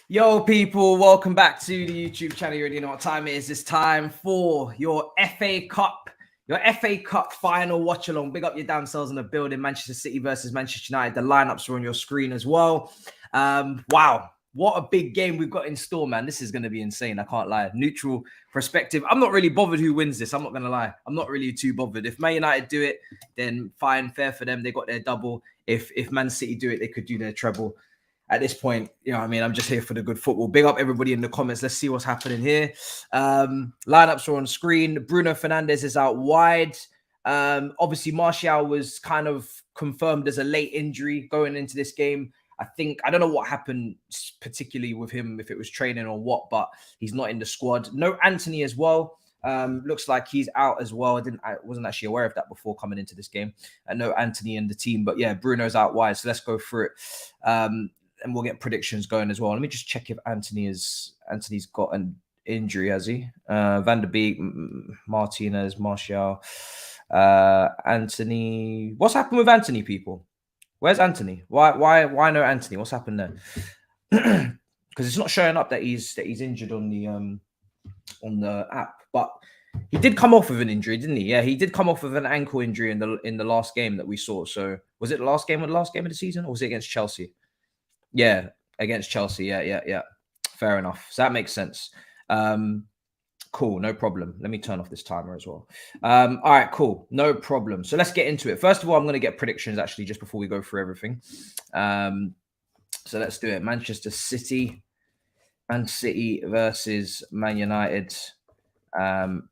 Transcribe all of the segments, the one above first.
Yo, people, welcome back to the YouTube channel. You already know what time it is. It's time for your FA Cup final watch along. Big up your damn selves in the building. Manchester City versus Manchester United. The lineups are on your screen as well. Wow, what a big game we've got in store, man. This is going to be insane. I can't lie. Neutral perspective. I'm not really bothered who wins this. I'm not going to lie. I'm not really too bothered. If Man United do it, then fine, fair for them. They got their double. If Man City do it, they could do their treble. At this point, you know what I mean? I'm just here for the good football. Big up everybody in the comments. Let's see what's happening here. Lineups are on screen. Bruno Fernandes is out wide. Obviously, Martial was kind of confirmed as a late injury going into this game. I don't know what happened particularly with him, if it was training or what, but he's not in the squad. No Anthony as well. Looks like he's out as well. I wasn't actually aware of that before coming into this game. No Anthony in the team, but yeah, Bruno's out wide. So let's go through it. And we'll get predictions going as well. Let me just check if Anthony's got an injury, has he? Van der Beek, Martinez, Martial, Anthony. What's happened with Anthony, people? Where's Anthony? Why no Anthony? What's happened there? Because it's not showing up that he's injured on the app. But he did come off with an injury, didn't he? Yeah, he did come off with an ankle injury in the last game that we saw. So was it the last game of the season, or was it against Chelsea? Yeah, against Chelsea. Yeah. Fair enough. So that makes sense. Cool, no problem. Let me turn off this timer as well. All right, cool. No problem. So let's get into it. First of all, I'm going to get predictions actually just before we go through everything. So let's do it. Manchester City. Man City versus Man United.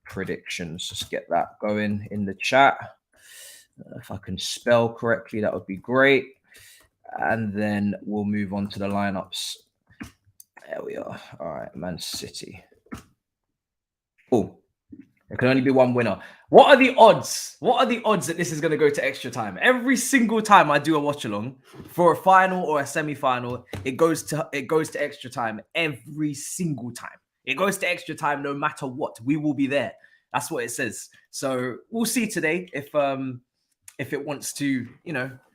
Predictions. Let's get that going in the chat. If I can spell correctly, that would be great. And then we'll move on to the lineups. There we are. All right, Man City. Oh, there can only be one winner. What are the odds? What are the odds that this is going to go to extra time? Every single time I do a watch along for a final or a semi-final, it goes to extra time every single time. It goes to extra time no matter what. We will be there. That's what it says. So we'll see today if it wants to,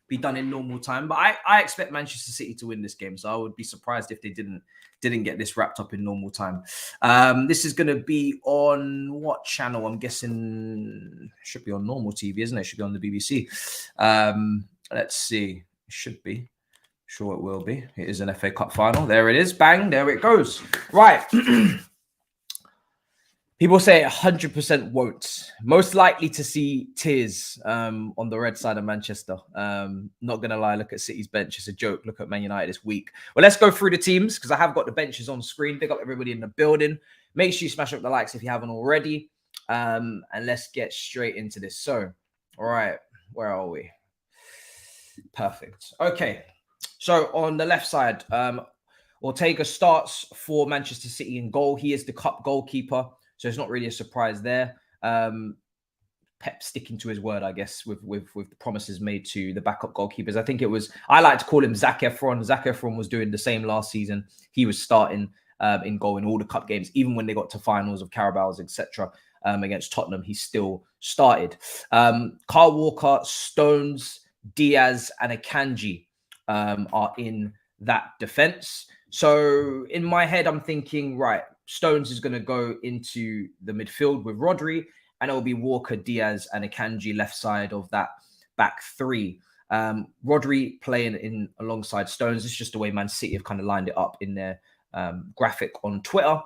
be done in normal time. But I expect Manchester City to win this game. So I would be surprised if they didn't get this wrapped up in normal time. This is going to be on what channel? I'm guessing it should be on normal TV, isn't it? It should be on the BBC. Let's see. It should be. Sure it will be. It is an FA Cup final. There it is. Bang. There it goes. Right. People say 100% won't. Most likely to see tears on the red side of Manchester. Not going to lie, look at City's bench. It's a joke. Look at Man United this week. Well, let's go through the teams because I have got the benches on screen. Pick up everybody in the building. Make sure you smash up the likes if you haven't already. And let's get straight into this. So, all right, where are we? Perfect. Okay. So on the left side, Ortega starts for Manchester City in goal. He is the cup goalkeeper. So it's not really a surprise there. Pep sticking to his word, I guess, with the promises made to the backup goalkeepers. I think it was, I like to call him Zac Efron. Zac Efron was doing the same last season. He was starting in goal in all the cup games, even when they got to finals of Carabaos, etc. Against Tottenham, he still started. Kyle Walker, Stones, Diaz, and Akanji are in that defense. So in my head, I'm thinking, right, Stones is going to go into the midfield with Rodri, and it will be Walker, Diaz, and Akanji left side of that back three. Rodri playing in alongside Stones. It's just the way Man City have kind of lined it up in their graphic on Twitter.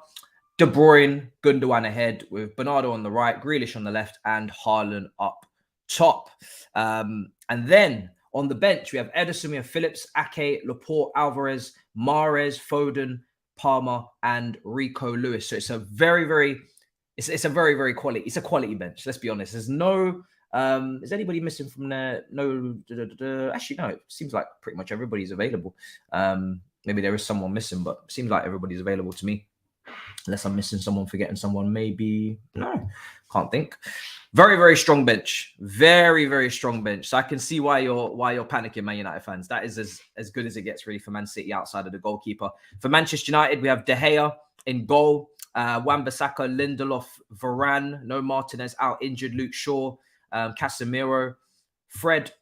De Bruyne, Gundogan ahead with Bernardo on the right, Grealish on the left, and Haaland up top. And then on the bench, we have Ederson, we have Phillips, Ake, Laporte, Alvarez, Mahrez, Foden, Palmer, and Rico Lewis. So it's a very, very quality. It's a quality bench. Let's be honest. There's no. Is anybody missing from there? No. Actually, no. It seems like pretty much everybody's available. Maybe there is someone missing, but it seems like everybody's available to me. Unless I'm missing someone, forgetting someone, maybe. No, can't think. Very, very strong bench. Very, very strong bench. So I can see why you're panicking, Man United fans. That is as good as it gets really for Man City outside of the goalkeeper. For Manchester United, we have De Gea in goal. Wan-Bissaka, Lindelof, Varane, no Martinez out injured, Luke Shaw, Casemiro, Fred,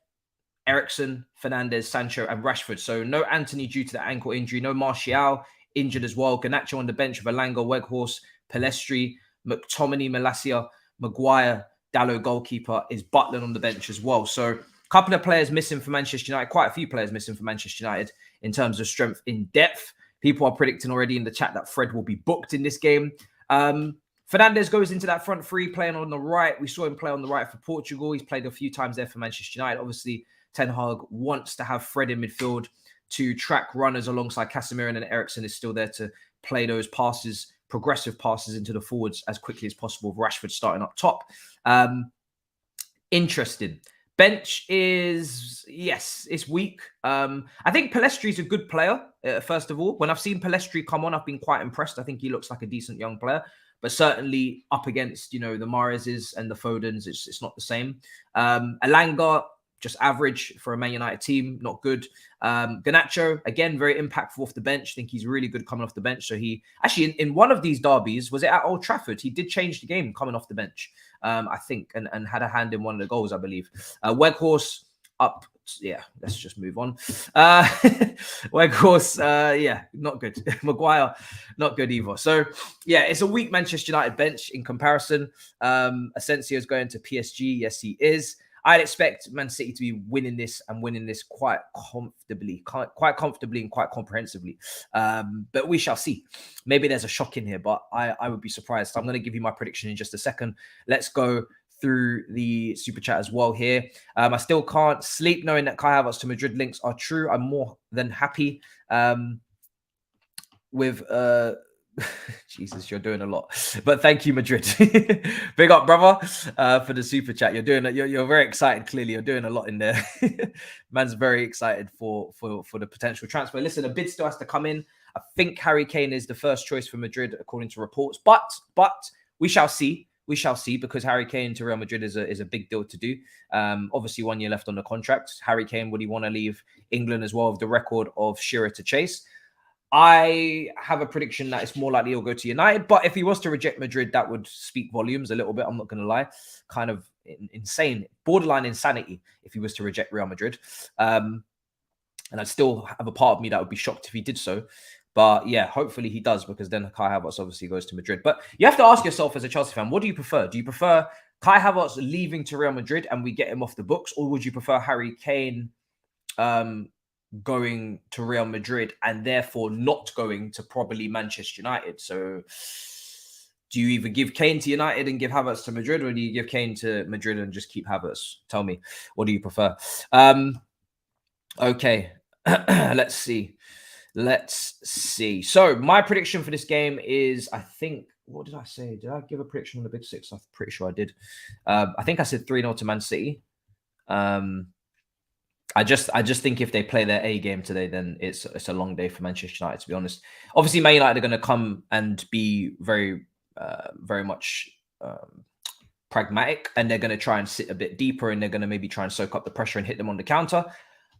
Eriksen, Fernandes, Sancho, and Rashford. So no Anthony due to the ankle injury, no Martial injured as well. Garnacho on the bench with Alanga, Weghorst, Pelestri, McTominay, Malacia, Maguire, Dalot goalkeeper, is Butland on the bench as well. So a couple of players missing for Manchester United, quite a few players missing for Manchester United in terms of strength in depth. People are predicting already in the chat that Fred will be booked in this game. Fernandes goes into that front three, playing on the right. We saw him play on the right for Portugal. He's played a few times there for Manchester United. Obviously, Ten Hag wants to have Fred in midfield to track runners alongside Casemiro, and then Eriksen is still there to play those passes, progressive passes into the forwards as quickly as possible. Rashford starting up top. Interesting. Bench is, yes, it's weak. I think Pelestri's a good player, first of all. When I've seen Pelestri come on, I've been quite impressed. I think he looks like a decent young player, but certainly up against, the Mahrez's and the Fodens, it's not the same. Alanga, just average for a Man United team, not good. Garnacho, again, very impactful off the bench. I think he's really good coming off the bench. So he actually, in one of these derbies, was it at Old Trafford? He did change the game coming off the bench, I think, and had a hand in one of the goals, I believe. Weghorst up. Yeah, let's just move on. Weghorst, yeah, not good. Maguire, not good either. So, yeah, it's a weak Manchester United bench in comparison. Asensio's going to PSG. Yes, he is. I'd expect Man City to be winning this quite comfortably and quite comprehensively. But we shall see. Maybe there's a shock in here, but I would be surprised. So I'm going to give you my prediction in just a second. Let's go through the super chat as well here. I still can't sleep knowing that Kai Havertz to Madrid links are true. I'm more than happy with... Jesus, you're doing a lot, but thank you, Madrid. Big up, brother, for the super chat. You're very excited. Clearly, you're doing a lot in there. Man's very excited for the potential transfer. Listen, a bid still has to come in. I think Harry Kane is the first choice for Madrid, according to reports. But we shall see. we shall see, because Harry Kane to Real Madrid is a big deal to do. Obviously 1 year left on the contract. Harry Kane, would he want to leave England as well with the record of Shearer to chase? I have a prediction that it's more likely he'll go to United, but if he was to reject Madrid, that would speak volumes a little bit. I'm not going to lie. Kind of insane, borderline insanity if he was to reject Real Madrid. And I'd still have a part of me that would be shocked if he did so. But yeah, hopefully he does, because then Kai Havertz obviously goes to Madrid. But you have to ask yourself as a Chelsea fan, what do you prefer? Do you prefer Kai Havertz leaving to Real Madrid and we get him off the books? Or would you prefer Harry Kane going to Real Madrid and therefore not going to probably Manchester United? So do you either give Kane to United and give Havertz to Madrid, or do you give Kane to Madrid and just keep Havertz? Tell me, what do you prefer? Okay, let's see. So my prediction for this game is, I think, what did I say? Did I give a prediction on the Big Six? I'm pretty sure I did. I think I said 3-0 to Man City. I just think if they play their A game today, then it's a long day for Manchester United, to be honest. Obviously, Man United are going to come and be very much pragmatic, and they're going to try and sit a bit deeper, and they're going to maybe try and soak up the pressure and hit them on the counter.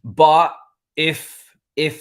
But if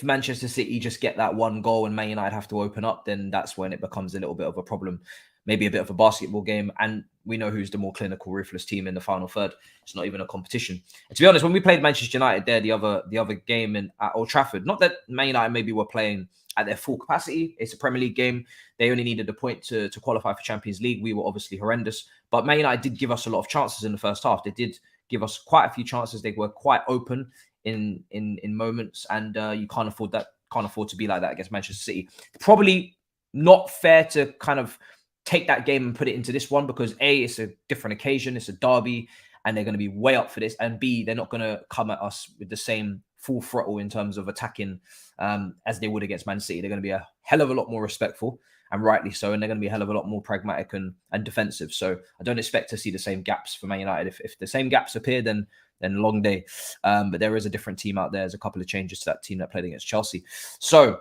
Manchester City just get that one goal and Man United have to open up, then that's when it becomes a little bit of a problem. Maybe a bit of a basketball game, and we know who's the more clinical, ruthless team in the final third. It's not even a competition. And to be honest, when we played Manchester United there, the other game at Old Trafford, not that Man United maybe were playing at their full capacity. It's a Premier League game. They only needed a point to qualify for Champions League. We were obviously horrendous, but Man United did give us a lot of chances in the first half. They did give us quite a few chances. They were quite open in moments, and you can't afford to be like that against Manchester City. Probably not fair to kind of take that game and put it into this one, because A, it's a different occasion, it's a derby, and they're going to be way up for this, and B, they're not going to come at us with the same full throttle in terms of attacking as they would against Man City. They're going to be a hell of a lot more respectful, and rightly so, and they're going to be a hell of a lot more pragmatic and defensive. So I don't expect to see the same gaps for Man United. If the same gaps appear, then long day. But there is a different team out there. There's a couple of changes to that team that played against Chelsea. So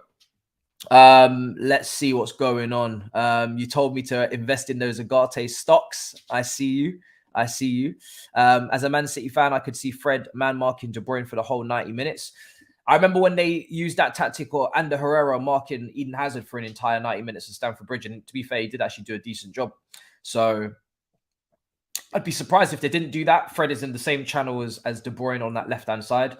let's see what's going on. You told me to invest in those Agate stocks. I see you. As a Man City fan, I could see Fred man-marking De Bruyne for the whole 90 minutes. I remember when they used that tactic, or Ander Herrera marking Eden Hazard for an entire 90 minutes at Stamford Bridge. And to be fair, he did actually do a decent job. So I'd be surprised if they didn't do that. Fred is in the same channel as De Bruyne on that left-hand side.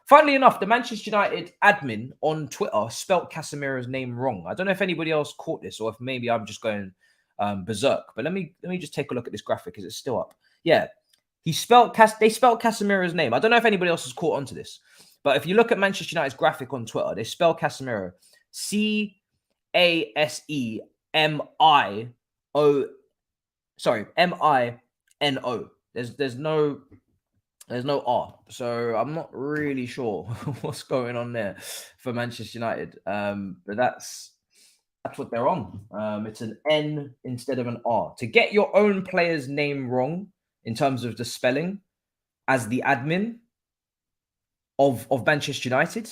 Funnily enough, the Manchester United admin on Twitter spelt Casemiro's name wrong. I don't know if anybody else caught this, or if maybe I'm just going berserk. But let me just take a look at this graphic. Is it still up? Yeah, they spelled Casemiro's name. I don't know if anybody else has caught onto this, but if you look at Manchester United's graphic on Twitter, they spell Casemiro M-I-N-O. There's no R. So I'm not really sure what's going on there for Manchester United. But that's what they're on. It's an N instead of an R. To get your own player's name wrong in terms of the spelling as the admin of Manchester United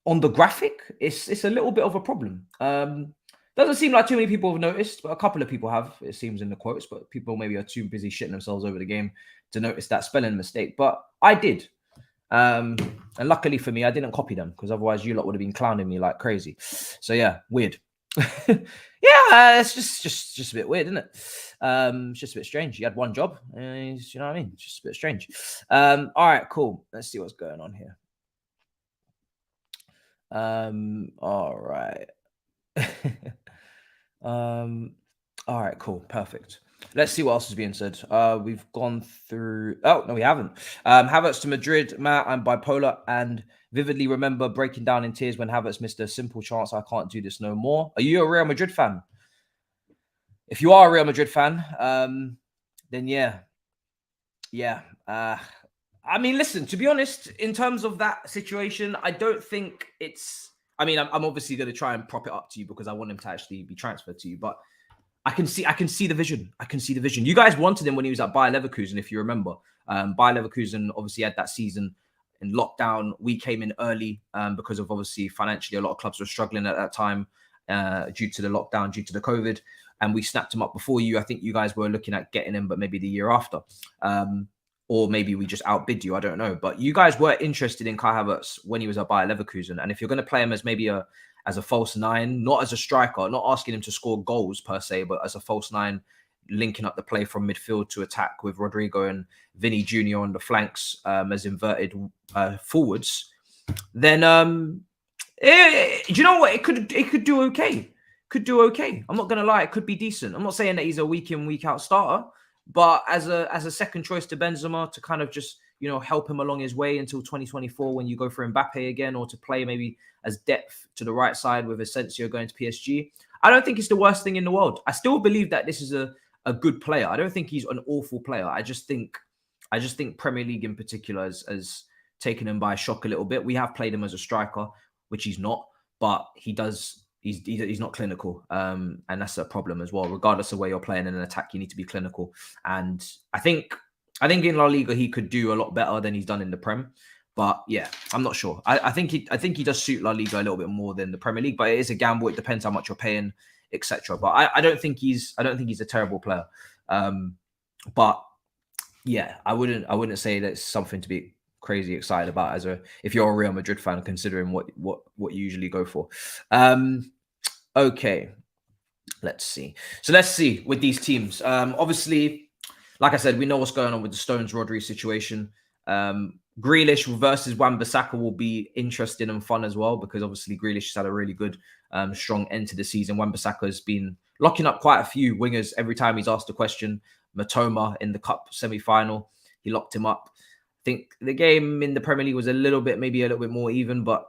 on the graphic, it's a little bit of a problem. Doesn't seem like too many people have noticed, but a couple of people have, it seems, in the quotes. But people maybe are too busy shitting themselves over the game to notice that spelling mistake. But I did. And luckily for me, I didn't copy them, because otherwise you lot would have been clowning me like crazy. So yeah, weird. Yeah, it's just a bit weird, isn't it? It's just a bit strange. He had one job. You know what I mean? It's just a bit strange. All right, cool. Let's see what's going on here. All right. All right, cool, perfect. Let's see what else is being said. We've gone through. Oh no, we haven't. Havertz to Madrid. Matt, I'm bipolar and vividly remember breaking down in tears when Havertz missed a simple chance. I can't do this no more. Are you a Real Madrid fan? If you are a Real Madrid fan, then yeah. I mean, listen, to be honest, in terms of that situation, I don't think it's. I mean, I'm obviously going to try and prop it up to you because I want him to actually be transferred to you, but I can see the vision. You guys wanted him when he was at Bayer Leverkusen, if you remember. Bayer Leverkusen obviously had that season in lockdown. We came in early because of obviously financially a lot of clubs were struggling at that time due to the lockdown, due to the COVID. and we snapped him up before you. I think you guys were looking at getting him, but maybe the year after. Or maybe we just outbid you. I don't know. But you guys were interested in Kai Havertz when he was at Bayer Leverkusen. And if you're going to play him as maybe as a false nine, not as a striker, not asking him to score goals per se, but as a false nine, linking up the play from midfield to attack with Rodrigo and Vinny Jr. on the flanks as inverted forwards, then do you know what? It could do okay. Could do okay. I'm not going to lie. It could be decent. I'm not saying that he's a week in, week out starter, but as a second choice to Benzema to kind of just, help him along his way until 2024 when you go for Mbappe again, or to play maybe as depth to the right side with Asensio going to PSG. I don't think it's the worst thing in the world. I still believe that this is a good player. I don't think he's an awful player. I just think Premier League in particular has taken him by shock a little bit. We have played him as a striker, which he's not, but he's not clinical. And that's a problem as well. Regardless of where you're playing in an attack, you need to be clinical. And I think in La Liga he could do a lot better than he's done in the Prem. But yeah, I'm not sure. I think he does suit La Liga a little bit more than the Premier League, but it is a gamble. It depends how much you're paying, etc. But I don't think he's a terrible player. But yeah, I wouldn't say that's something to be crazy excited about if you're a Real Madrid fan, considering what you usually go for. Okay, let's see. So let's see with these teams. Obviously, like I said, we know what's going on with the Stones-Rodri situation. Grealish versus Wan-Bissaka will be interesting and fun as well, because obviously Grealish has had a really good, strong end to the season. Wan-Bissaka has been locking up quite a few wingers every time he's asked a question. Matoma in the Cup semi-final, he locked him up. I think the game in the Premier League was maybe a little bit more even, but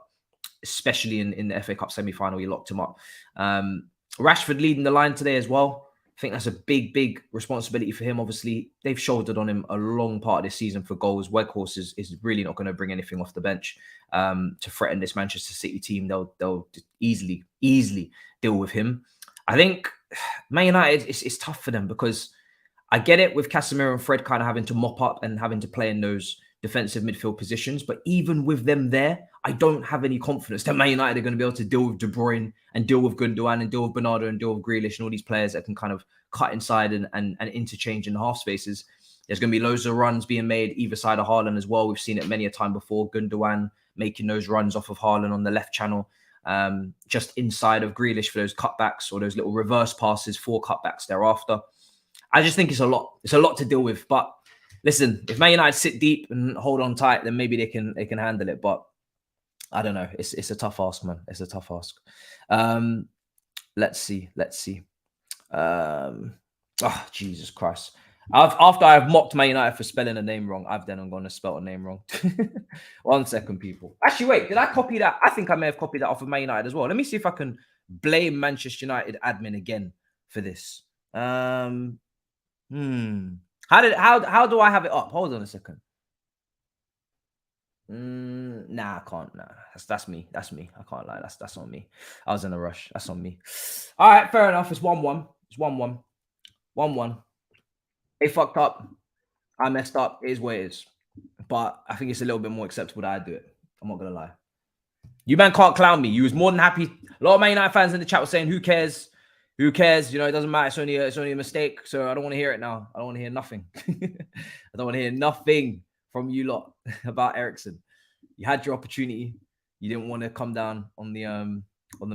especially in the FA Cup semi-final, he locked him up. Rashford leading the line today as well. I think that's a big responsibility for him. Obviously, they've shouldered on him a long part of this season for goals. Weghorst is really not going to bring anything off the bench to threaten this Manchester City team. They'll easily deal with him. I think Man United, it's tough for them, because I get it with Casemiro and Fred kind of having to mop up and having to play in those defensive midfield positions. But even with them there, I don't have any confidence that Man United are going to be able to deal with De Bruyne and deal with Gundogan and deal with Bernardo and deal with Grealish and all these players that can kind of cut inside and interchange in the half spaces. There's going to be loads of runs being made either side of Haaland as well. We've seen it many a time before. Gundogan making those runs off of Haaland on the left channel, just inside of Grealish for those cutbacks or those little reverse passes for cutbacks thereafter. I just think it's a lot. It's a lot to deal with. But listen, if Man United sit deep and hold on tight, then maybe they can handle it. But I don't know. It's a tough ask, man. It's a tough ask. Let's see. Oh, Jesus Christ. After I've mocked Man United for spelling a name wrong, I'm going to spell a name wrong. 1 second, people. Actually, wait. Did I copy that? I think I may have copied that off of Man United as well. Let me see if I can blame Manchester United admin again for this. How do I have it up? Hold on a second. Nah, I can't. Nah, that's me. That's me. I can't lie. That's on me. I was in a rush. That's on me. All right, fair enough. It's 1-1. It's 1-1. 1-1. They fucked up. I messed up. It is what it is. But I think it's a little bit more acceptable that I do it. I'm not gonna lie. You man can't clown me. You was more than happy. A lot of Man United fans in the chat were saying, "Who cares? Who cares? You know, it doesn't matter. It's only a mistake." So I don't want to hear it now. I don't want to hear nothing. I don't want to hear nothing from you lot about Eriksen. You had your opportunity. You didn't want to come down on the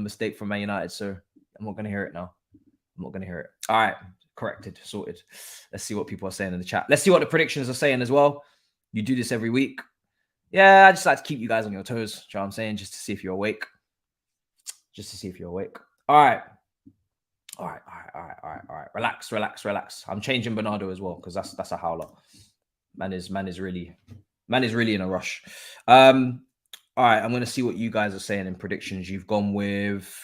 mistake from Man United. So I'm not going to hear it now. I'm not going to hear it. All right. Corrected. Sorted. Let's see what people are saying in the chat. Let's see what the predictions are saying as well. You do this every week. Yeah, I just like to keep you guys on your toes. You know what I'm saying? Just to see if you're awake. Just to see if you're awake. All right. All right. Relax. I'm changing Bernardo as well, because that's a howler. Man is really in a rush. All right, I'm gonna see what you guys are saying in predictions. You've gone with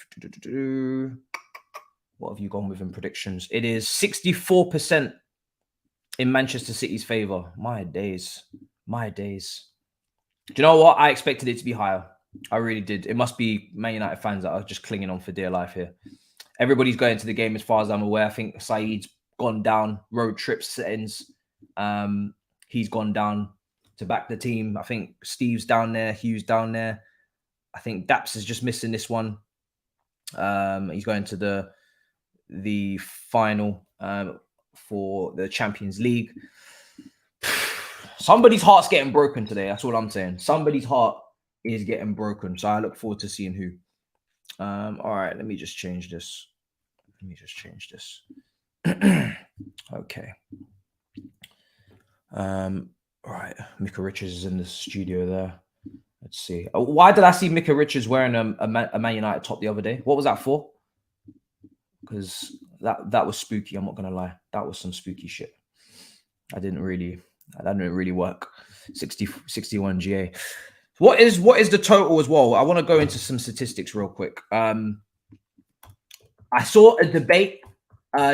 what have you gone with in predictions? It is 64% in Manchester City's favor. My days. Do you know what? I expected it to be higher. I really did. It must be Man United fans that are just clinging on for dear life here. Everybody's going to the game as far as I'm aware. I think Saeed's gone down, road trip settings. He's gone down to back the team. I think Steve's down there, Hugh's down there. I think Thabz is just missing this one. He's going to the final for the Champions League. Somebody's heart's getting broken today. That's all I'm saying. Somebody's heart is getting broken. So I look forward to seeing who. All right, let me just change this. Okay. All right, Mika Richards is in the studio there. Let's see. Why did I see Mika Richards wearing a Man United top the other day? What was that for? Because that was spooky. I'm not gonna lie. That was some spooky shit. That didn't really work. 61 GA. What is the total as well? I want to go into some statistics real quick. I saw a debate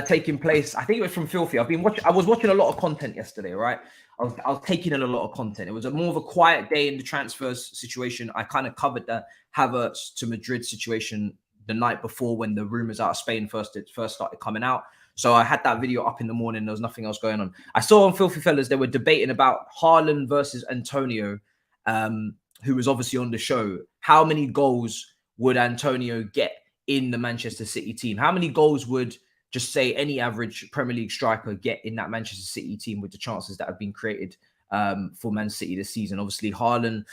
taking place. I think it was from Filthy. I was watching a lot of content yesterday, right? I was taking in a lot of content. It was more of a quiet day in the transfers situation. I kind of covered the Havertz to Madrid situation the night before when the rumors out of Spain first started coming out. So I had that video up in the morning. There was nothing else going on. I saw on Filthy Fellas they were debating about Haaland versus Antonio, who was obviously on the show. How many goals would Antonio get in the Manchester City team? How many goals would, just say, any average Premier League striker get in that Manchester City team with the chances that have been created for Man City this season? Obviously, Haaland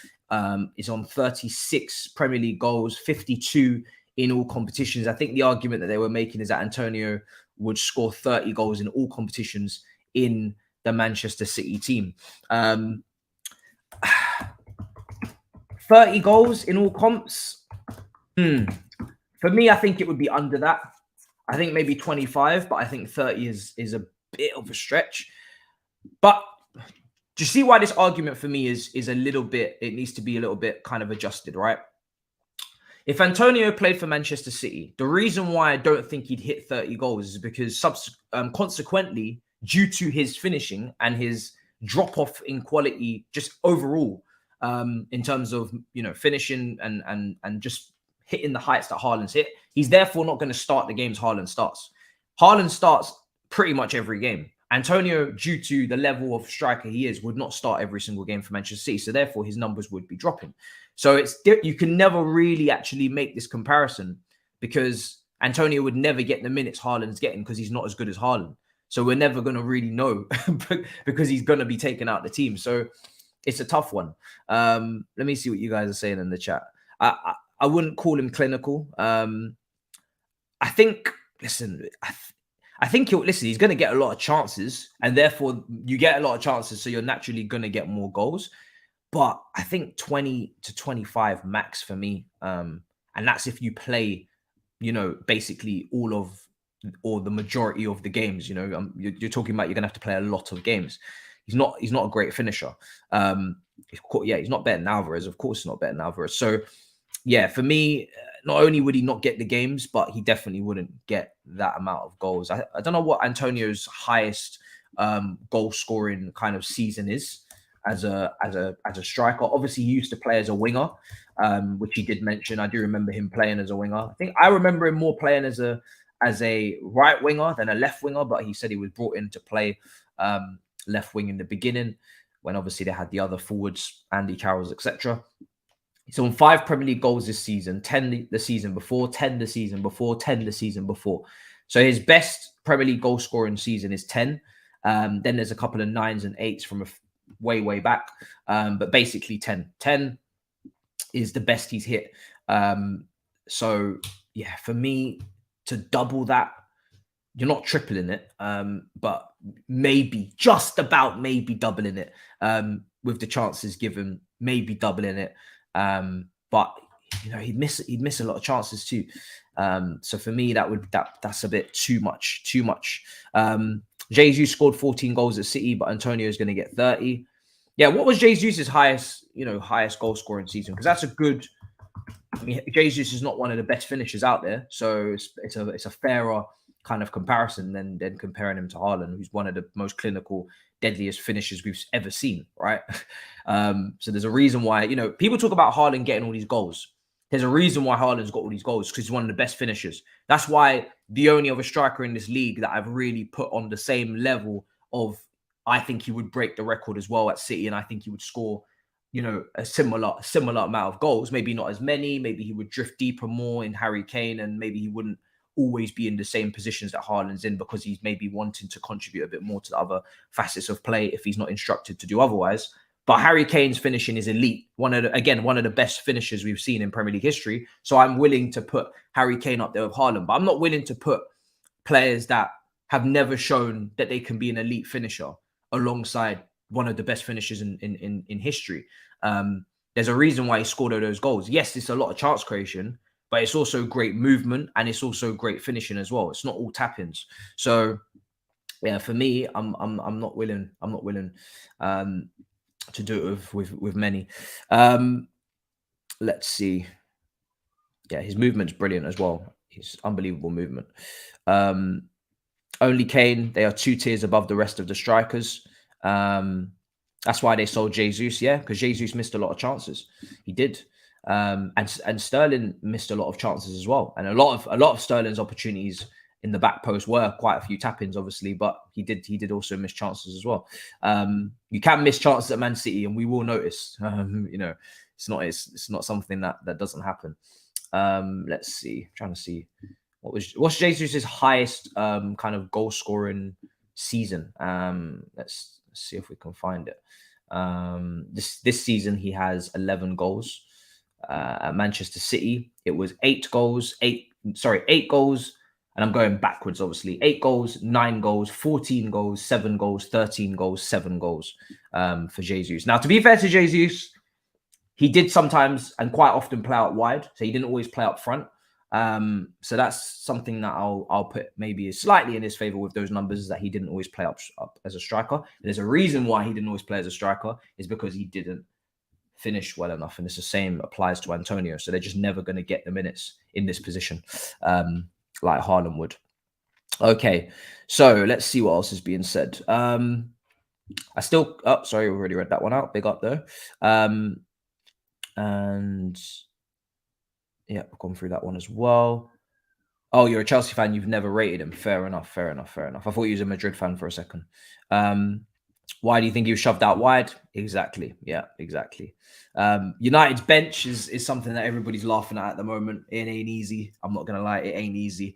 is on 36 Premier League goals, 52 in all competitions. I think the argument that they were making is that Antonio would score 30 goals in all competitions in the Manchester City team. 30 goals in all comps? For me, I think it would be under that. I think maybe 25, but I think 30 is a bit of a stretch. But do you see why this argument for me is a little bit, it needs to be a little bit kind of adjusted, right? If Antonio played for Manchester City, the reason why I don't think he'd hit 30 goals is because consequently, due to his finishing and his drop-off in quality, just overall, in terms of, finishing and just hitting the heights that Haaland's hit, he's therefore not going to start the games Haaland starts. Haaland starts pretty much every game. Antonio, due to the level of striker he is, would not start every single game for Manchester City. So therefore, his numbers would be dropping. So you can never really actually make this comparison because Antonio would never get the minutes Haaland's getting because he's not as good as Haaland. So we're never going to really know because he's going to be taken out the team. So it's a tough one. Let me see what you guys are saying in the chat. I wouldn't call him clinical. I think, listen, I think he's going to get a lot of chances, and therefore you get a lot of chances, so you're naturally going to get more goals. But I think 20 to 25 max for me, and that's if you play, basically or the majority of the games. You're talking about you're going to have to play a lot of games. He's not a great finisher. He's not better than Alvarez. Of course, he's not better than Alvarez. So, yeah, for me, not only would he not get the games, but he definitely wouldn't get that amount of goals. I don't know what Antonio's highest goal scoring kind of season is as a striker. Obviously, he used to play as a winger, which he did mention. I do remember him playing as a winger. I think I remember him more playing as a right winger than a left winger, but he said he was brought in to play left wing in the beginning when obviously they had the other forwards, Andy Carrolls, etc. He's on 5 Premier League goals this season, 10 the season before, 10 the season before, 10 the season before. So his best Premier League goal scoring season is 10. Then there's a couple of 9s and 8s from way back. But basically 10. 10 is the best he's hit. So, yeah, for me to double that, you're not tripling it, but maybe, just about maybe doubling it with the chances given, maybe doubling it. But he'd miss a lot of chances too. So for me, that's a bit too much. Jesus scored 14 goals at City, but Antonio is going to get 30. Yeah, what was Jesus' highest goal scoring season? Because that's a good. I mean, Jesus is not one of the best finishers out there, so it's a fairer kind of comparison than comparing him to Haaland, who's one of the most clinical, deadliest finishers we've ever seen, right? So there's a reason why, people talk about Haaland getting all these goals. There's a reason why Haaland's got all these goals, because he's one of the best finishers. That's why the only other striker in this league that I've really put on the same level of, I think he would break the record as well at City, and I think he would score, a similar amount of goals. Maybe not as many. Maybe he would drift deeper more in Harry Kane, and maybe he wouldn't always be in the same positions that Haaland's in because he's maybe wanting to contribute a bit more to the other facets of play if he's not instructed to do otherwise. But Harry Kane's finishing is elite. One of the best finishers we've seen in Premier League history. So I'm willing to put Harry Kane up there with Haaland, but I'm not willing to put players that have never shown that they can be an elite finisher alongside one of the best finishers in history. There's a reason why he scored all those goals. Yes, it's a lot of chance creation, but it's also great movement and it's also great finishing as well. It's not all tap-ins. So yeah, for me, I'm not willing. I'm not willing to do it with many. Let's see. Yeah, his movement's brilliant as well. He's unbelievable movement. Only Kane, they are 2 tiers above the rest of the strikers. That's why they sold Jesus, yeah, because Jesus missed a lot of chances. He did. And Sterling missed a lot of chances as well. And a lot of Sterling's opportunities in the back post were quite a few tap-ins, obviously, but he did also miss chances as well. You can miss chances at Man City, and we will notice. You know, it's not something that doesn't happen. Let's see. I'm trying to see what's Jesus' highest kind of goal scoring season. Let's see if we can find it. This season he has 11 goals. At Manchester City, it was 8 goals, and I'm going backwards, obviously. 8 goals, 9 goals, 14 goals, 7 goals, 13 goals, 7 goals for Jesus. Now, to be fair to Jesus, he did sometimes and quite often play out wide, so he didn't always play up front. So that's something that I'll put maybe slightly in his favor with those numbers, is that he didn't always play up as a striker. And there's a reason why he didn't always play as a striker, is because he didn't finish well enough. And it's the same applies to Antonio. So they're just never going to get the minutes in this position like Haaland would. Okay, so let's see what else is being said. Sorry, we already read that one out. Big up though. And yeah, we've gone through that one as well. Oh, you're a Chelsea fan. You've never rated him. Fair enough. I thought you was a Madrid fan for a second. Why do you think he was shoved out wide? Exactly. Yeah, exactly. United's bench is something that everybody's laughing at the moment. It ain't easy. I'm not going to lie. It ain't easy.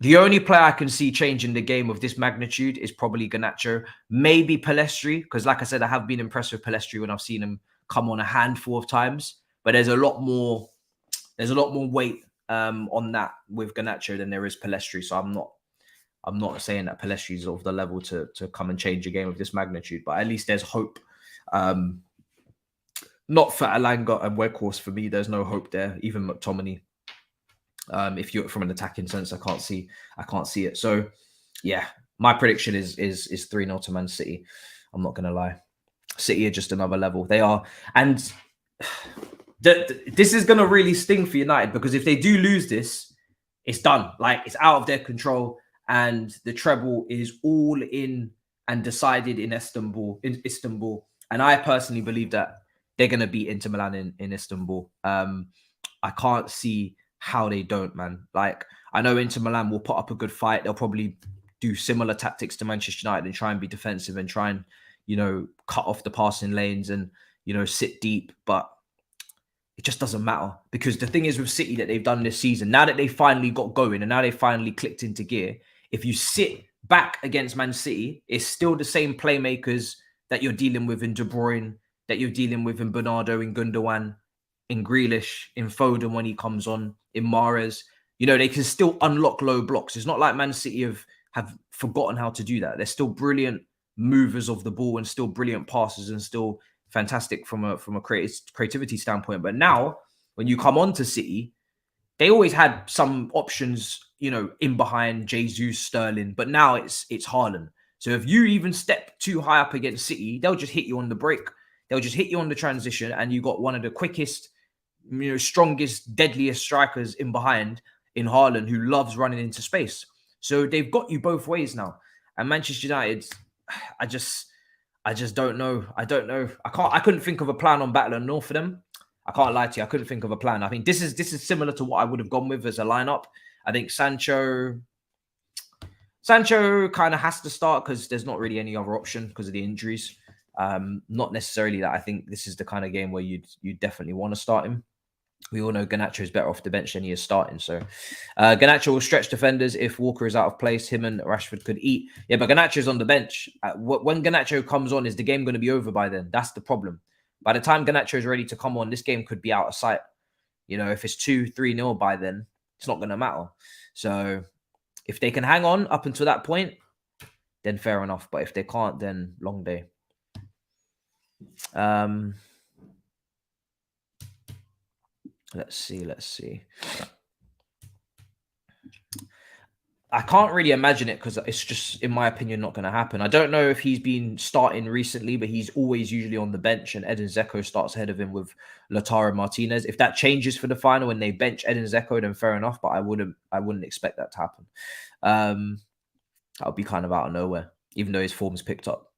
The only player I can see changing the game of this magnitude is probably Garnacho. Maybe Pellistri, because like I said, I have been impressed with Pellistri when I've seen him come on a handful of times. But there's a lot more weight on that with Garnacho than there is Pellistri. So I'm not saying that Pellistri is of the level to come and change a game of this magnitude, but at least there's hope. Not for Elanga and Weghorst. For me, there's no hope there. Even McTominay. If you're from an attacking sense, I can't see it. So yeah, my prediction is 3-0 to Man City. I'm not gonna lie. City are just another level. They are, and this is gonna really sting for United, because if they do lose this, it's done. Like, it's out of their control, and the treble is all in and decided in Istanbul. And I personally believe that they're gonna beat Inter Milan in Istanbul. I can't see how they don't, man. Like, I know Inter Milan will put up a good fight. They'll probably do similar tactics to Manchester United and try and be defensive and try and, cut off the passing lanes and, sit deep. But it just doesn't matter, because the thing is with City that they've done this season, now that they finally got going and now they finally clicked into gear, if you sit back against Man City, it's still the same playmakers that you're dealing with in De Bruyne, that you're dealing with in Bernardo, in Gundogan, in Grealish, in Foden when he comes on, in Mahrez. They can still unlock low blocks. It's not like Man City have forgotten how to do that. They're still brilliant movers of the ball and still brilliant passers and still fantastic from a creativity standpoint. But now, when you come on to City, they always had some options, in behind Jesus, Sterling, but now it's Haaland. So if you even step too high up against City, they'll just hit you on the break. They'll just hit you on the transition, and you got one of the quickest, strongest, deadliest strikers in behind in Haaland, who loves running into space. So they've got you both ways now. And Manchester United, I just don't know. I don't know. I couldn't think of a plan on Battle and North for them. I can't lie to you. I couldn't think of a plan. I think this is similar to what I would have gone with as a lineup. I think Sancho kind of has to start, because there's not really any other option because of the injuries. Not necessarily that I think this is the kind of game where you definitely want to start him. we all know Garnacho is better off the bench than he is starting. So Garnacho will stretch defenders if Walker is out of place. Him and Rashford could eat. Yeah, but Garnacho's on the bench. When Garnacho comes on, is the game going to be over by then? That's the problem. By the time Garnacho is ready to come on, this game could be out of sight. You know, if it's 2-3-0 by then, it's not going to matter. So if they can hang on up until that point, then fair enough. But if they can't, then long day. Let's see. I can't really imagine it because it's just, in my opinion, not going to happen. I don't know if he's been starting recently, but he's always usually on the bench, and Edin Dzeko starts ahead of him with Lautaro Martinez. If that changes for the final and they bench Edin Dzeko, then fair enough. But I wouldn't expect that to happen. That would be kind of out of nowhere, even though his form's picked up.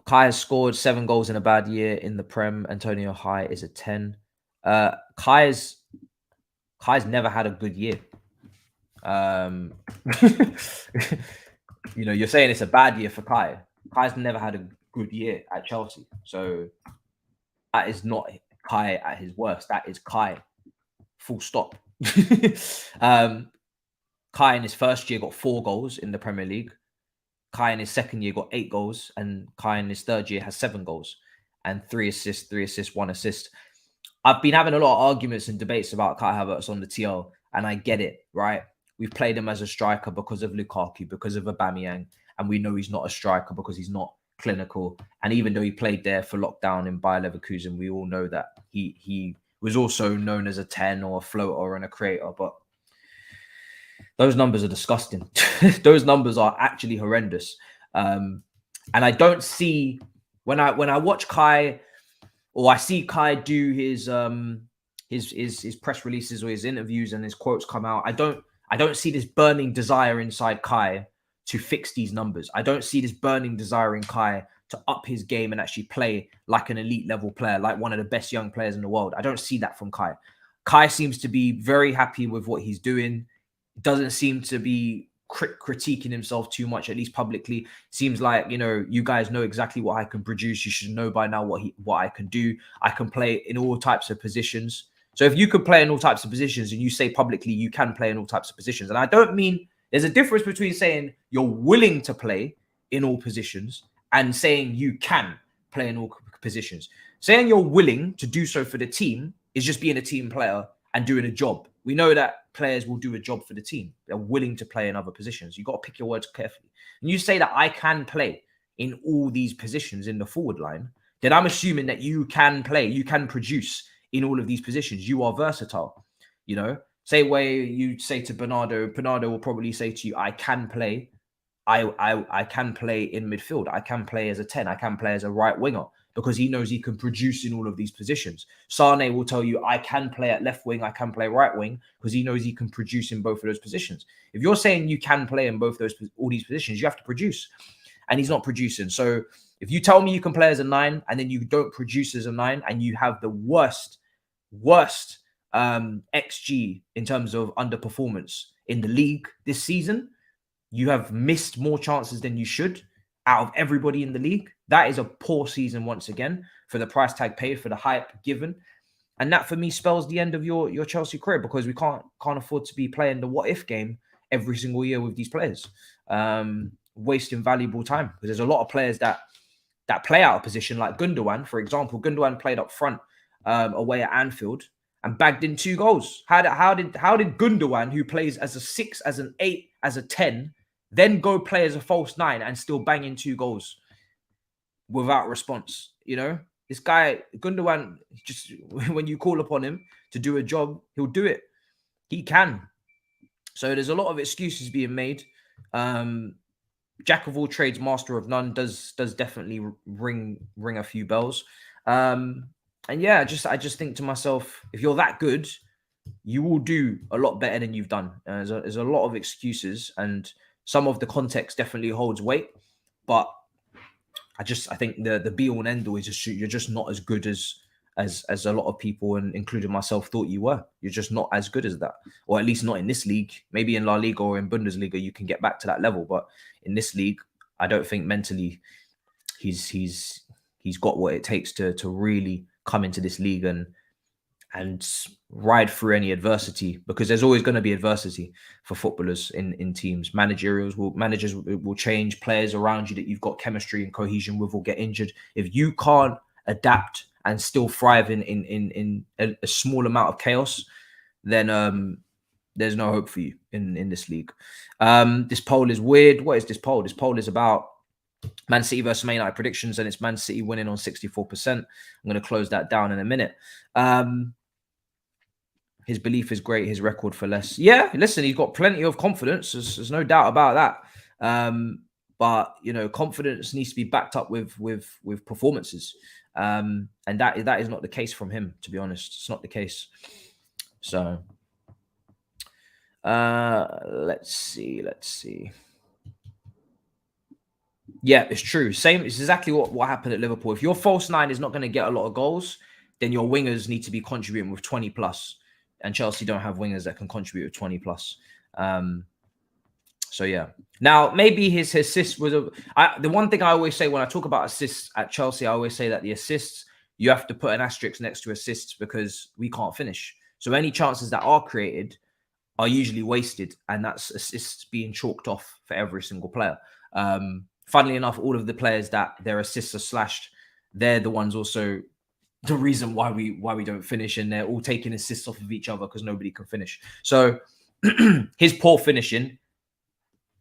Kai has scored 7 goals in a bad year in the Prem. Antonio High is a 10. Kai's never had a good year. You know, you're saying it's a bad year for Kai. Kai's never had a good year at Chelsea. So that is not Kai at his worst. That is Kai. Full stop. Kai in his first year got 4 goals in the Premier League. Kai in his second year got 8 goals, and Kai in his third year has 7 goals and 3 assists, 1 assist. I've been having a lot of arguments and debates about Kai Havertz on the TL, and I get it, right? We've played him as a striker because of Lukaku, because of Aubameyang, and we know he's not a striker because he's not clinical. And even though he played there for lockdown in Bayer Leverkusen, we all know that he was also known as a 10 or a floater and a creator, but those numbers are disgusting. Those numbers are actually horrendous. And I don't see, when I watch Kai, or I see Kai do his press releases or his interviews and his quotes come out, I don't see this burning desire inside Kai to fix these numbers. I don't see this burning desire in Kai to up his game and actually play like an elite level player, like one of the best young players in the world. I don't see that from Kai. Kai seems to be very happy with what he's doing. Doesn't seem to be critiquing himself too much, at least publicly. Seems like, you know, you guys know exactly what I can produce. You should know by now what I can do. I can play in all types of positions. So if you could play in all types of positions and you say publicly you can play in all types of positions, and I don't mean, there's a difference between saying you're willing to play in all positions and saying you can play in all positions. Saying you're willing to do so for the team is just being a team player and doing a job. We know that players will do a job for the team. They're willing to play in other positions. You've got to pick your words carefully. And you say that I can play in all these positions in the forward line, then I'm assuming that you can play, you can produce in all of these positions. You are versatile. You know, say where you say to Bernardo will probably say to you, I can play. I can play in midfield. I can play as a 10. I can play as a right winger, because he knows he can produce in all of these positions. Sane will tell you, I can play at left wing, I can play right wing, because he knows he can produce in both of those positions. If you're saying you can play in all these positions, you have to produce. And he's not producing. So if you tell me you can play as a 9 and then you don't produce as a 9 and you have the worst XG in terms of underperformance in the league this season, you have missed more chances than you should out of everybody in the league. That is a poor season once again for the price tag paid, for the hype given. And that for me spells the end of your Chelsea career, because we can't afford to be playing the what if game every single year with these players. Wasting valuable time, because there's a lot of players that play out of position, like Gundogan, for example. Gundogan played up front away at Anfield and bagged in 2 goals. How did Gundogan, who plays as a 6, as an 8, as a 10, then go play as a false 9 and still bang in 2 goals without response? You know, this guy Gundogan, just when you call upon him to do a job, he'll do it. He can. So there's a lot of excuses being made. Jack of all trades, master of none does definitely ring a few bells. And yeah, I just think to myself, if you're that good, you will do a lot better than you've done. There's a lot of excuses, and some of the context definitely holds weight. But I think the be all and end all is just, you're just not as good as a lot of people, and including myself, thought you were. You're just not as good as that, or at least not in this league. Maybe in La Liga or in Bundesliga you can get back to that level, but in this league, I don't think mentally he's got what it takes to really come into this league and ride through any adversity, because there's always going to be adversity for footballers in teams. Managers will change, players around you that you've got chemistry and cohesion with will get injured. If you can't adapt and still thrive in a small amount of chaos, then there's no hope for you in this league. This poll is weird. What is this poll? This poll is about Man City versus Man United predictions, and it's Man City winning on 64%. I'm going to close that down in a minute. His belief is great. His record for less. Yeah, listen, he's got plenty of confidence. There's no doubt about that. But you know, confidence needs to be backed up with performances, and that is not the case from him. To be honest, it's not the case. So let's see. Yeah, it's true. Same. It's exactly what happened at Liverpool. If your false nine is not going to get a lot of goals, then your wingers need to be contributing with 20 plus. And Chelsea don't have wingers that can contribute with 20 plus. So yeah. Now maybe his assist was the one thing I always say when I talk about assists at Chelsea. I always say that the assists, you have to put an asterisk next to assists because we can't finish. So any chances that are created are usually wasted, and that's assists being chalked off for every single player. Funnily enough, all of the players that their assists are slashed, they're the ones also the reason why we don't finish, and they're all taking assists off of each other because nobody can finish. So his poor finishing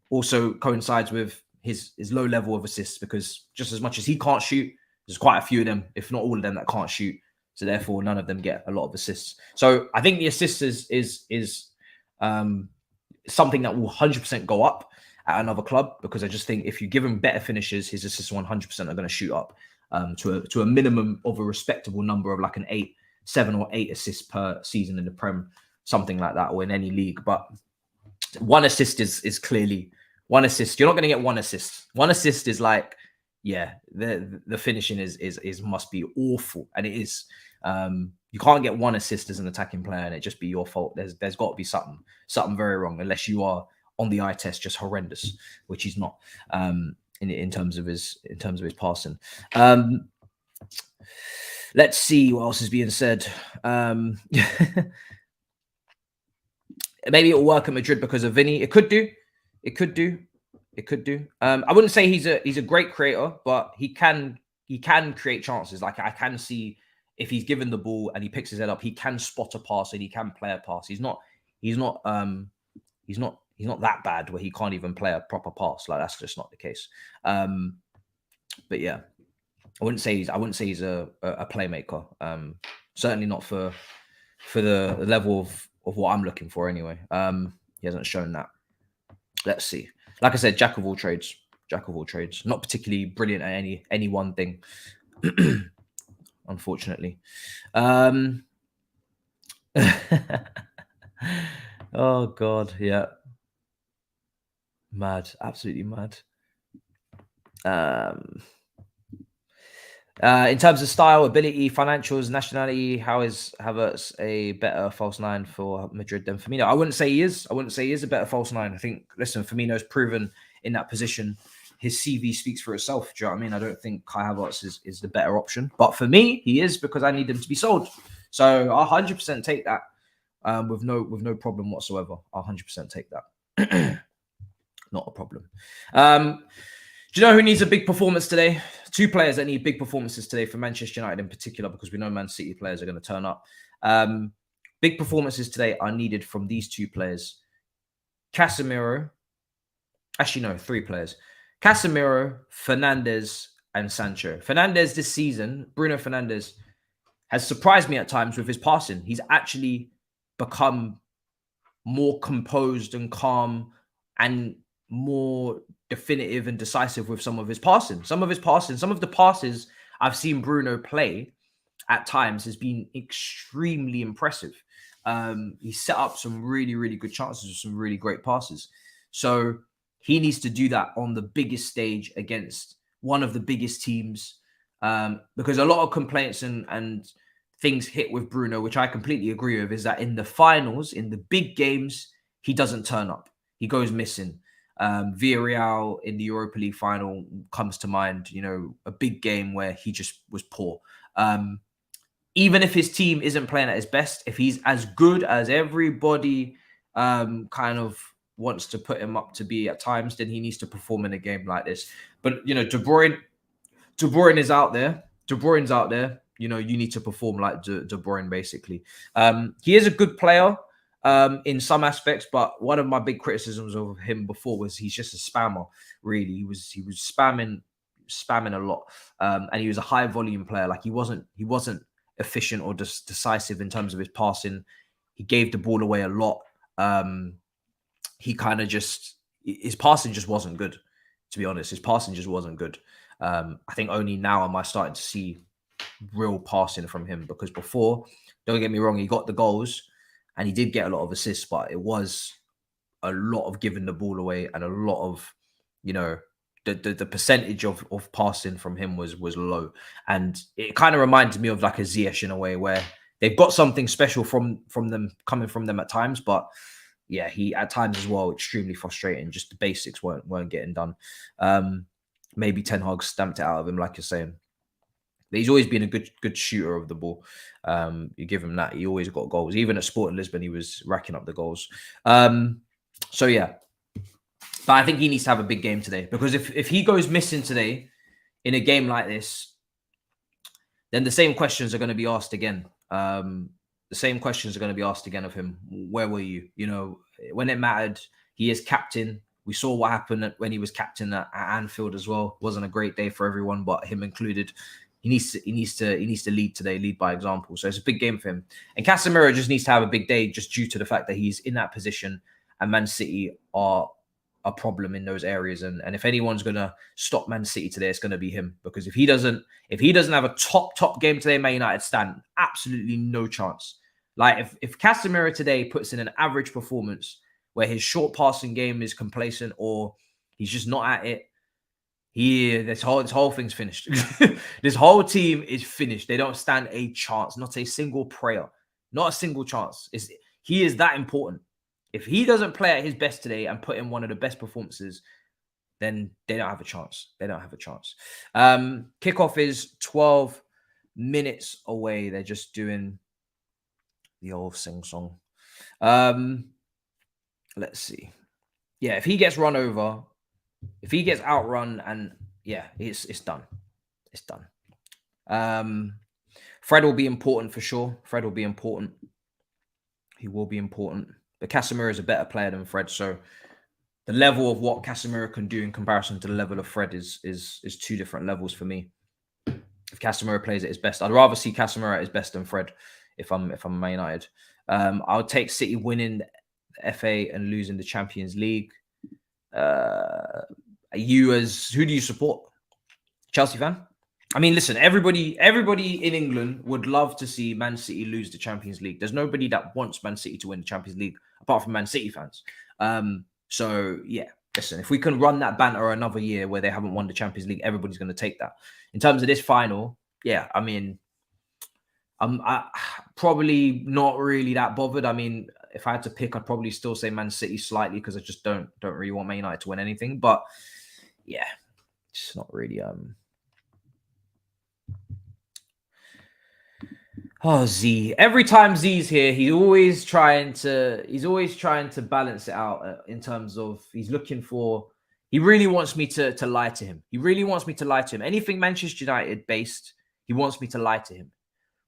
also coincides with his low level of assists, because just as much as he can't shoot, there's quite a few of them, if not all of them, that can't shoot. So therefore, none of them get a lot of assists. So I think the assists is something that will 100% go up at another club, because I just think if you give him better finishes, his assists 100% are going to shoot up to a minimum of a respectable number of like 7 or 8 assists per season in the Prem, something like that, or in any league. But one assist is clearly one assist. You're not going to get one assist. One assist is like, yeah, the finishing is must be awful, and it is. You can't get one assist as an attacking player and it just be your fault. There's got to be something very wrong, unless you are on the eye test just horrendous, which he's not. In terms of his passing. Let's see what else is being said. Maybe it'll work at Madrid because of Vinny. It could do. I wouldn't say he's a great creator, but he can create chances. Like I can see if he's given the ball and he picks his head up, he can spot a pass and he can play a pass. He's not that bad where he can't even play a proper pass. Like that's just not the case. But yeah, I wouldn't say he's a playmaker. Certainly not for the level of what I'm looking for anyway. He hasn't shown that. Let's see. Like I said, jack of all trades. Not particularly brilliant at any one thing. Unfortunately. Oh God, yeah. Mad, absolutely mad. In terms of style, ability, financials, nationality, how is Havertz a better false nine for Madrid than Firmino? I wouldn't say he is. I wouldn't say he is a better false nine. I think, listen, Firmino's proven in that position. His CV speaks for itself. Do you know what I mean? I don't think Kai Havertz is the better option. But for me, he is, because I need him to be sold. So I'll 100% take that with no problem whatsoever. I'll 100% take that. Not a problem. Do you know who needs a big performance today? 2 players that need big performances today for Manchester United in particular, because we know Man City players are going to turn up. Big performances today are needed from these 2 players. Casemiro. Actually, no, 3 players. Casemiro, Fernandes, and Sancho. Fernandes this season, Bruno Fernandes, has surprised me at times with his passing. He's actually become more composed and calm and more definitive and decisive with some of his passing. Some of the passes I've seen Bruno play at times has been extremely impressive. He set up some really, really good chances with some really great passes. So he needs to do that on the biggest stage against one of the biggest teams, because a lot of complaints and things hit with Bruno, which I completely agree with, is that in the finals, in the big games, he doesn't turn up. He goes missing. Villarreal in the Europa League final comes to mind, you know, a big game where he just was poor. even if his team isn't playing at his best, if he's as good as everybody kind of wants to put him up to be at times, then he needs to perform in a game like this. But, you know, De Bruyne is out there. De Bruyne's out there. You know, you need to perform like De Bruyne, basically. He is a good player in some aspects, but one of my big criticisms of him before was he's just a spammer, really. He was spamming a lot. And he was a high volume player. Like he wasn't efficient or just decisive in terms of his passing. He gave the ball away a lot. He kind of just, his passing just wasn't good, to be honest. His passing just wasn't good. I think only now am I starting to see real passing from him, because before, don't get me wrong, he got the goals and he did get a lot of assists, but it was a lot of giving the ball away and a lot of, you know, the percentage of passing from him was low. And it kind of reminds me of like a Ziyech in a way, where they've got something special from them, coming from them at times, but yeah, he at times as well, extremely frustrating. Just the basics weren't getting done. Maybe Ten Hag stamped it out of him, like you're saying. But he's always been a good shooter of the ball. You give him that. He always got goals. Even at Sporting Lisbon, he was racking up the goals. So yeah. But I think he needs to have a big game today, because if he goes missing today in a game like this, then the same questions are going to be asked again. The same questions are going to be asked again of him. Where were you? You know, when it mattered, he is captain. We saw what happened when he was captain at Anfield as well. It wasn't a great day for everyone, but him included. He needs to lead today, lead by example. So it's a big game for him. And Casemiro just needs to have a big day, just due to the fact that he's in that position, and Man City are a problem in those areas. And if anyone's gonna stop Man City today, it's gonna be him. Because if he doesn't have a top game today, Man United stand absolutely no chance. Like if Casemiro today puts in an average performance where his short passing game is complacent or he's just not at it, this whole thing's finished. This whole team is finished. They don't stand a chance, not a single prayer, not a single chance. He is that important. If he doesn't play at his best today and put in one of the best performances, then they don't have a chance. They don't have a chance. Kickoff is 12 minutes away. They're just doing the old sing-song. Let's see. Yeah, if he gets run over, if he gets outrun, and yeah, it's done. It's done. Fred will be important for sure. Fred will be important. He will be important. But Casemiro is a better player than Fred, so the level of what Casemiro can do in comparison to the level of Fred is two different levels for me. If Casemiro plays at his best, I'd rather see Casemiro at his best than Fred. If I'm Man United, I'll take City winning the FA and losing the Champions League. Who do you support? Chelsea fan? I mean, listen, everybody in England would love to see Man City lose the Champions League. There's nobody that wants Man City to win the Champions League apart from Man City fans. So yeah, listen, if we can run that banter another year where they haven't won the Champions League, everybody's going to take that. In terms of this final, yeah, I mean, I'm probably not really that bothered. I mean, if I had to pick, I'd probably still say Man City slightly, because I just don't really want Man United to win anything. But yeah, it's not really Oh, Z. Every time Z's here, he's always trying to balance it out in terms of he really wants me to lie to him. He really wants me to lie to him. Anything Manchester United based, he wants me to lie to him,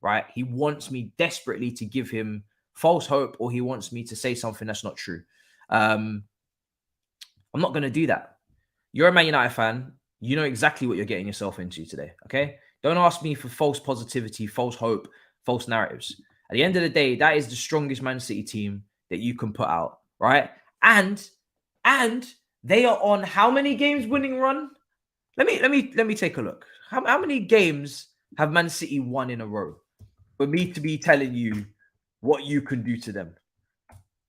right? He wants me desperately to give him false hope, or he wants me to say something that's not true. I'm not going to do that. You're a Man United fan. You know exactly what you're getting yourself into today, okay? Don't ask me for false positivity, false hope, false narratives. At the end of the day, that is the strongest Man City team that you can put out, right? And they are on how many games winning run? Let me take a look. How many games have Man City won in a row? For me to be telling you what you can do to them,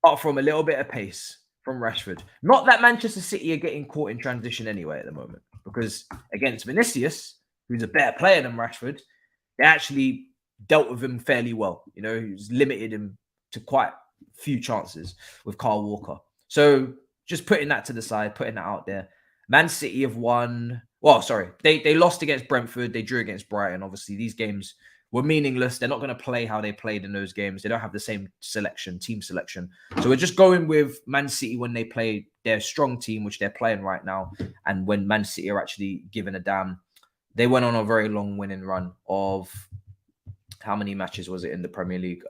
apart from a little bit of pace from Rashford. Not that Manchester City are getting caught in transition anyway at the moment, because against Vinicius, who's a better player than Rashford, they actually dealt with him fairly well. You know, he's limited him to quite few chances with Kyle Walker. So just putting that to the side, putting that out there. Man City have won. Well, sorry, they lost against Brentford. They drew against Brighton. Obviously, these games were meaningless. They're not going to play how they played in those games. They don't have the same team selection. So we're just going with Man City when they play their strong team, which they're playing right now. And when Man City are actually giving a damn. They went on a very long winning run of how many matches was it in the Premier League?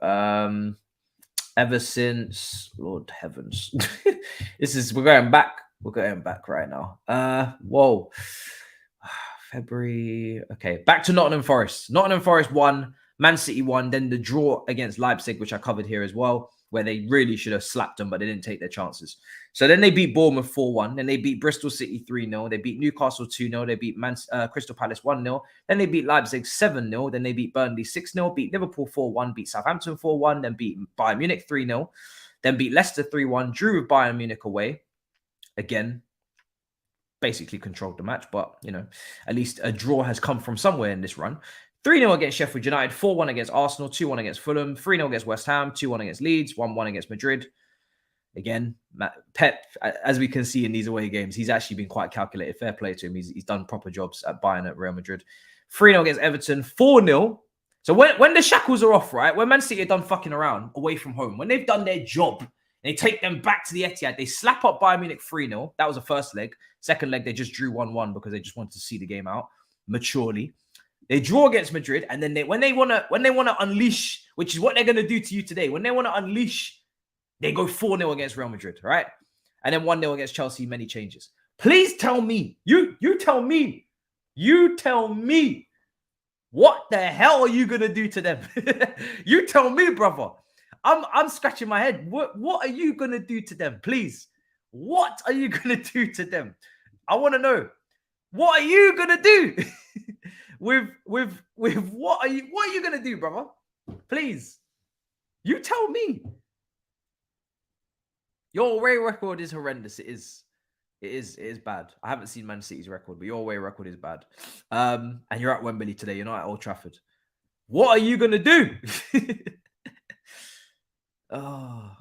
Ever since, Lord heavens, we're going back. We're going back right now. Whoa. February. Okay, back to Nottingham Forest. Nottingham Forest won, Man City won, then the draw against Leipzig, which I covered here as well, where they really should have slapped them, but they didn't take their chances. So then they beat Bournemouth 4-1. Then they beat Bristol City 3-0. They beat Newcastle 2-0. They beat Crystal Palace 1-0. Then they beat Leipzig 7-0. Then they beat Burnley 6-0. Beat Liverpool 4-1. Beat Southampton 4-1. Then beat Bayern Munich 3-0. Then beat Leicester 3-1. Drew with Bayern Munich away. Again, basically controlled the match, but, you know, at least a draw has come from somewhere in this run. 3-0 against Sheffield United, 4-1 against Arsenal, 2-1 against Fulham, 3-0 against West Ham, 2-1 against Leeds, 1-1 against Madrid. Again, Pep, as we can see in these away games, he's actually been quite calculated. Fair play to him. He's done proper jobs at Bayern, at Real Madrid. 3-0 against Everton, 4-0. So when the shackles are off, right, when Man City are done fucking around away from home, when they've done their job, they take them back to the Etihad, they slap up Bayern Munich 3-0. That was the first leg. Second leg, they just drew 1-1 because they just wanted to see the game out maturely. They draw against Madrid, and then when they want to unleash, which is what they're going to do to you today, when they want to unleash, they go 4-0 against Real Madrid, right? And then 1-0 against Chelsea, many changes. Please tell me, you tell me, what the hell are you going to do to them? You tell me, brother. I'm scratching my head. What are you going to do to them, please? What are you going to do to them? I want to know. What are you going to do? with what are you going to do, brother? Please. You tell me. Your away record is horrendous. It is bad. I haven't seen Man City's record, but your away record is bad. And you're at Wembley today. You're not at Old Trafford. What are you going to do? Oh.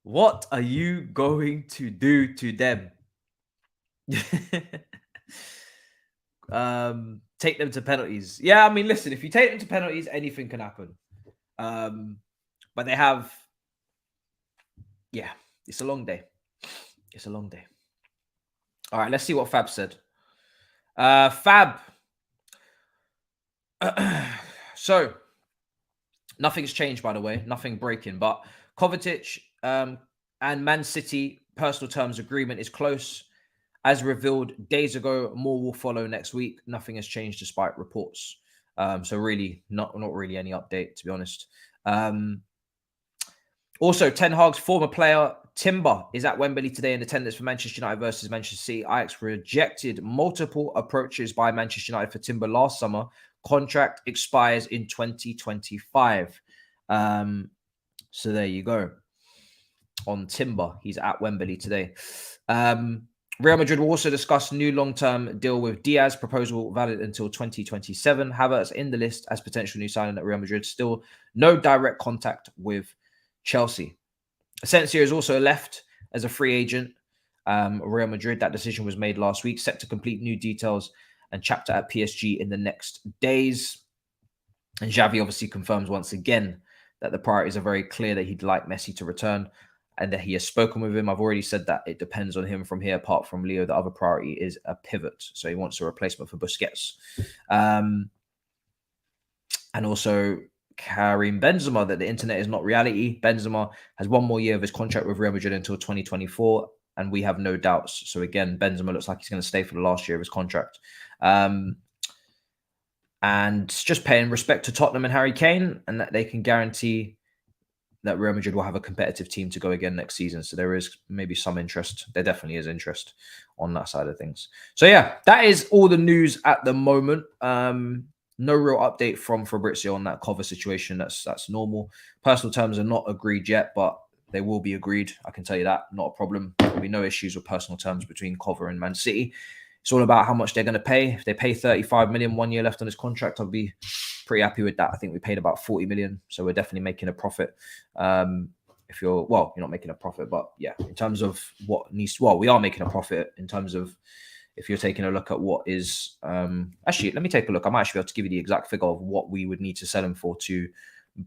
What are you going to do to them? Take them to penalties. Yeah, I mean, listen, if you take them to penalties, anything can happen. But they have, yeah, it's a long day. It's a long day. All right, let's see what Thabz said. Fab. So, nothing's changed, by the way. Nothing breaking. But Kovacic and Man City personal terms agreement is close. As revealed days ago, more will follow next week. Nothing has changed despite reports. So really, not really any update, to be honest. Also, Ten Hag's former player Timber is at Wembley today in attendance for Manchester United versus Manchester City. Ajax rejected multiple approaches by Manchester United for Timber last summer. Contract expires in 2025. So there you go. On Timber, he's at Wembley today. Real Madrid will also discuss new long-term deal with Diaz, proposal valid until 2027. Havertz in the list as potential new signing at Real Madrid. Still no direct contact with Chelsea. Asensio is also left as a free agent. Real Madrid, that decision was made last week, set to complete new details and chapter at PSG in the next days. And Xavi obviously confirms once again that the priorities are very clear, that he'd like Messi to return and that he has spoken with him. I've already said that it depends on him from here. Apart from Leo, the other priority is a pivot. So he wants a replacement for Busquets. And also Karim Benzema, that the internet is not reality. Benzema has one more year of his contract with Real Madrid until 2024, and we have no doubts. So again, Benzema looks like he's going to stay for the last year of his contract. And just paying respect to Tottenham and Harry Kane, and that they can guarantee that Real Madrid will have a competitive team to go again next season. So there is maybe some interest. There definitely is interest on that side of things. So yeah, that is all the news at the moment. No real update from Fabrizio on that cover situation. That's normal. Personal terms are not agreed yet, but they will be agreed. I can tell you that. Not a problem. There will be no issues with personal terms between Cover and Man City. It's all about how much they're going to pay. If they pay 35 million, 1 year left on his contract, I'll be pretty happy with that. I think we paid about 40 million. So we're definitely making a profit. If you're not making a profit, but yeah, in terms of what needs, we are making a profit in terms of if you're taking a look at what is actually, let me take a look. I might actually be able to give you the exact figure of what we would need to sell him for to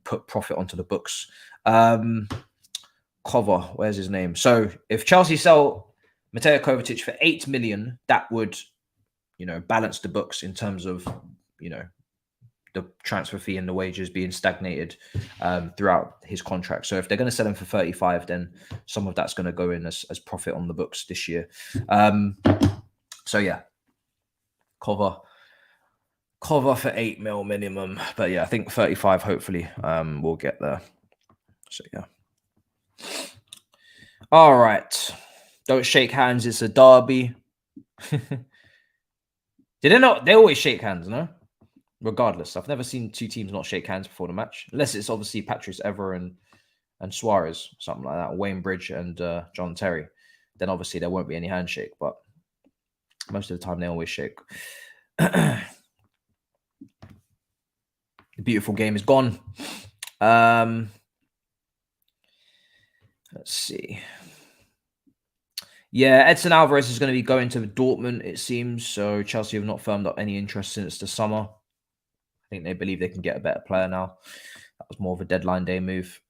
put profit onto the books. Cover, where's his name? So if Chelsea sell Mateo Kovacic for 8 million, that would, you know, balance the books in terms of, you know, the transfer fee and the wages being stagnated throughout his contract. So if they're going to sell him for 35, then some of that's going to go in as profit on the books this year. So yeah, cover for 8 mil minimum. But yeah, I think 35, hopefully we'll get there. So yeah. All right. Don't shake hands. It's a derby. Did they not? They always shake hands, no? Regardless. I've never seen two teams not shake hands before the match. Unless it's obviously Patrice Evra and Suarez, something like that. Wayne Bridge and John Terry. Then obviously there won't be any handshake. But most of the time they always shake. The beautiful game is gone. Let's see. Yeah, Edson Alvarez is going to be going to Dortmund, it seems. So Chelsea have not firmed up any interest since the summer. I think they believe they can get a better player now. That was more of a deadline day move.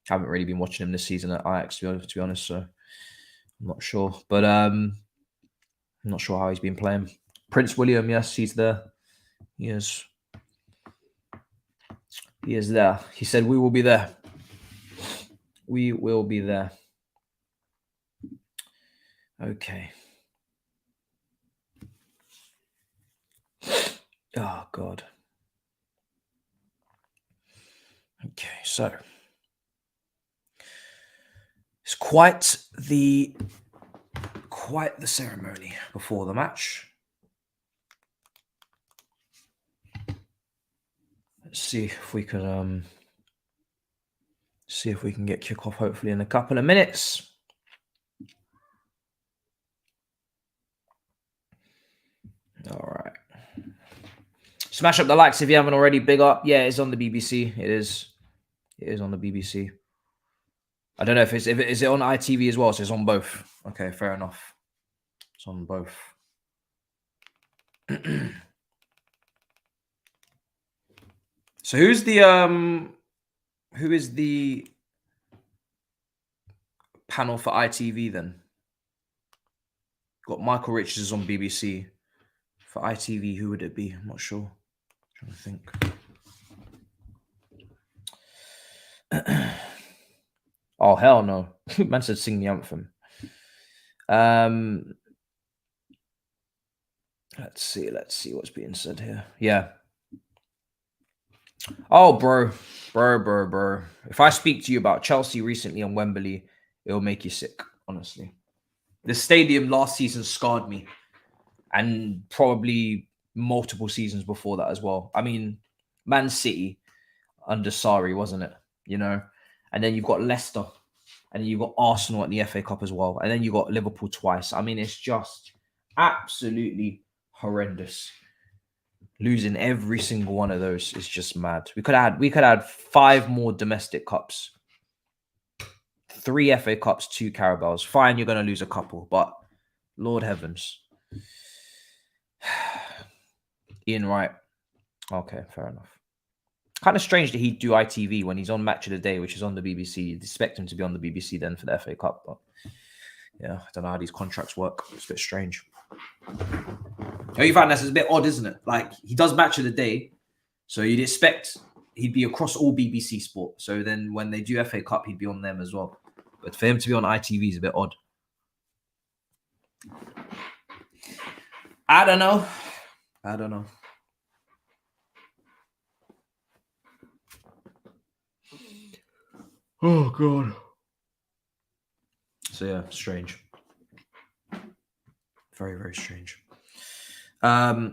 I haven't really been watching him this season at Ajax, to be honest. So I'm not sure. But I'm not sure how he's been playing. Prince William, yes, he's there. He is. He is there. He said, we will be there. We will be there. Okay. Oh, God. Okay, so it's quite the ceremony before the match. Let's see if we can get kickoff hopefully in a couple of minutes. All right. Smash up the likes if you haven't already. Big up. Yeah, it's on the BBC. It is on the BBC. I don't know if is it on ITV as well. So it's on both. Okay, fair enough. It's on both. So who is the panel for ITV then? Got Michael Richards on BBC. For ITV, who would it be? I'm not sure. I'm trying to think. Oh, hell no. Man said sing the anthem. Let's see what's being said here. Yeah. Oh, bro. If I speak to you about Chelsea recently on Wembley, it'll make you sick, honestly. The stadium last season scarred me. And probably multiple seasons before that as well. I mean, Man City under Sarri, wasn't it? You know? And then you've got Leicester. And then you've got Arsenal at the FA Cup as well. And then you've got Liverpool twice. I mean, it's just absolutely horrendous. Losing every single one of those is just mad. We could add 5 more domestic cups. 3 FA Cups, 2 Carabaos. Fine, you're going to lose a couple. But Lord heavens. Ian Wright. Okay, fair enough. Kind of strange that he'd do ITV when he's on Match of the Day, which is on the BBC. You'd expect him to be on the BBC then for the FA Cup. But yeah, I don't know how these contracts work. It's a bit strange. You find that's a bit odd, isn't it? Like, he does Match of the Day, so you'd expect he'd be across all BBC Sport. So then when they do FA Cup, he'd be on them as well. But for him to be on ITV is a bit odd. I don't know. Oh, God. So, yeah, strange. Very, very strange. Yeah.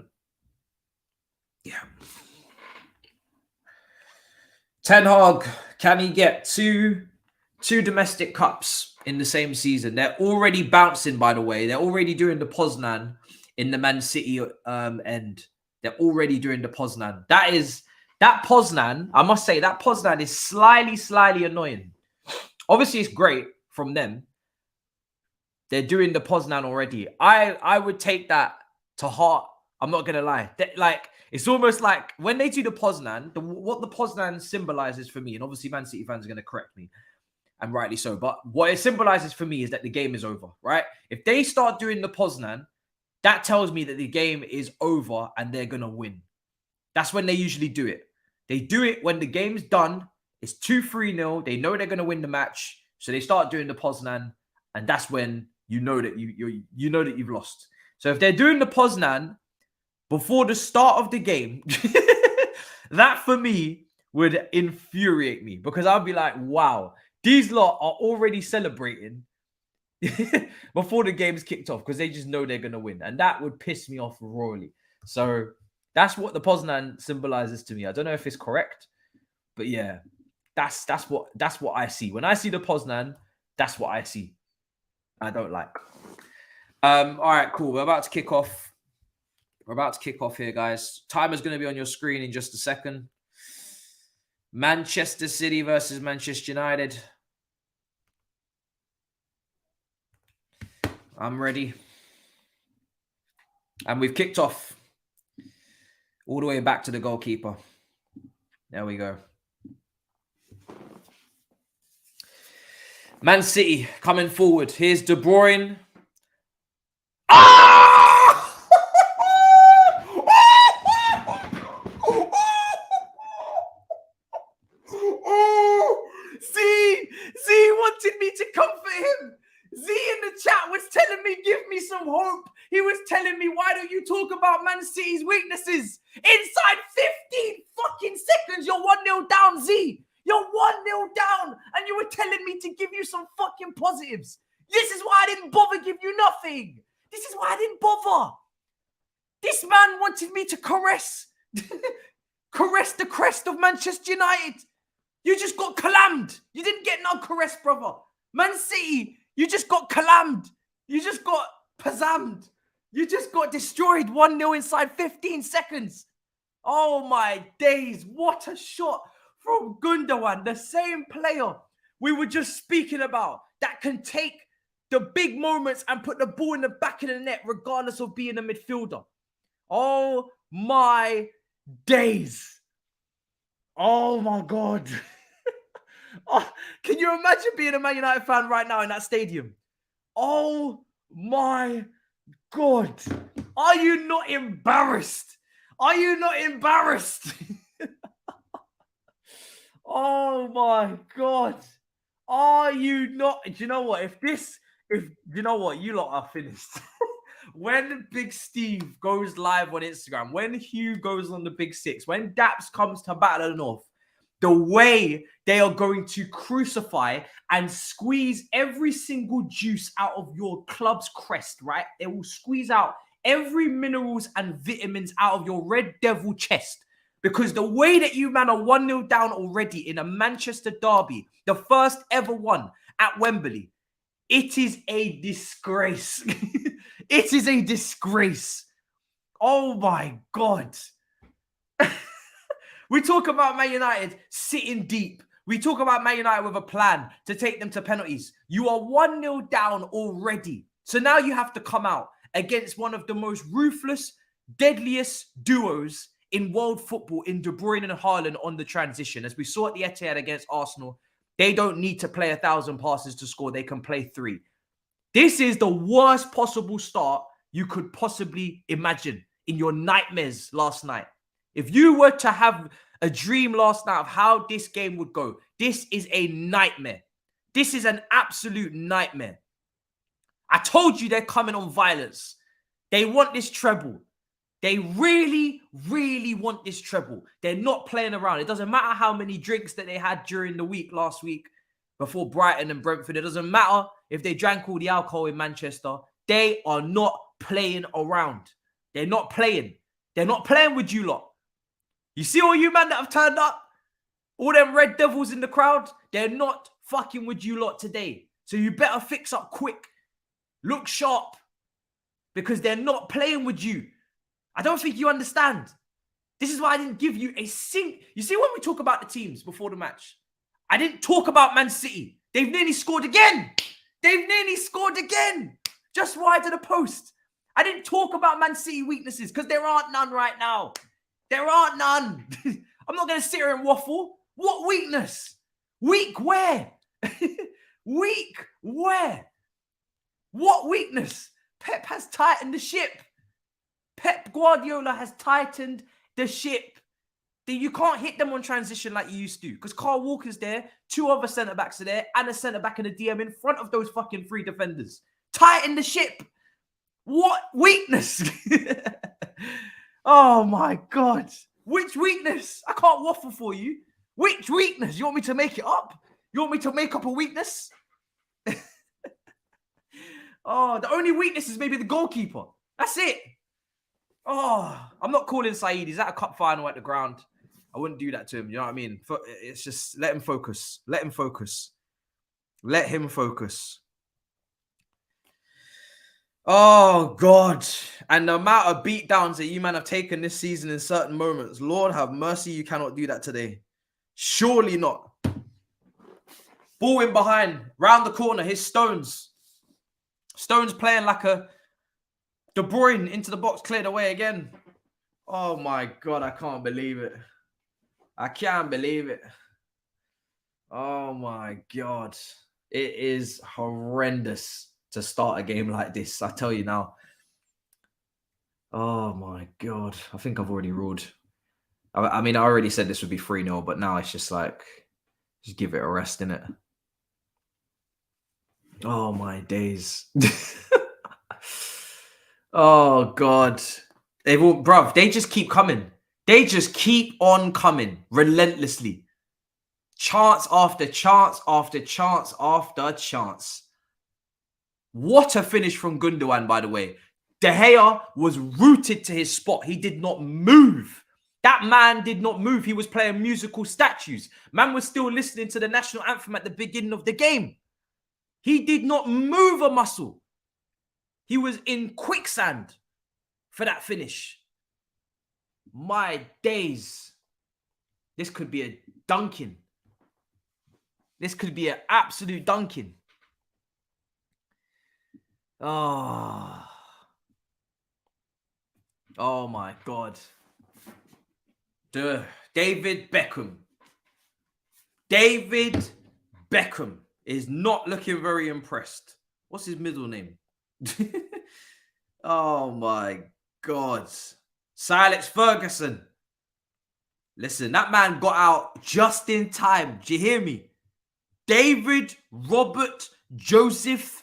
10 Hag, can he get two domestic cups in the same season? They're already bouncing, by the way. They're already doing the Poznan in the Man City end. They're already doing the Poznan. That Poznan, I must say, that Poznan is slightly annoying. Obviously, it's great from them. They're doing the Poznan already. I would take that to heart. I'm not gonna lie. Like, it's almost like when they do the Poznan, what the Poznan symbolizes for me, and obviously Man City fans are gonna correct me, and rightly so. But what it symbolizes for me is that the game is over, right? If they start doing the Poznan, that tells me that the game is over and they're gonna win. That's when they usually do it. They do it when the game's done. It's 2-3-0. They know they're gonna win the match, so they start doing the Poznan, and that's when you know that you know that you've lost. So if they're doing the Poznan before the start of the game, that for me would infuriate me, because I'll be like, wow, these lot are already celebrating before the game's kicked off because they just know they're going to win. And that would piss me off royally. So that's what the Poznan symbolizes to me. I don't know if it's correct, but yeah, that's what I see. When I see the Poznan, that's what I see. I don't like. All right, cool. We're about to kick off. We're about to kick off here, guys. Timer's going to be on your screen in just a second. Manchester City versus Manchester United. I'm ready. And we've kicked off all the way back to the goalkeeper. There we go. Man City coming forward. Here's De Bruyne. Ah! Z wanted me to comfort him. Z in the chat was telling me, give me some hope. He was telling me, why don't you talk about Man City's weaknesses? Inside 15 fucking seconds, you're 1-0 down, Z. You're 1-0 down, and you were telling me to give you some fucking positives. This is why I didn't bother give you nothing. This is why I didn't bother. This man wanted me to caress the crest of Manchester United. You just got calammed. You didn't get no caress, brother. Man City, you just got calammed. You just got pazammed. You just got destroyed 1-0 inside 15 seconds. Oh my days. What a shot from Gundogan, the same player we were just speaking about that can take the big moments and put the ball in the back of the net regardless of being a midfielder. Oh my days. Oh my God. Oh, can you imagine being a Man United fan right now in that stadium? Oh my God. Are you not embarrassed? Are you not embarrassed? Oh my God. Are you not? Do you know what? You know what? You lot are finished. When Big Steve goes live on Instagram, when Hugh goes on the Big Six, when Daps comes to Battle of the North, the way they are going to crucify and squeeze every single juice out of your club's crest, right? They will squeeze out every minerals and vitamins out of your Red Devil chest. Because the way that you man are 1-0 down already in a Manchester derby, the first ever one at Wembley, it is a disgrace. It is a disgrace. Oh my God. We talk about Man United sitting deep. We talk about Man United with a plan to take them to penalties. You are 1-0 down already. So now you have to come out against one of the most ruthless, deadliest duos in world football in De Bruyne and Haaland on the transition. As we saw at the Etihad against Arsenal, they don't need to play 1,000 passes to score. They can play 3. This is the worst possible start you could possibly imagine in your nightmares last night. If you were to have a dream last night of how this game would go, this is a nightmare. This is an absolute nightmare. I told you they're coming on violence. They want this treble. They really, really want this treble. They're not playing around. It doesn't matter how many drinks that they had during the week last week before Brighton and Brentford. It doesn't matter if they drank all the alcohol in Manchester. They are not playing around. They're not playing. They're not playing with you lot. You see all you man that have turned up? All them Red Devils in the crowd? They're not fucking with you lot today. So you better fix up quick. Look sharp. Because they're not playing with you. I don't think you understand. This is why I didn't give you a sing. You see, when we talk about the teams before the match, I didn't talk about Man City. They've nearly scored again. They've nearly scored again. Just wide of the post. I didn't talk about Man City weaknesses because there aren't none right now. There aren't none. I'm not going to sit here and waffle. What weakness? Weak where? Weak where? What weakness? Pep has tightened the ship. Pep Guardiola has tightened the ship. You can't hit them on transition like you used to because Carl Walker's there, 2 other centre-backs are there, and a centre-back and a DM in front of those fucking 3 defenders. Tighten the ship. What weakness? Oh, my God. Which weakness? I can't waffle for you. Which weakness? You want me to make it up? You want me to make up a weakness? Oh, the only weakness is maybe the goalkeeper. That's it. Oh, I'm not calling Saeed. He's at a cup final at the ground. I wouldn't do that to him. You know what I mean? It's just let him focus. Let him focus. Let him focus. Oh, God. And the amount of beatdowns that you man have taken this season in certain moments. Lord have mercy, you cannot do that today. Surely not. Ball in behind. Round the corner. His Stones. Stones playing like a De Bruyne into the box. Cleared away again. Oh, my God. I can't believe it. I can't believe it. Oh, my God. It is horrendous to start a game like this. I tell you now. Oh, my God. I think I've already ruled. I mean, I already said this would be 3-0, but now it's just like, just give it a rest, innit? Oh, my days. Oh, God. Bruv, they just keep coming. They just keep on coming relentlessly. Chance after chance after chance after chance. What a finish from Gundogan, by the way. De Gea was rooted to his spot. He did not move. That man did not move. He was playing musical statues. Man was still listening to the national anthem at the beginning of the game. He did not move a muscle. He was in quicksand for that finish. My days. This could be a dunking. This could be an absolute dunking. Oh. Oh my God. David Beckham. David Beckham is not looking very impressed. What's his middle name? Oh my God. Sir Alex Ferguson. Listen, that man got out just in time. Do you hear me? David Robert Joseph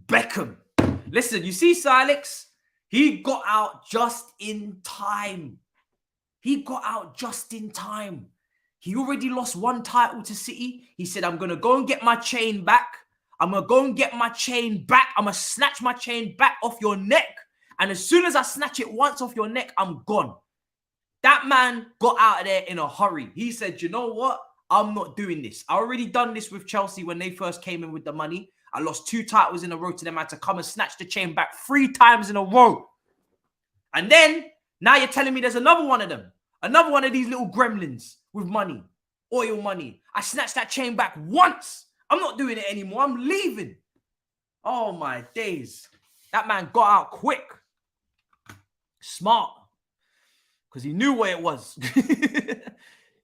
Beckham. Listen, you see Sir Alex? He got out just in time. He got out just in time. He already lost 1 title to City. He said, I'm going to go and get my chain back. I'm going to go and get my chain back. I'm going to snatch my chain back off your neck. And as soon as I snatch it once off your neck, I'm gone. That man got out of there in a hurry. He said, you know what? I'm not doing this. I already done this with Chelsea when they first came in with the money. I lost 2 titles in a row to them. I had to come and snatch the chain back 3 times in a row. And then, now you're telling me there's another one of them. Another one of these little gremlins with money. Oil money. I snatched that chain back once. I'm not doing it anymore. I'm leaving. Oh, my days. That man got out quick. Smart. Because he knew what it was.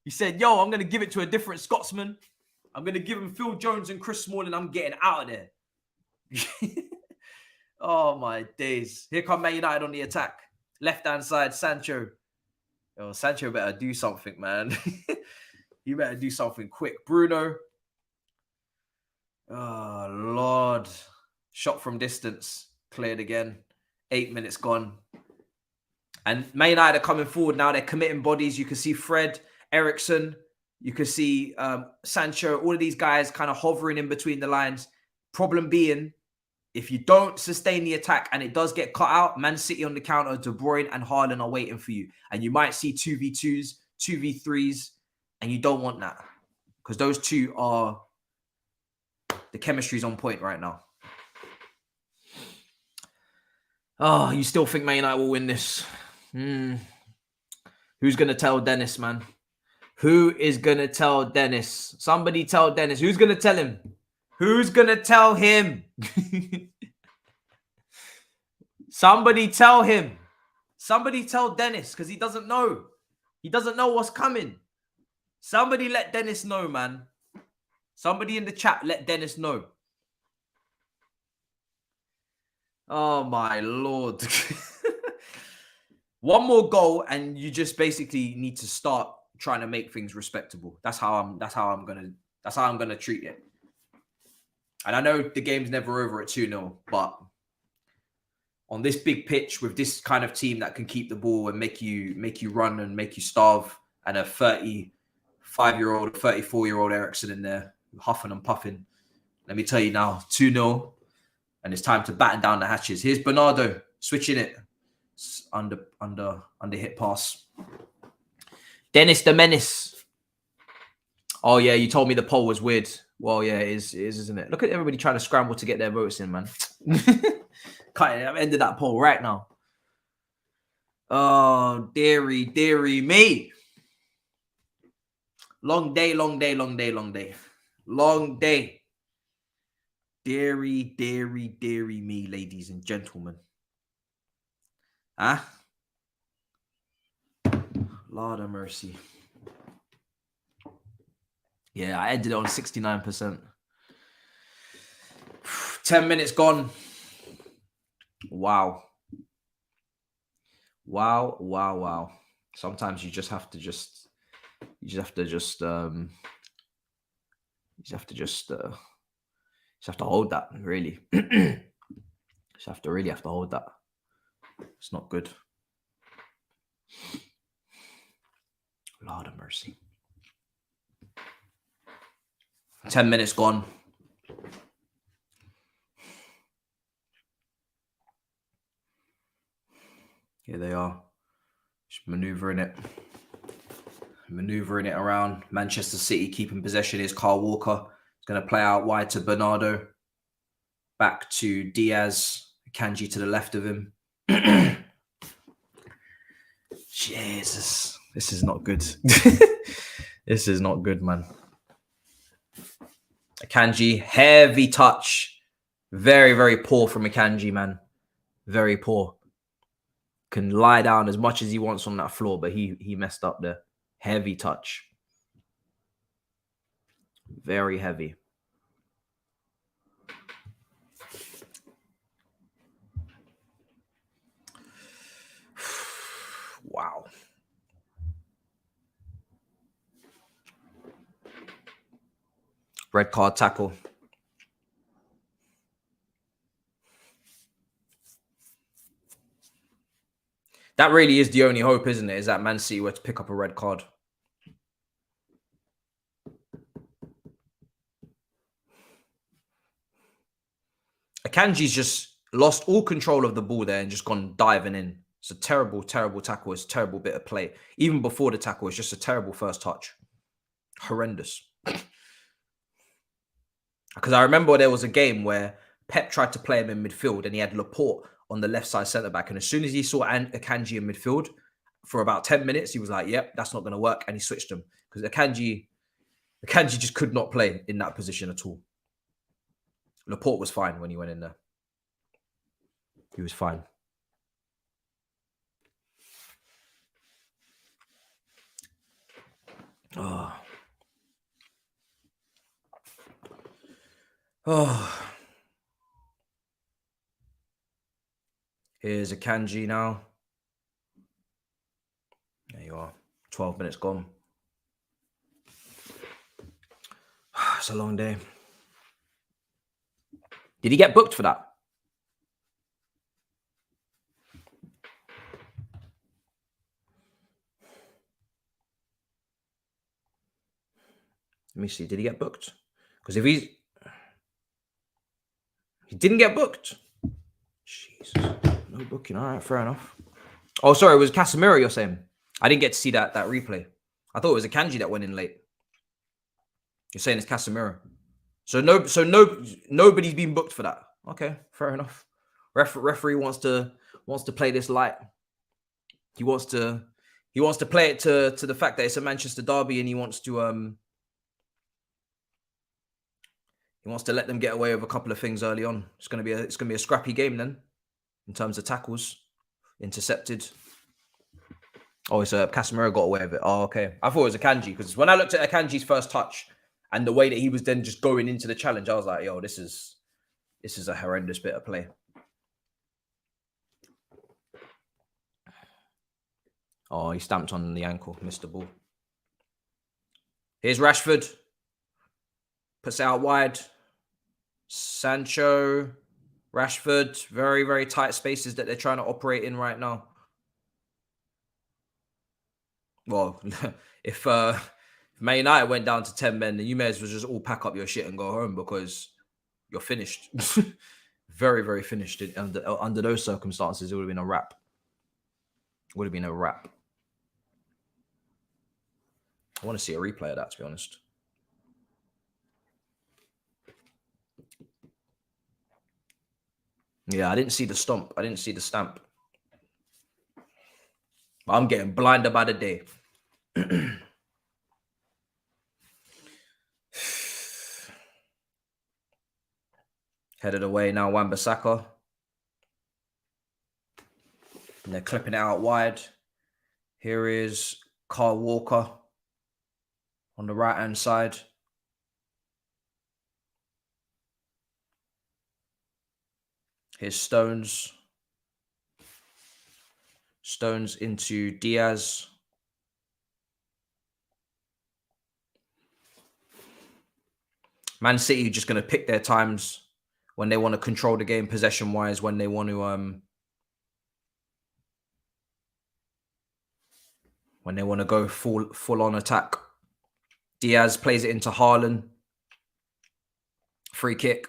He said, yo, I'm going to give it to a different Scotsman. I'm going to give him Phil Jones and Chris Smalling. I'm getting out of there. Oh, my days. Here come Man United on the attack. Left-hand side, Sancho. Yo, Sancho better do something, man. You better do something quick. Bruno. Oh, Lord. Shot from distance. Cleared again. 8 minutes gone. And Man United are coming forward now. They're committing bodies. You can see Fred, Eriksen. You can see Sancho. All of these guys kind of hovering in between the lines. Problem being, if you don't sustain the attack and it does get cut out, Man City on the counter, De Bruyne and Haaland are waiting for you. And you might see 2v2s, 2v3s, and you don't want that. Because those two are... The chemistry's on point right now. Oh, you still think Man United will win this? Who's going to tell Dennis, man? Who is going to tell Dennis? Somebody tell Dennis. Who's going to tell him? Who's going to tell him? Somebody tell him. Somebody tell Dennis, because he doesn't know. He doesn't know what's coming. Somebody let Dennis know, man. Somebody in the chat let Dennis know. Oh, my Lord. One more goal, and you just basically need to start trying to make things respectable. That's how I'm gonna treat it. And I know the game's never over at 2-0, but on this big pitch with this kind of team that can keep the ball and make you run and make you starve, and a 35-year-old, 34-year-old Eriksen in there huffing and puffing. Let me tell you now, 2-0, and it's time to batten down the hatches. Here's Bernardo switching it. Under hit pass. Dennis the Menace. Oh yeah, you told me the poll was weird. Well, yeah, it is, isn't it? Look at everybody trying to scramble to get their votes in, man. I've ended that poll right now. Oh, dearie me. Long day. Long day. Dearie me, ladies and gentlemen. Huh? Lord of mercy. Yeah, I ended it on 69%. 10 minutes gone. Wow. Sometimes you just have to hold that, really. Just have to hold that. It's not good. Lord of mercy. 10 minutes gone. Here they are. Just maneuvering it around. Manchester City keeping possession is Kyle Walker. It's going to play out wide to Bernardo. Back to Diaz. Kanji to the left of him. Jesus. This is not good. This is not good, man. Akanji, heavy touch. Very, very poor from Akanji, man. Very poor. Can lie down as much as he wants on that floor, but he messed up there. Heavy touch. Very heavy. Wow. Red card tackle. That really is the only hope, isn't it? Is that Man City were to pick up a red card. Akanji's just lost all control of the ball there and just gone diving in. It's a terrible, terrible tackle. It's a terrible bit of play. Even before the tackle, it's just a terrible first touch. Horrendous. Because I remember there was a game where Pep tried to play him in midfield and he had Laporte on the left side centre-back. And as soon as he saw Akanji in midfield, for about 10 minutes, he was like, yep, that's not going to work. And he switched him. Because Akanji just could not play in that position at all. Laporte was fine when he went in there. He was fine. Oh. Here's Akanji now. There you are. 12 minutes gone. It's a long day. Did he get booked for that? Let me see. Did he get booked? Because if he didn't get booked. Jesus. No booking. All right, fair enough. Oh, sorry. It was Casemiro you're saying. I didn't get to see that replay. I thought it was Akanji that went in late. You're saying it's Casemiro. So nobody's been booked for that. Okay, fair enough. Referee wants to play this light. He wants to play it to the fact that it's a Manchester derby, and he wants to He wants to let them get away with a couple of things early on. It's gonna be a scrappy game then, in terms of tackles, intercepted. Oh, it's Casemiro got away with it. Oh, okay. I thought it was Akanji, because when I looked at Akanji's first touch and the way that he was then just going into the challenge, I was like, yo, this is a horrendous bit of play. Oh, he stamped on the ankle, missed the ball. Here's Rashford. Puts it out wide. Sancho, Rashford, very, very tight spaces that they're trying to operate in right now. Well, if Man United went down to 10 men, then you may as well just all pack up your shit and go home, because you're finished. Very, very finished. Under those circumstances, it would have been a wrap. Would have been a wrap. I want to see a replay of that, to be honest. Yeah, I didn't see the stomp. I didn't see the stamp. But I'm getting blinded by the day. Headed away now, Wan-Bissaka. And they're clipping it out wide. Here is Kyle Walker on the right-hand side. Here's Stones. Stones into Diaz. Man City just going to pick their times when they want to control the game possession-wise, when they want to go full-on attack. Diaz plays it into Haaland. Free kick.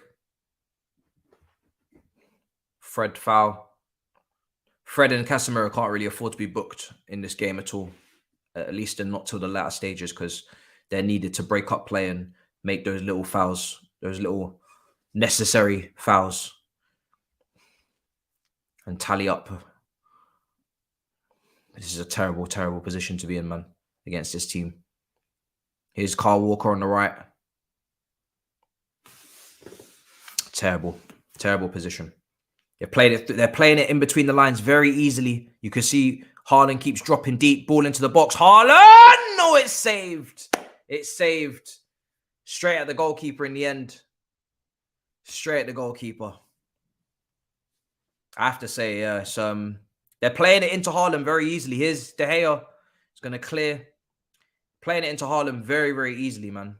Fred foul. Fred and Casemiro can't really afford to be booked in this game at all. At least not till the latter stages, because they're needed to break up play and make those little fouls, those little necessary fouls, and tally up. This is a terrible, terrible position to be in, man, against this team. Here's Kyle Walker on the right. Terrible, terrible position. They're playing it in between the lines very easily. You can see Haaland keeps dropping deep, ball into the box. Haaland! No, it's saved. It's saved. Straight at the goalkeeper in the end. Straight at the goalkeeper. I have to say, they're playing it into Haaland very easily. Here's De Gea. It's going to clear. Playing it into Haaland very, very easily, man.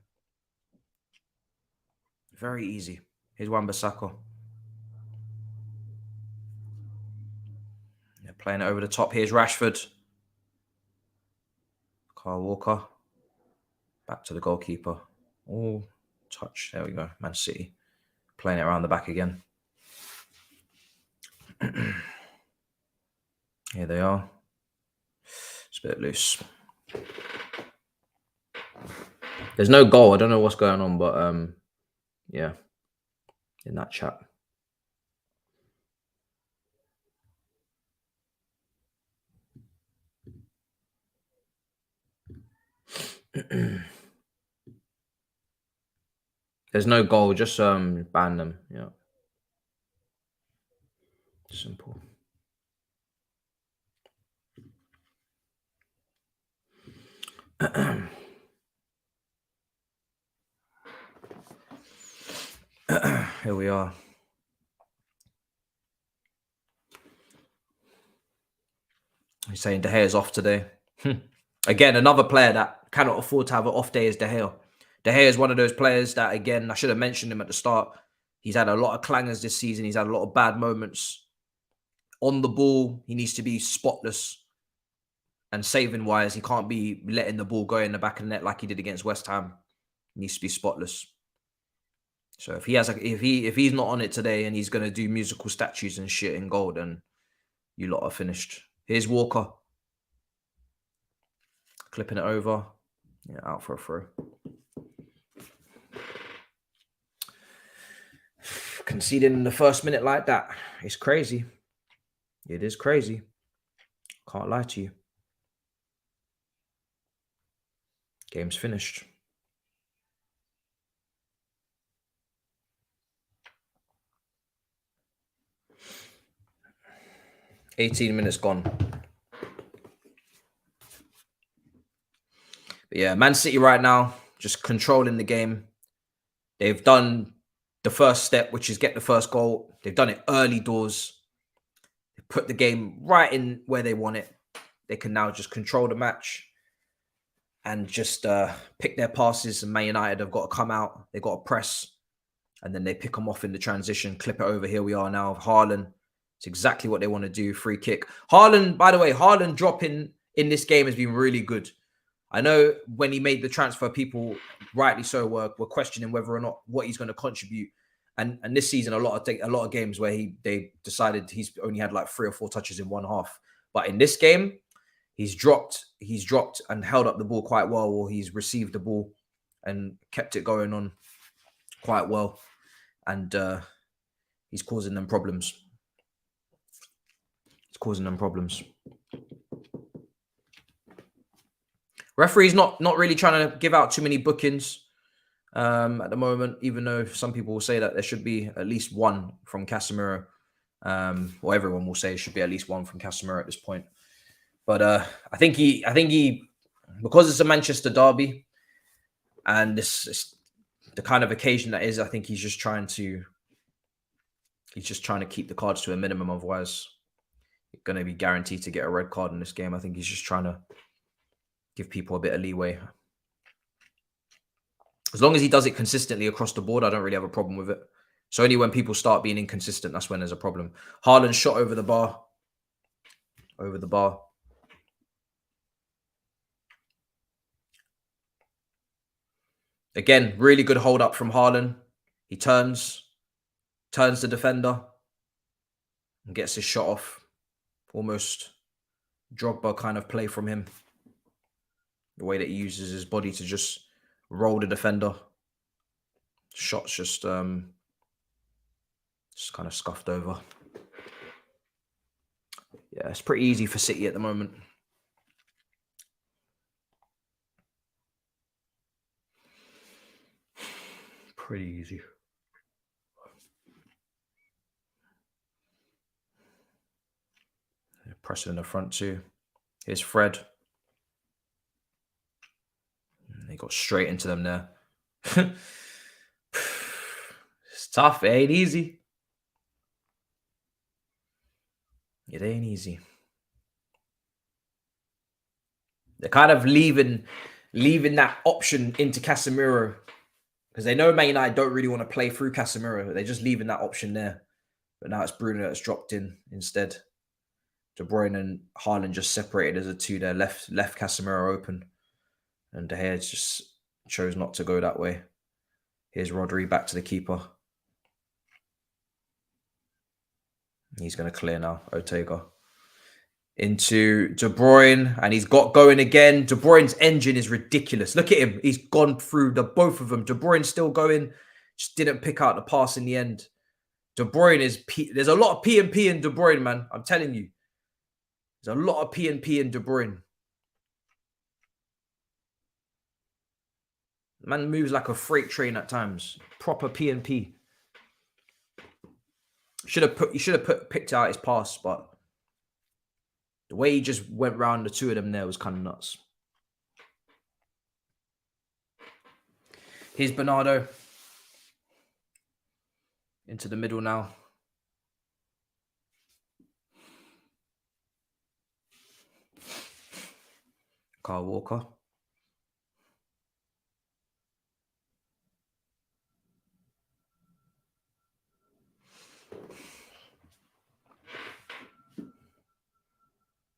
Very easy. Here's Wan-Bissaka. They're playing it over the top. Here's Rashford. Kyle Walker. Back to the goalkeeper. Oh, touch. There we go. Man City. Playing it around the back again. Here they are. It's a bit loose. There's no goal. I don't know what's going on, but yeah, in that chat. There's no goal. Just ban them. Yeah. Simple. Here we are. He's saying De Gea's off today. Again, another player that cannot afford to have an off day is De Gea. De Gea is one of those players that, again, I should have mentioned him at the start. He's had a lot of clangers this season. He's had a lot of bad moments. On the ball, he needs to be spotless. And saving-wise, he can't be letting the ball go in the back of the net like he did against West Ham. He needs to be spotless. So if he's not on it today and he's going to do musical statues and shit in goal, then you lot are finished. Here's Walker. Clipping it over. Yeah, out for a throw. Conceding in the first minute like that, it's crazy. It is crazy. Can't lie to you. Game's finished. 18 minutes gone. But yeah, Man City right now, just controlling the game. They've done the first step, which is get the first goal. They've done it early doors. They put the game right in where they want it. They can now just control the match and just pick their passes. And Man United have got to come out. They've got to press. And then they pick them off in the transition, clip it over. Here we are now. Haaland. It's exactly what they want to do. Free kick. Haaland, by the way, Haaland dropping in this game has been really good. I know when he made the transfer, people rightly so were questioning whether or not what he's going to contribute. And this season, a lot of games where they decided he's only had like 3 or 4 touches in one half. But in this game, he's dropped and held up the ball quite well, or he's received the ball and kept it going on quite well. And he's causing them problems. It's causing them problems. Referee's not really trying to give out too many bookings at the moment, even though some people will say that there should be at least one from Casemiro. Or everyone will say it should be at least one from Casemiro at this point. But I think he, because it's a Manchester derby, and this is the kind of occasion that is, I think he's just trying to keep the cards to a minimum. Otherwise, you're going to be guaranteed to get a red card in this game. I think he's just trying to give people a bit of leeway. As long as he does it consistently across the board, I don't really have a problem with it. So only when people start being inconsistent, that's when there's a problem. Haaland shot over the bar. Over the bar. Again, really good hold up from Haaland. He turns the defender and gets his shot off. Almost Drogba kind of play from him. The way that he uses his body to just roll the defender. Shot's just kind of scuffed over. Yeah, it's pretty easy for City at the moment. Pretty easy. Pressing in the front too. Here's Fred. They got straight into them there. It's tough. It ain't easy. It ain't easy. They're kind of leaving that option into Casemiro because they know Man United don't really want to play through Casemiro. They're just leaving that option there. But now it's Bruno that's dropped in instead. De Bruyne and Haaland just separated as a two there. Left Casemiro open. And De Gea just chose not to go that way. Here's Rodri back to the keeper. He's going to clear now. Ortega. Into De Bruyne. And he's got going again. De Bruyne's engine is ridiculous. Look at him. He's gone through both of them. De Bruyne's still going. Just didn't pick out the pass in the end. De Bruyne is... There's a lot of P&P in De Bruyne, man. I'm telling you. There's a lot of P&P in De Bruyne. Man moves like a freight train at times. Proper P&P. He should have picked out his pass, but the way he just went round the two of them there was kind of nuts. Here's Bernardo. Into the middle now. Kyle Walker.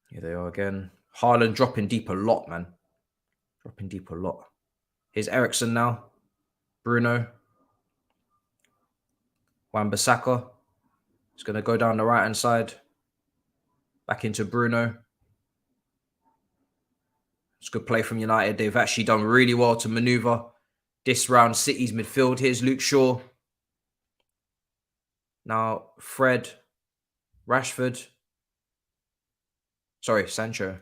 Here they are again. Haaland dropping deep a lot, man. Dropping deep a lot. Here's Eriksen now. Bruno. Wan-Bissaka. He's going to go down the right-hand side. Back into Bruno. It's good play from United. They've actually done really well to manoeuvre this round City's midfield. Here's Luke Shaw. Now, Fred. Rashford. Sorry, Sancho.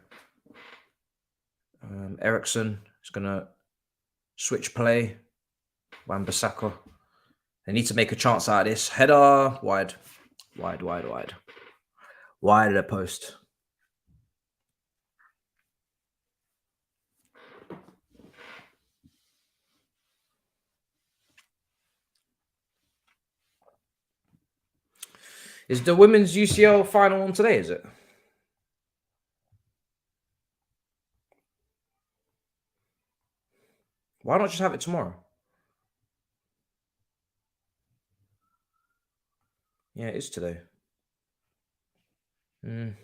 Eriksen is going to switch play. Wan-Bissaka. They need to make a chance out of this. Header. Wide. Wide. Why did I post? Is the women's UCL final on today, is it? Why not just have it tomorrow? Yeah, it is today. Anyway,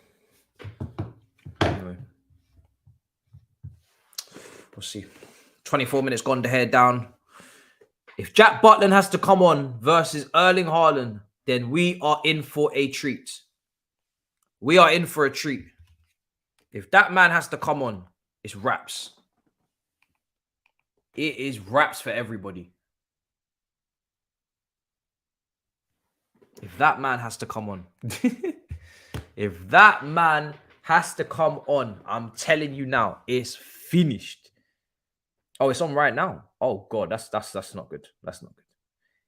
we'll see. 24 minutes gone to head down. If Jack Butland has to come on versus Erling Haaland, then we are in for a treat. We are in for a treat. If that man has to come on, it's wraps. It is wraps for everybody. If that man has to come on. If that man has to come on, I'm telling you now, it's finished. Oh, it's on right now. Oh God, that's not good. That's not good.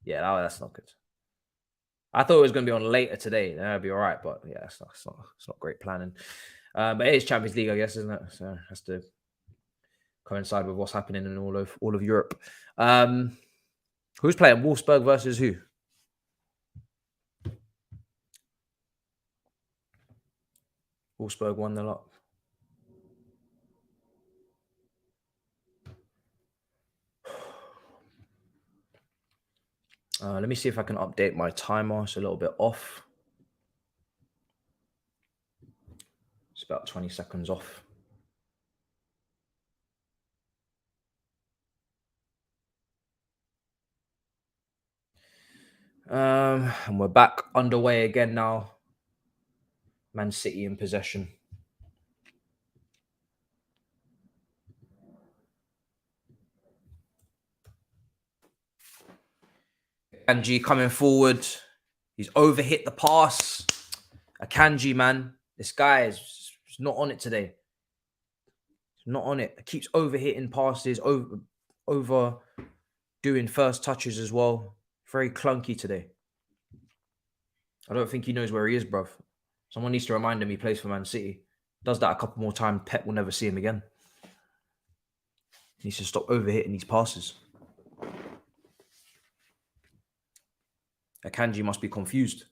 Yeah, that's not good. I thought it was going to be on later today. That'd be all right, but yeah, it's not great planning. But it is Champions League, I guess, isn't it? So it has to coincide with what's happening in all of Europe. Who's playing? Wolfsburg versus who? Wolfsburg 1-0 up. Let me see if I can update my timer. It's a little bit off. It's about 20 seconds off. And we're back underway again now. Man City in possession. Akanji coming forward. He's overhit the pass. Akanji, man. This guy is not on it today. He's not on it. He keeps overhitting passes, over doing first touches as well. Very clunky today. I don't think he knows where he is, bruv. Someone needs to remind him he plays for Man City. Does that a couple more times, Pep will never see him again. He needs to stop overhitting these passes. Akanji must be confused.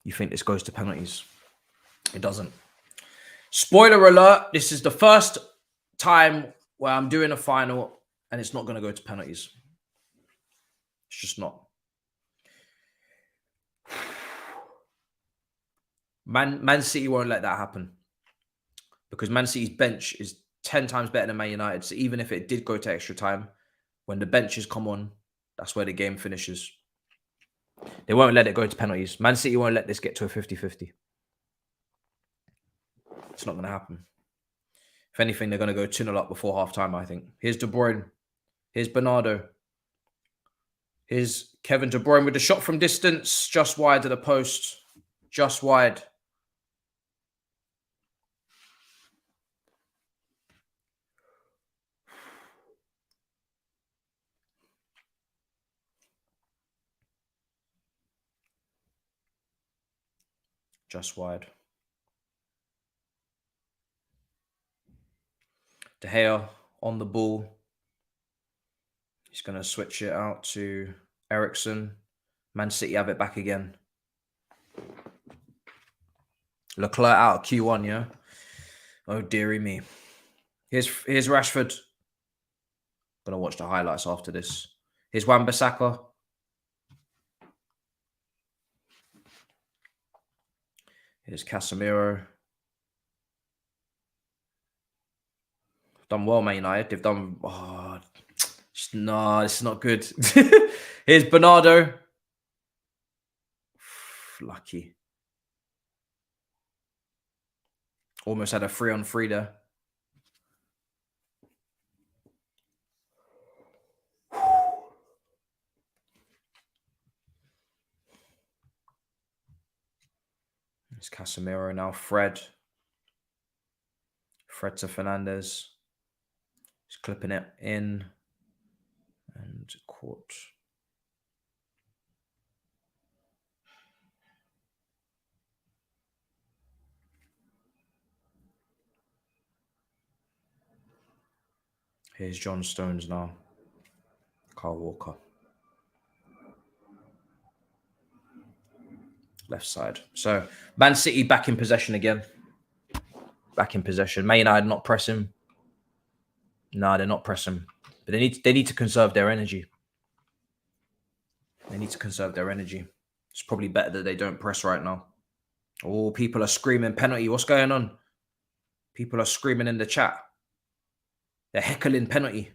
You think this goes to penalties? It doesn't. Spoiler alert, this is the first time where I'm doing a final and it's not going to go to penalties. It's just not. Man City won't let that happen because Man City's bench is 10 times better than Man United. So even if it did go to extra time, when the benches come on, that's where the game finishes. They won't let it go to penalties. Man City won't let this get to a 50-50. It's not going to happen. If anything, they're going to go 2-0 up before half-time, I think. Here's De Bruyne. Here's Bernardo. Here's Kevin De Bruyne with the shot from distance. Just wide of the post. Just wide. Just wide. De Gea on the ball. He's going to switch it out to Eriksen. Man City have it back again. Leclerc out Q1, yeah? Oh, dearie me. Here's Rashford. Going to watch the highlights after this. Here's Wan-Bissaka. Here's Casemiro. Done well, Man United. They've done... Oh, no, it's not good. Here's Bernardo. Lucky. Almost had a 3-on-3 there. It's Casemiro now. Fred to Fernandez. He's clipping it in. And caught. Here's John Stones now. Kyle Walker. Left side. So, Man City back in possession again. Back in possession. Man United not pressing. No, they're not pressing. But they need to conserve their energy. They need to conserve their energy. It's probably better that they don't press right now. Oh, people are screaming penalty. What's going on? People are screaming in the chat. They're heckling penalty.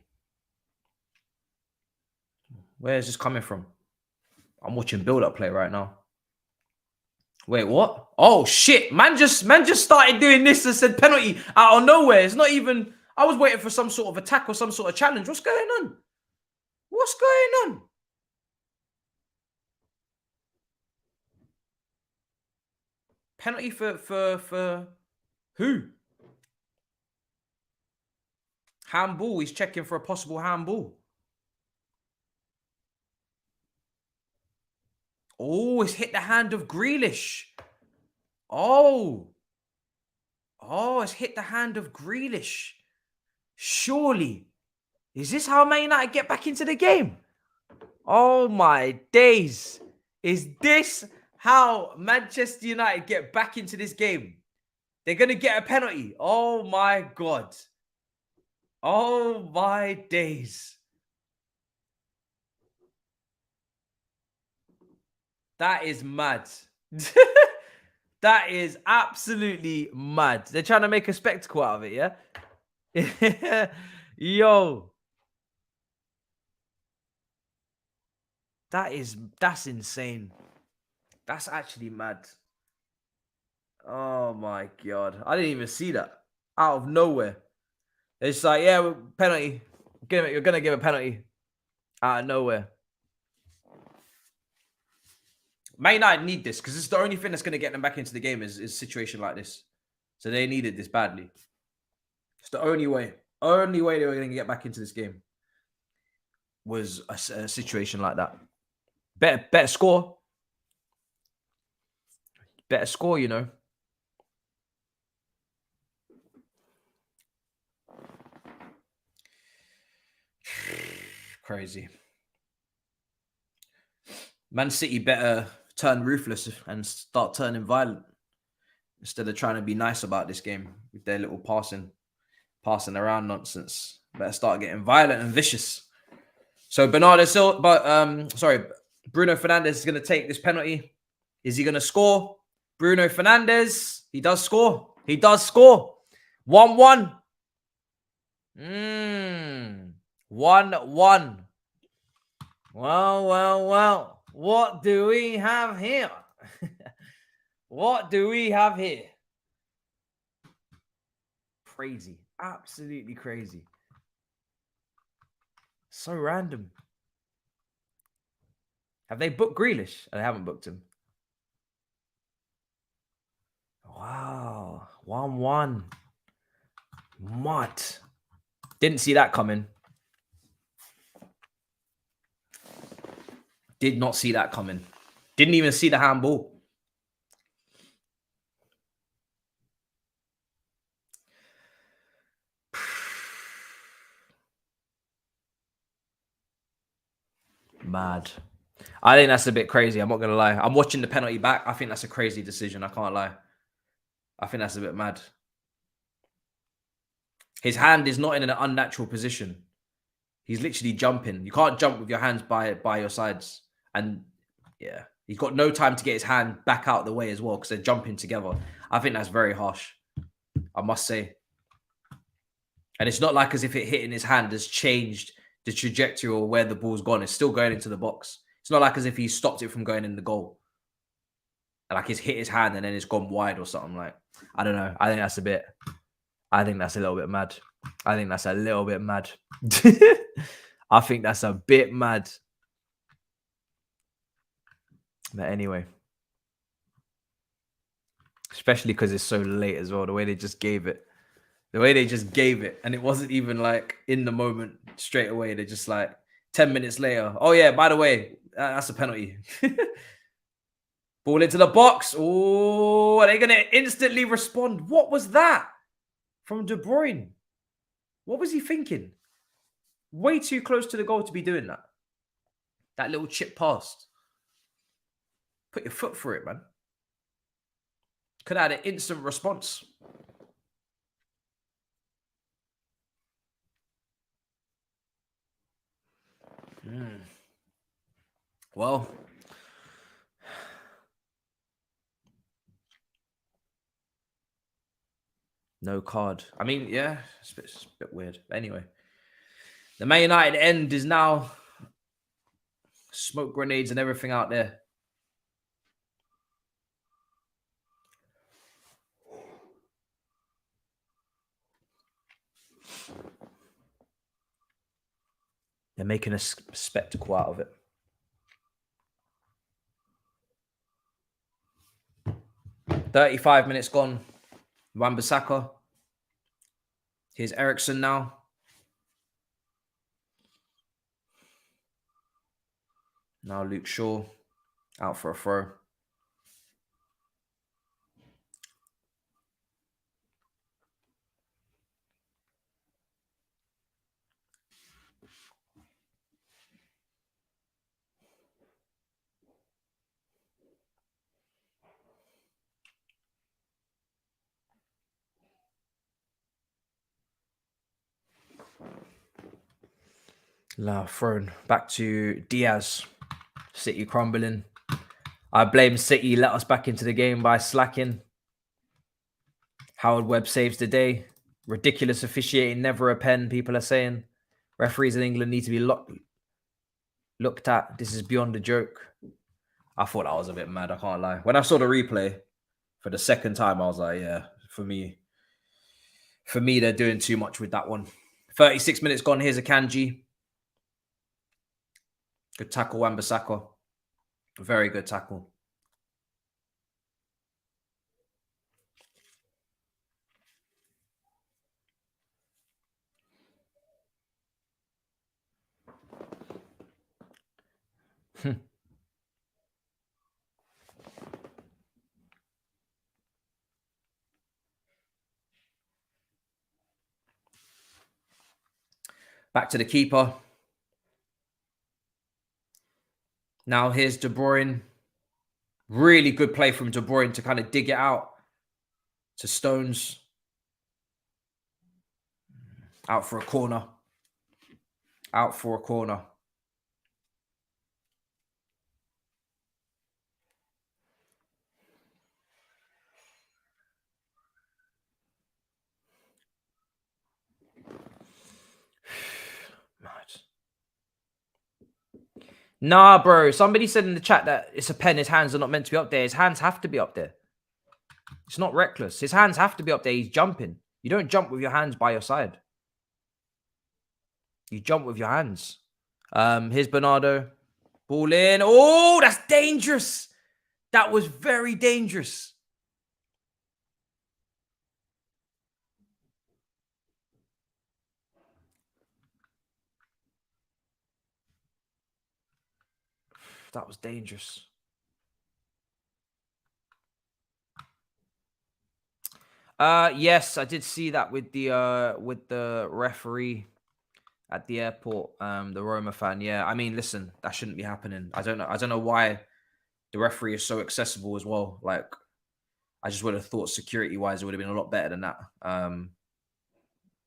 Where is this coming from? I'm watching build-up play right now. Wait, what? Oh shit! Man just started doing this and said penalty out of nowhere. It's not even. I was waiting for some sort of attack or some sort of challenge. What's going on? What's going on? Penalty for who? Handball. He's checking for a possible handball. Oh, it's hit the hand of Grealish. Oh, it's hit the hand of Grealish. Surely. Is this how Man United get back into the game? Oh my days. Is this how Manchester United get back into this game? They're going to get a penalty. Oh my God. Oh my days. That is mad. That is absolutely mad. They're trying to make a spectacle out of it, yeah? Yo. That's insane. That's actually mad. Oh my God. I didn't even see that. Out of nowhere. It's like, yeah, penalty. You're going to give a penalty. Out of nowhere. Man United need this because it's the only thing that's going to get them back into the game is a situation like this. So they needed this badly. It's the only way. Only way they were going to get back into this game was a situation like that. Better score. Better score, you know. Crazy. Man City better turn ruthless and start turning violent instead of trying to be nice about this game with their little passing around nonsense. Better start getting violent and vicious. So Bruno Fernandes is going to take this penalty. Is he going to score? Bruno Fernandes, he does score. He does score. 1-1. 1-1. Well. What do we have here? What do we have here? Crazy. Absolutely crazy. So random. Have they booked Grealish? They haven't booked him. Wow. 1-1. What? Didn't see that coming. Did not see that coming. Didn't even see the handball. Mad. I think that's a bit crazy. I'm not going to lie. I'm watching the penalty back. I think that's a crazy decision. I can't lie. I think that's a bit mad. His hand is not in an unnatural position. He's literally jumping. You can't jump with your hands by your sides. And yeah, he's got no time to get his hand back out the way as well because they're jumping together. I think that's very harsh, I must say. And it's not like as if it hit in his hand has changed the trajectory or where the ball's gone. It's still going into the box. It's not like as if he stopped it from going in the goal. Like it's hit his hand and then it's gone wide or something. Like, I don't know. I think that's a little bit mad. I think that's a little bit mad. I think that's a bit mad. But anyway, especially because it's so late as well, the way they just gave it. And it wasn't even like in the moment straight away. They're just like 10 minutes later. Oh yeah, by the way, that's a penalty. Ball into the box. Oh, are they going to instantly respond? What was that from De Bruyne? What was he thinking? Way too close to the goal to be doing that. That little chip past. Put your foot through it, man. Could have had an instant response. Well, no card. I mean, yeah, it's a bit weird. But anyway, the Man United end is now smoke grenades and everything out there. They're making a spectacle out of it. "35 minutes gone. Wan-Bissaka. Here's Eriksen now. Now Luke Shaw out for a throw. Now thrown back to Diaz. City crumbling. I blame City let us back into the game by slacking. Howard Webb saves the day. Ridiculous officiating, never a pen, people are saying. Referees in England need to be looked at. This is beyond a joke. I thought that was a bit mad, I can't lie. When I saw the replay for the second time, I was like, yeah, for me, they're doing too much with that one. 36 minutes gone. Here's a Kanji. Good tackle, Wan-Bissaka. Very good tackle. Back to the keeper. Now here's De Bruyne. Really good play from De Bruyne to kind of dig it out to Stones. Out for a corner. Out for a corner. Nah, bro. Somebody said in the chat that it's a pen. His hands are not meant to be up there. His hands have to be up there. It's not reckless. His hands have to be up there. He's jumping. You don't jump with your hands by your side. You jump with your hands. Here's Bernardo. Ball in. Oh, that's dangerous. That was very dangerous. That was dangerous. Yes, I did see that with the referee at the airport, the Roma fan. Yeah, I mean, listen, that shouldn't be happening. I don't know why the referee is so accessible as well. Like, I just would have thought security-wise, it would have been a lot better than that.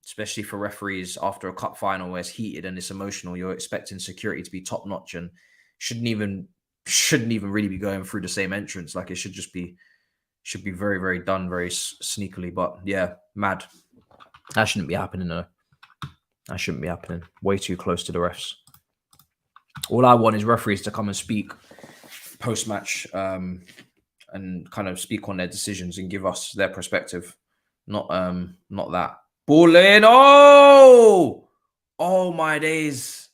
Especially for referees after a cup final where it's heated and it's emotional, you're expecting security to be top-notch and shouldn't even really be going through the same entrance. Like, it should be very, very done, very sneakily. But yeah, mad. That shouldn't be happening, though. That shouldn't be happening. Way too close to the refs. All I want is referees to come and speak post-match and kind of speak on their decisions and give us their perspective. Not that. Ball in. Oh my days.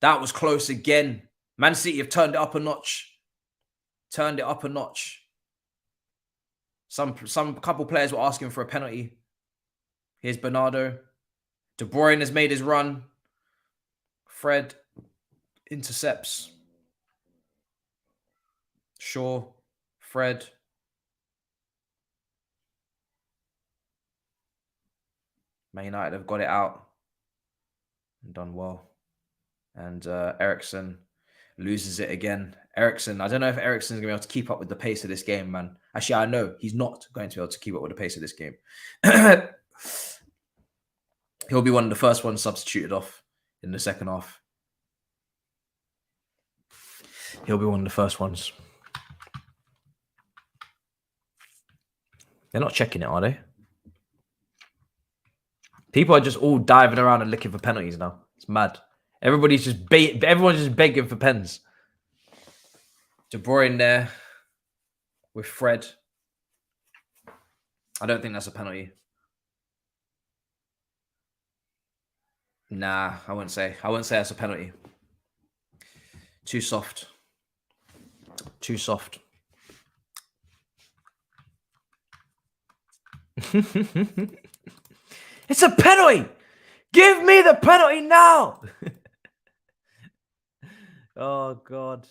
That was close again. Man City have turned it up a notch. Some couple players were asking for a penalty. Here's Bernardo. De Bruyne has made his run. Fred intercepts. Shaw. Fred. Man United have got it out. and done well. And Eriksen loses it again. Eriksen, I don't know if Eriksen's going to be able to keep up with the pace of this game, man. Actually, I know he's not going to be able to keep up with the pace of this game. He'll be one of the first ones substituted off in the second half. He'll be one of the first ones. They're not checking it, are they? People are just all diving around and looking for penalties now. It's mad. Everybody's just everyone's just begging for pens. De Bruyne there with Fred. I don't think that's a penalty. Nah, I wouldn't say that's a penalty. Too soft. Too soft. It's a penalty. Give me the penalty now. Oh God.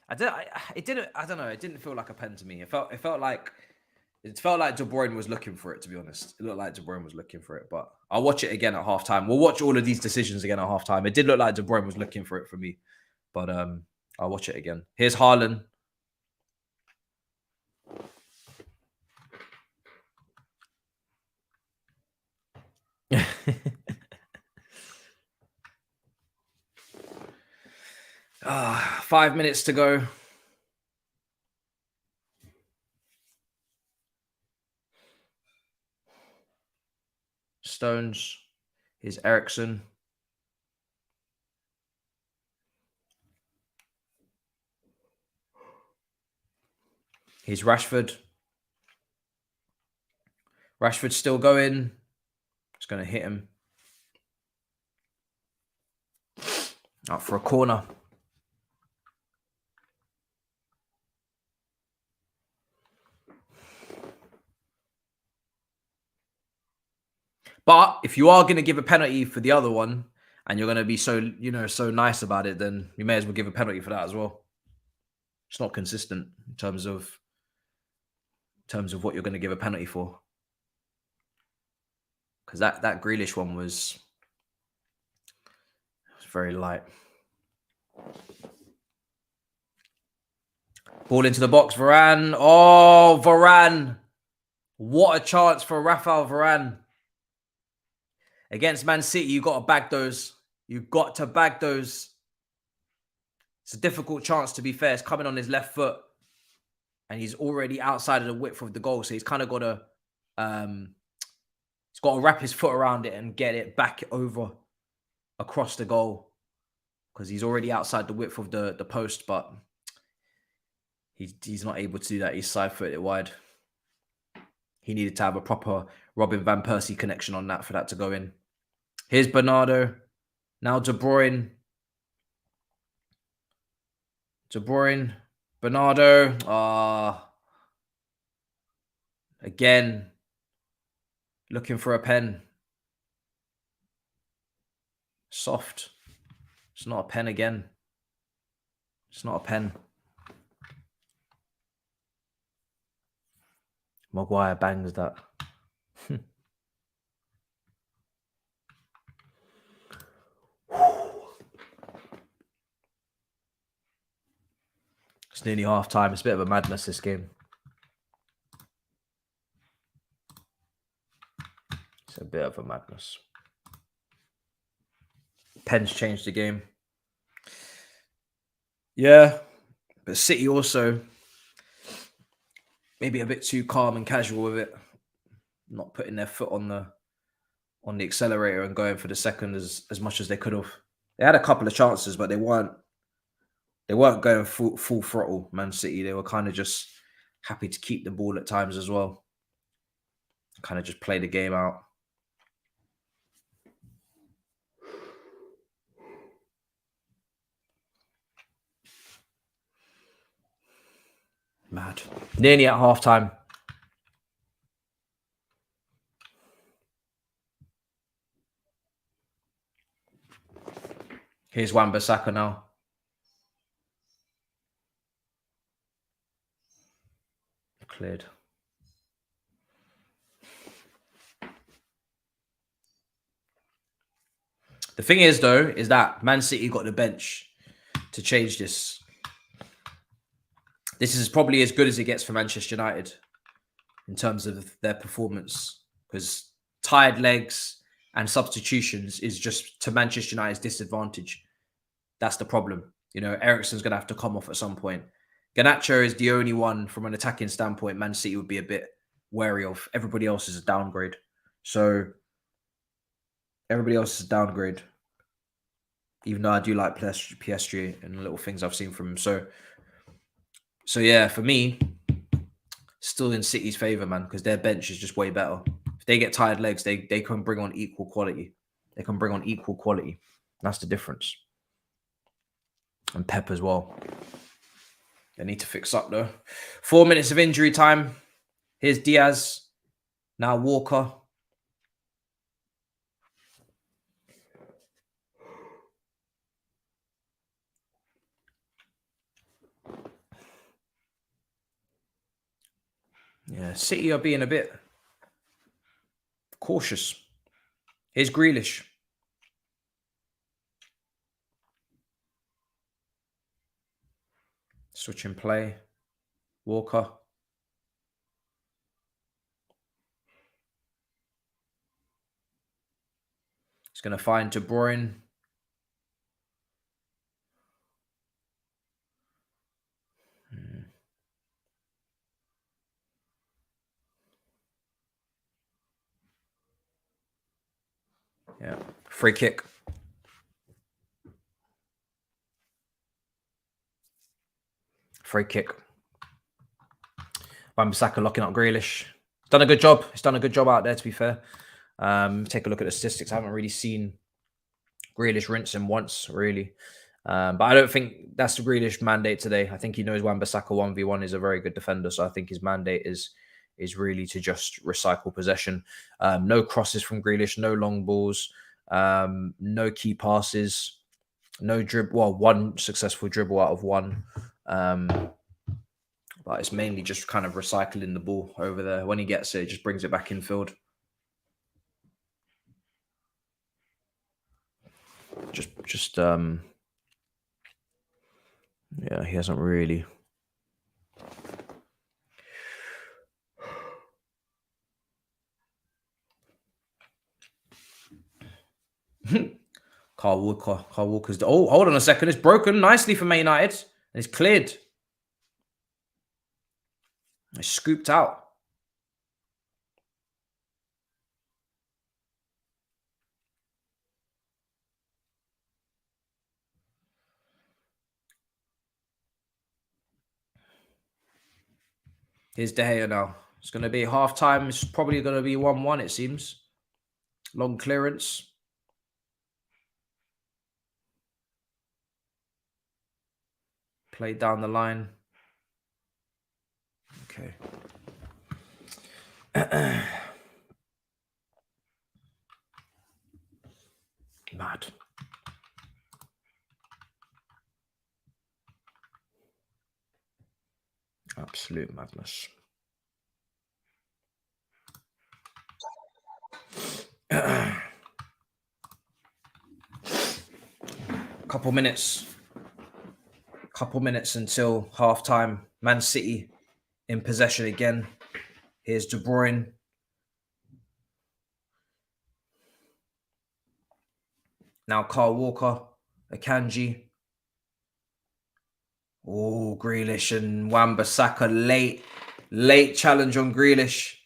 I don't know. It didn't feel like a pen to me. It felt like De Bruyne was looking for it, to be honest. It looked like De Bruyne was looking for it, but I'll watch it again at halftime. We'll watch all of these decisions again at halftime. It did look like De Bruyne was looking for it for me, but I'll watch it again. Here's Haaland. Ah, 5 minutes to go. Stones. Here's Eriksen. Here's Rashford. Rashford's still going. It's going to hit him. Out for a corner. But if you are going to give a penalty for the other one, and you're going to be so nice about it, then you may as well give a penalty for that as well. It's not consistent in terms of what you're going to give a penalty for. Because that Grealish one was very light. Ball into the box, Varane. Oh, Varane. What a chance for Rafael Varane. Against Man City, you got to bag those. You've got to bag those. It's a difficult chance, to be fair. It's coming on his left foot. And he's already outside of the width of the goal. So he's kind of got to... he's got to wrap his foot around it and get it back over across the goal. Because he's already outside the width of the post. But he's not able to do that. He's side-footed wide. He needed to have a proper Robin Van Persie connection on that for that to go in. Here's Bernardo. Now De Bruyne. De Bruyne. Bernardo. Again. Looking for a pen. Soft. It's not a pen again. It's not a pen. Maguire bangs that. It's nearly half time. It's a bit of a madness, this game. It's a bit of a madness. Pens changed the game. Yeah. But City also maybe a bit too calm and casual with it. Not putting their foot on the accelerator and going for the second as much as they could have. They had a couple of chances, but they weren't going full throttle, Man City. They were kind of just happy to keep the ball at times as well. Kind of just play the game out. Mad. Nearly at half-time. Here's Wan-Bissaka now. Cleared. The thing is, though, is that Man City got the bench to change this. This is probably as good as it gets for Manchester United in terms of their performance, because tired legs and substitutions is just to Manchester United's disadvantage. That's the problem. You know, Eriksen's going to have to come off at some point. Garnacho is the only one from an attacking standpoint Man City would be a bit wary of. Everybody else is a downgrade. So everybody else is a downgrade. Even though I do like PSG and the little things I've seen from him. So yeah, for me, still in City's favour, man, because their bench is just way better. If they get tired legs, they can bring on equal quality. They can bring on equal quality. That's the difference. And Pep as well. They need to fix up, though. 4 minutes of injury time. Here's Diaz. Now Walker. Yeah, City are being a bit cautious. Here's Grealish. Switch and play. Walker. He's going to find De Bruyne. Yeah, free kick. Free kick. Wan-Bissaka locking up Grealish. He's done a good job. He's done a good job out there, to be fair. Take a look at the statistics. I haven't really seen Grealish rinse him once, really. But I don't think that's the Grealish mandate today. I think he knows Wan-Bissaka 1v1 is a very good defender. So I think his mandate is really to just recycle possession. No crosses from Grealish, no long balls, no key passes, no dribble. Well, one successful dribble out of one. But it's mainly just kind of recycling the ball over there. When he gets it, just brings it back in field. Yeah, he hasn't really. Carl Walker's. Oh, hold on a second. It's broken nicely for Man United. And it's cleared. It's scooped out. Here's De Gea now. It's going to be half time. It's probably going to be 1-1, it seems. Long clearance. Played down the line. Okay. Mad. Absolute madness. Couple minutes until half time. Man City in possession again. Here's De Bruyne. Now Carl Walker, Akanji. Oh, Grealish and Wan-Bissaka late challenge on Grealish.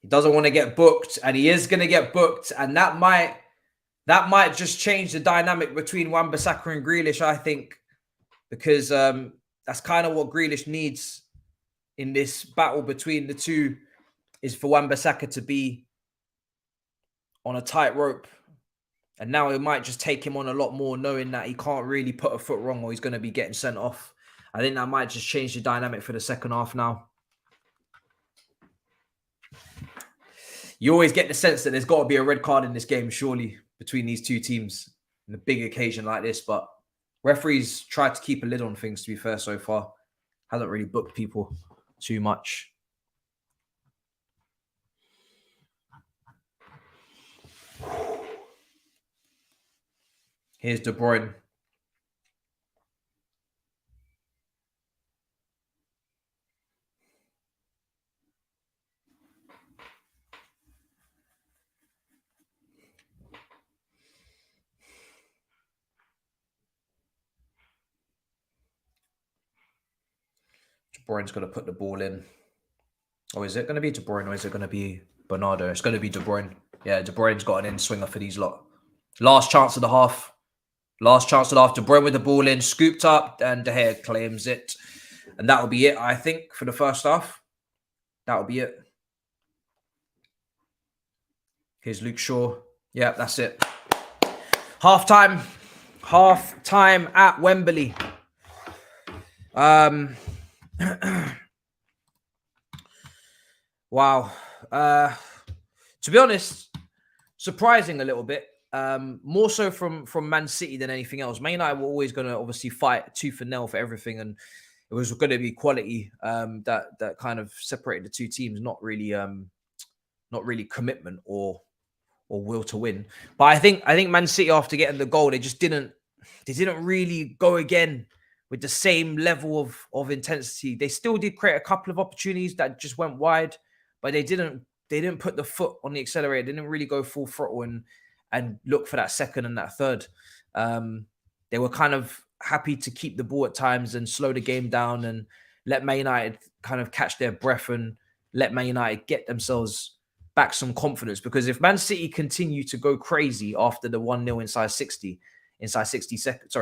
He doesn't want to get booked, and he is going to get booked, and that might just change the dynamic between Wan-Bissaka and Grealish, I think, because that's kind of what Grealish needs in this battle between the two, is for Wan-Bissaka to be on a tight rope. And now it might just take him on a lot more, knowing that he can't really put a foot wrong or he's going to be getting sent off. I think that might just change the dynamic for the second half now. You always get the sense that there's got to be a red card in this game, surely, between these two teams in a big occasion like this. But referees tried to keep a lid on things, to be fair, so far. Hasn't really booked people too much. Here's De Bruyne. De Bruyne's going to put the ball in. Or is it going to be De Bruyne or is it going to be Bernardo? It's going to be De Bruyne. Yeah, De Bruyne's got an in-swinger for these lot. Last chance of the half. Last chance of the half. De Bruyne with the ball in, scooped up, and De Gea claims it. And that'll be it, I think, for the first half. That'll be it. Here's Luke Shaw. Yeah, that's it. Half-time. Half-time at Wembley. Wow. To be honest, surprising a little bit. More so from Man City than anything else. Man United were always going to obviously fight tooth and nail for everything, and it was going to be quality that kind of separated the two teams, not really commitment or will to win. But I think Man City, after getting the goal, they didn't really go again with the same level of intensity. They still did create a couple of opportunities that just went wide, but they didn't put the foot on the accelerator. They didn't really go full throttle and look for that second and that third. They were kind of happy to keep the ball at times and slow the game down and let Man United kind of catch their breath and let Man United get themselves back some confidence. Because if Man City continue to go crazy after the 1-0 inside 60 seconds,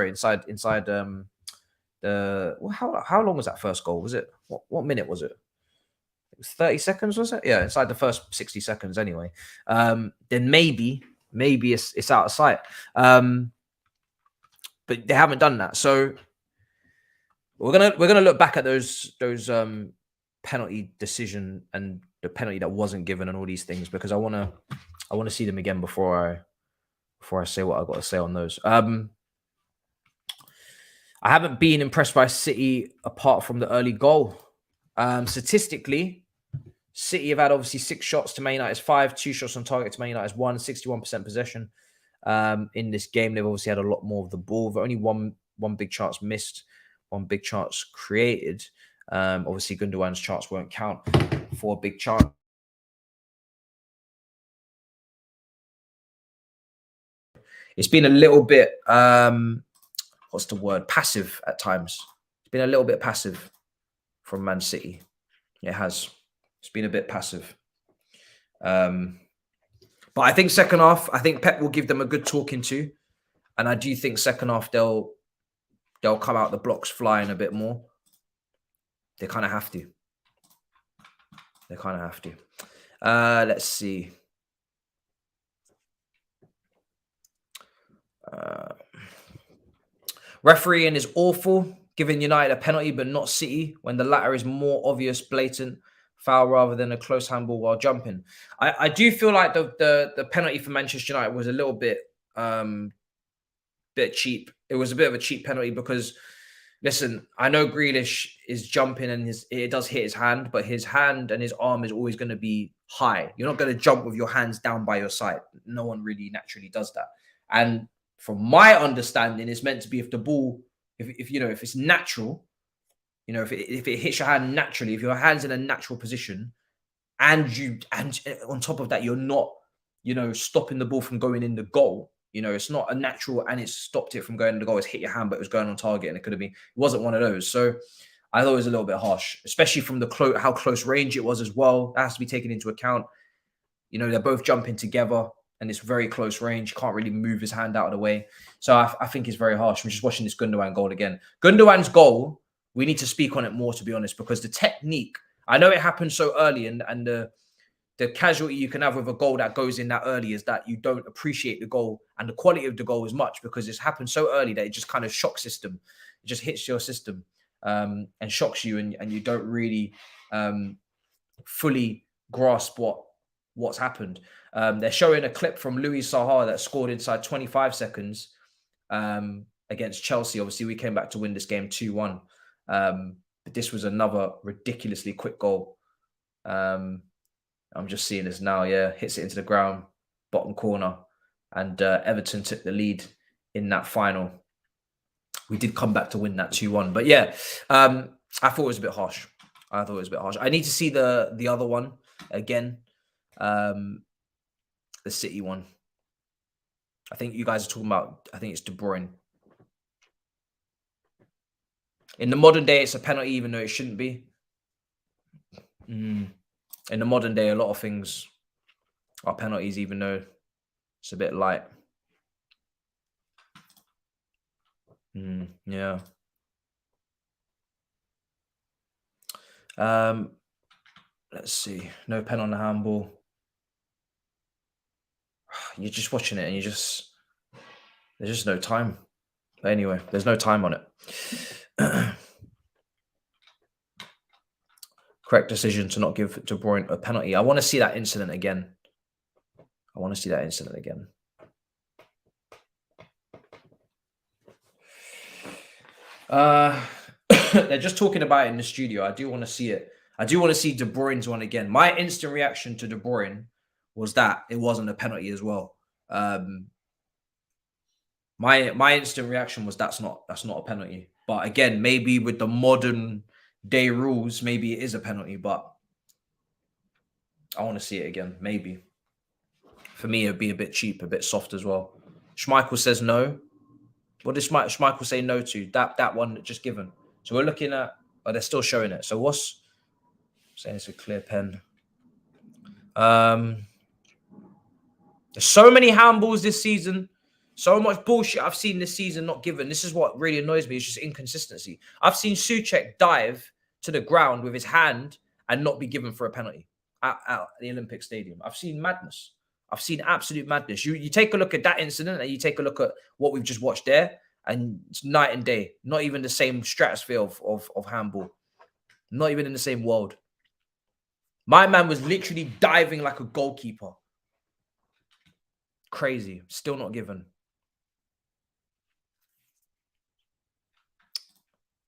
how long was that first goal? Was it what minute was it? It was 30 seconds, was it? Yeah, inside the first 60 seconds anyway. Then maybe it's out of sight. But they haven't done that. So we're gonna look back at those penalty decision and the penalty that wasn't given and all these things, because I wanna see them again before I say what I got to say on those. I haven't been impressed by City apart from the early goal. Statistically, City have had obviously 6 shots to Man United's 5, 2 shots on target to Man United's 1, 61% possession. In this game, they've obviously had a lot more of the ball, but only one big chance missed, one big chance created. Obviously, Gundogan's chance won't count for a big chance. It's been a little bit, what's the word? Passive at times. It's been a little bit passive from Man City. It has. It's been a bit passive. But I think second half, I think Pep will give them a good talking to. And I do think second half, they'll come out the blocks flying a bit more. They kind of have to. They kind of have to. Let's see. Refereeing is awful, giving United a penalty, but not City, when the latter is more obvious, blatant foul rather than a close handball while jumping. I do feel like the penalty for Manchester United was a little bit cheap. It was a bit of a cheap penalty because, listen, I know Grealish is jumping and it does hit his hand, but his hand and his arm is always going to be high. You're not going to jump with your hands down by your side. No one really naturally does that. And from my understanding, it's meant to be if the ball, if it's natural, if it hits your hand naturally, if your hand's in a natural position, and on top of that, you're not, stopping the ball from going in the goal. It's not a natural and it's stopped it from going in the goal. It's hit your hand, but it was going on target, and it wasn't one of those. So I thought it was a little bit harsh, especially from how close range it was as well. That has to be taken into account. They're both jumping together. And it's very close range. Can't really move his hand out of the way. So I think it's very harsh. I'm just watching this Gundogan goal again. Gundogan's goal, we need to speak on it more, to be honest, because the technique, I know it happened so early, and the casualty you can have with a goal that goes in that early is that you don't appreciate the goal and the quality of the goal as much, because it's happened so early that it just kind of shocks system. It just hits your system and shocks you, and you don't really fully grasp what's happened. They're showing a clip from Luis Saha that scored inside 25 seconds against Chelsea. Obviously, we came back to win this game 2-1. But this was another ridiculously quick goal. I'm just seeing this now. Yeah, hits it into the ground, bottom corner. And Everton took the lead in that final. We did come back to win that 2-1. But yeah, I thought it was a bit harsh. I need to see the other one again. The City one. I think you guys are talking about, I think it's De Bruyne. In the modern day, it's a penalty, even though it shouldn't be. In the modern day, a lot of things are penalties, even though it's a bit light. Yeah. Let's see. No pen on the handball. You're just watching it and there's just no time. But anyway, there's no time on it. Correct decision to not give De Bruyne a penalty. I want to see that incident again. They're just talking about it in the studio. I do want to see it. I do want to see De Bruyne's one again. My instant reaction to De Bruyne was that it wasn't a penalty as well. My instant reaction was that's not a penalty. But again, maybe with the modern day rules, maybe it is a penalty. But I want to see it again. Maybe for me, it'd be a bit cheap, a bit soft as well. Schmeichel says no. What did Schmeichel say no to? That one that just given. So we're looking at. Oh, they're still showing it. So what's saying? It's a clear pen. There's so many handballs this season. So much bullshit I've seen this season not given. This is what really annoys me. It's just inconsistency. I've seen Souček dive to the ground with his hand and not be given for a penalty at the Olympic Stadium. I've seen madness. I've seen absolute madness. You take a look at that incident and you take a look at what we've just watched there, and it's night and day. Not even the same stratosphere of handball. Not even in the same world. My man was literally diving like a goalkeeper. Crazy. Still not given.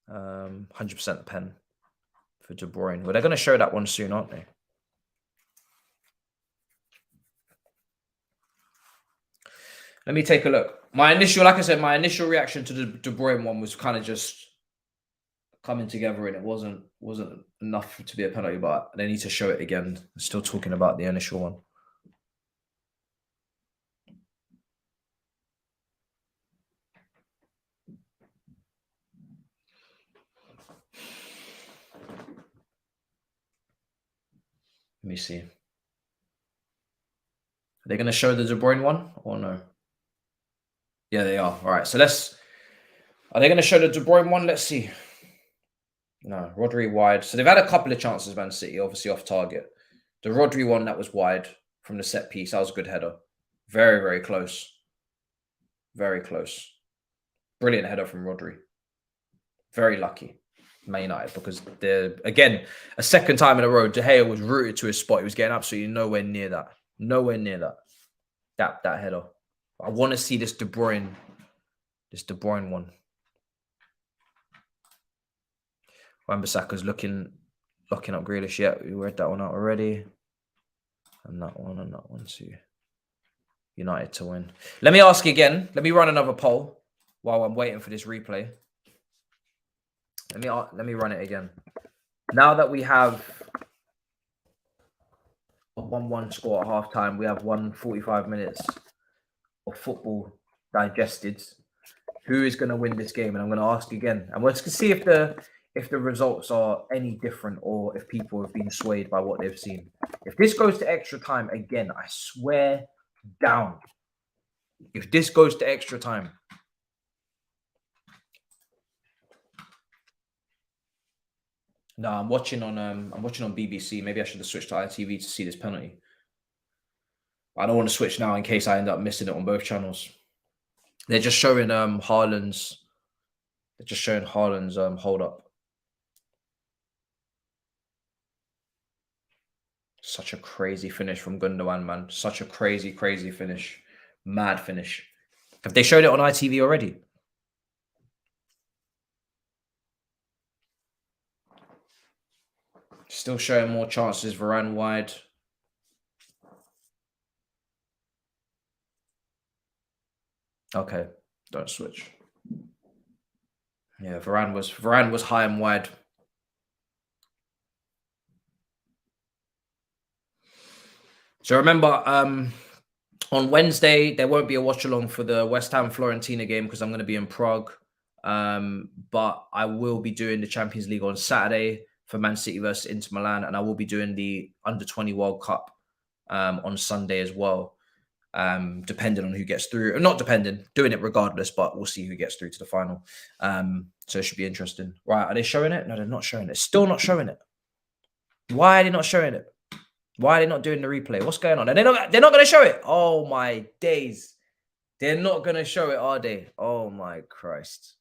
100% pen for De Bruyne. Well, they're going to show that one soon, aren't they? Let me take a look. My initial reaction to the De Bruyne one was kind of just coming together, and it wasn't enough to be a penalty, but they need to show it again. I'm still talking about the initial one. Let me see. Are they going to show the De Bruyne one or no? Yeah, they are. All right. So are they going to show the De Bruyne one? Let's see. No, Rodri wide. So they've had a couple of chances, Man City, obviously off target. The Rodri one, that was wide from the set piece. That was a good header. Very, very close. Very close. Brilliant header from Rodri. Very lucky. Man United, because again, a second time in a row, De Gea was rooted to his spot. He was getting absolutely nowhere near that. Nowhere near that. That header. I want to see this De Bruyne one. Wan-Bissaka's locking up Grealish. Yeah, we read that one out already. And that one too. United to win. Let me ask again. Let me run another poll while I'm waiting for this replay. Let me run it again. Now that we have a 1-1 score at halftime, we have 145 minutes of football digested. Who is going to win this game? And I'm going to ask again. And we're going to see if the results are any different or if people have been swayed by what they've seen. If this goes to extra time, again, I swear down. If this goes to extra time, no, I'm watching on BBC. Maybe I should have switched to ITV to see this penalty. I don't want to switch now in case I end up missing it on both channels. They're just showing Haaland's. They're just showing Haaland's hold up. Such a crazy finish from Gundogan, man. Such a crazy finish. Mad finish. Have they showed it on ITV already? Still showing more chances. Varane wide. Okay. Don't switch. Yeah, Varane was high and wide. So remember, on Wednesday there won't be a watch along for the West Ham Fiorentina game because I'm going to be in Prague. But I will be doing the Champions League on Saturday for Man City versus Inter Milan, and I will be doing the Under-20 World Cup on Sunday as well. Depending on who gets through, or not depending, doing it regardless, but we'll see who gets through to the final. So it should be interesting. Right, are they showing it? No, they're not showing it. Still not showing it. Why are they not showing it? Why are they not doing the replay? What's going on? They're not going to show it. Oh my days. They're not going to show it, are they? Oh my Christ.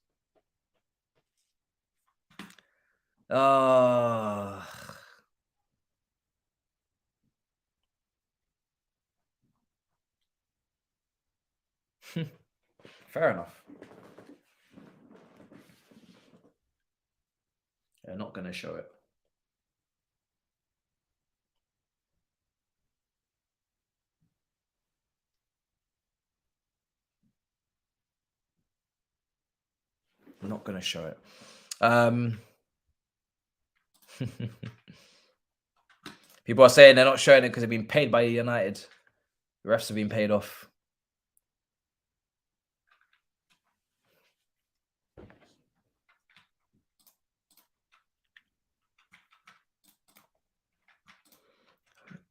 Fair enough. They're not going to show it. I'm not going to show it. People are saying they're not showing it because they've been paid by United. The refs have been paid off.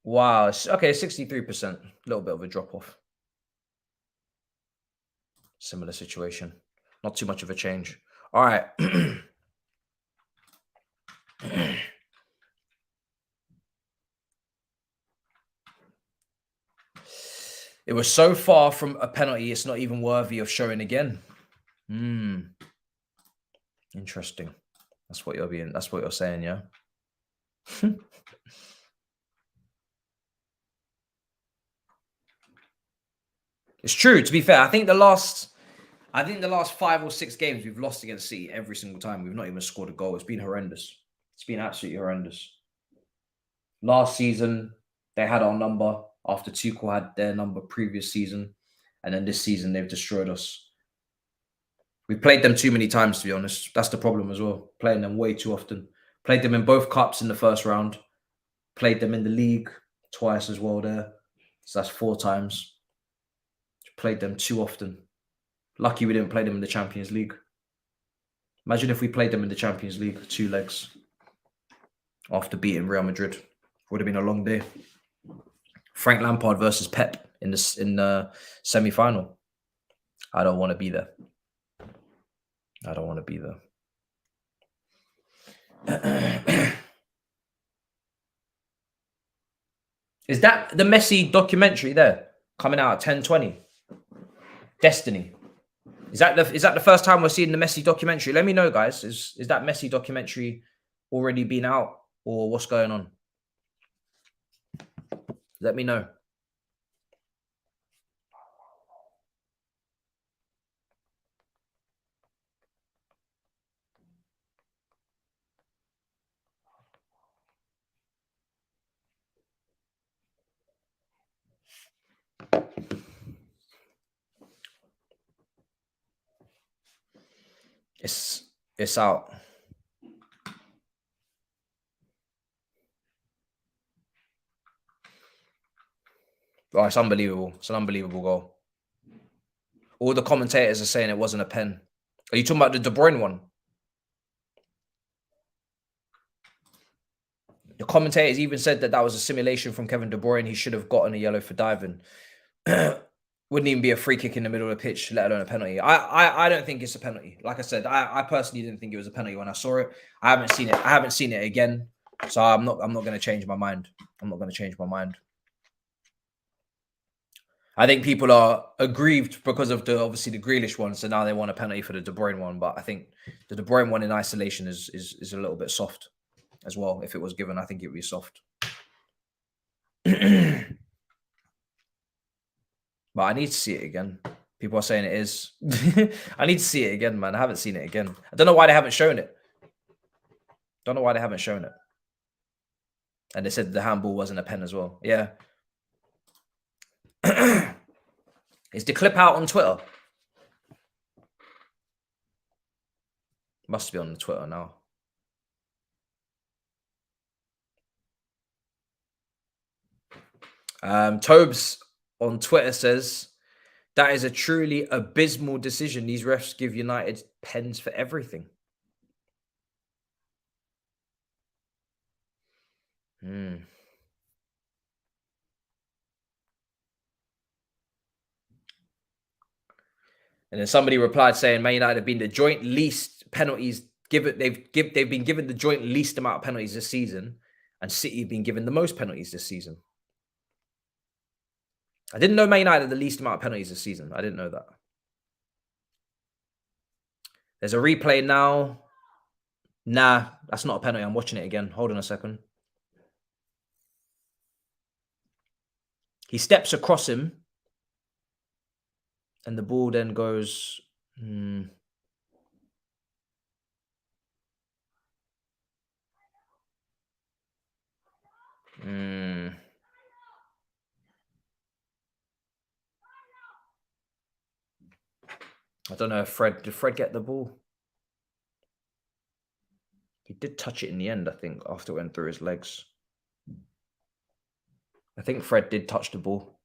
Wow. Okay, 63%. A little bit of a drop-off. Similar situation. Not too much of a change. All right. It was so far from a penalty, it's not even worthy of showing again. Interesting. That's what you're saying, yeah? It's true, to be fair. I think the last 5 or 6 games we've lost against City every single time. We've not even scored a goal. It's been horrendous. It's been absolutely horrendous. Last season, they had our number after Tuchel had their number previous season. And then this season, they've destroyed us. We've played them too many times, to be honest. That's the problem as well. Playing them way too often. Played them in both cups in the first round. Played them in the league twice as well there. So that's 4 times. Played them too often. Lucky we didn't play them in the Champions League. Imagine if we played them in the Champions League, 2 legs. After beating Real Madrid. Would have been a long day. Frank Lampard versus Pep in the semi-final. I don't want to be there. I don't want to be there. Is that the Messi documentary there? Coming out at 10:20? Destiny. Is that the first time we're seeing the Messi documentary? Let me know, guys. Is that Messi documentary already been out? Or what's going on? Let me know. It's out. Oh, it's unbelievable. It's an unbelievable goal. All the commentators are saying it wasn't a pen. Are you talking about the De Bruyne one? The commentators even said that was a simulation from Kevin De Bruyne. He should have gotten a yellow for diving. Wouldn't even be a free kick in the middle of the pitch, let alone a penalty. I don't think it's a penalty. Like I said, I personally didn't think it was a penalty when I saw it. I haven't seen it. I haven't seen it again. So I'm not going to change my mind. I'm not going to change my mind. I think people are aggrieved because of obviously the Grealish one. So now they want a penalty for the De Bruyne one. But I think the De Bruyne one in isolation is a little bit soft as well. If it was given, I think it would be soft. But I need to see it again. People are saying it is. I need to see it again, man. I haven't seen it again. I don't know why they haven't shown it. Don't know why they haven't shown it. And they said the handball wasn't a pen as well. Yeah. Is the clip out on Twitter? Must be on the Twitter now. Thabz on Twitter says, that is a truly abysmal decision. These refs give United pens for everything. And then somebody replied saying, Man United have been the joint least penalties given. They've been given the joint least amount of penalties this season, and City have been given the most penalties this season. I didn't know Man United had the least amount of penalties this season. I didn't know that. There's a replay now. Nah, that's not a penalty. I'm watching it again. Hold on a second. He steps across him, and the ball then goes. I don't know if did Fred get the ball? He did touch it in the end, I think, after it went through his legs. I think Fred did touch the ball.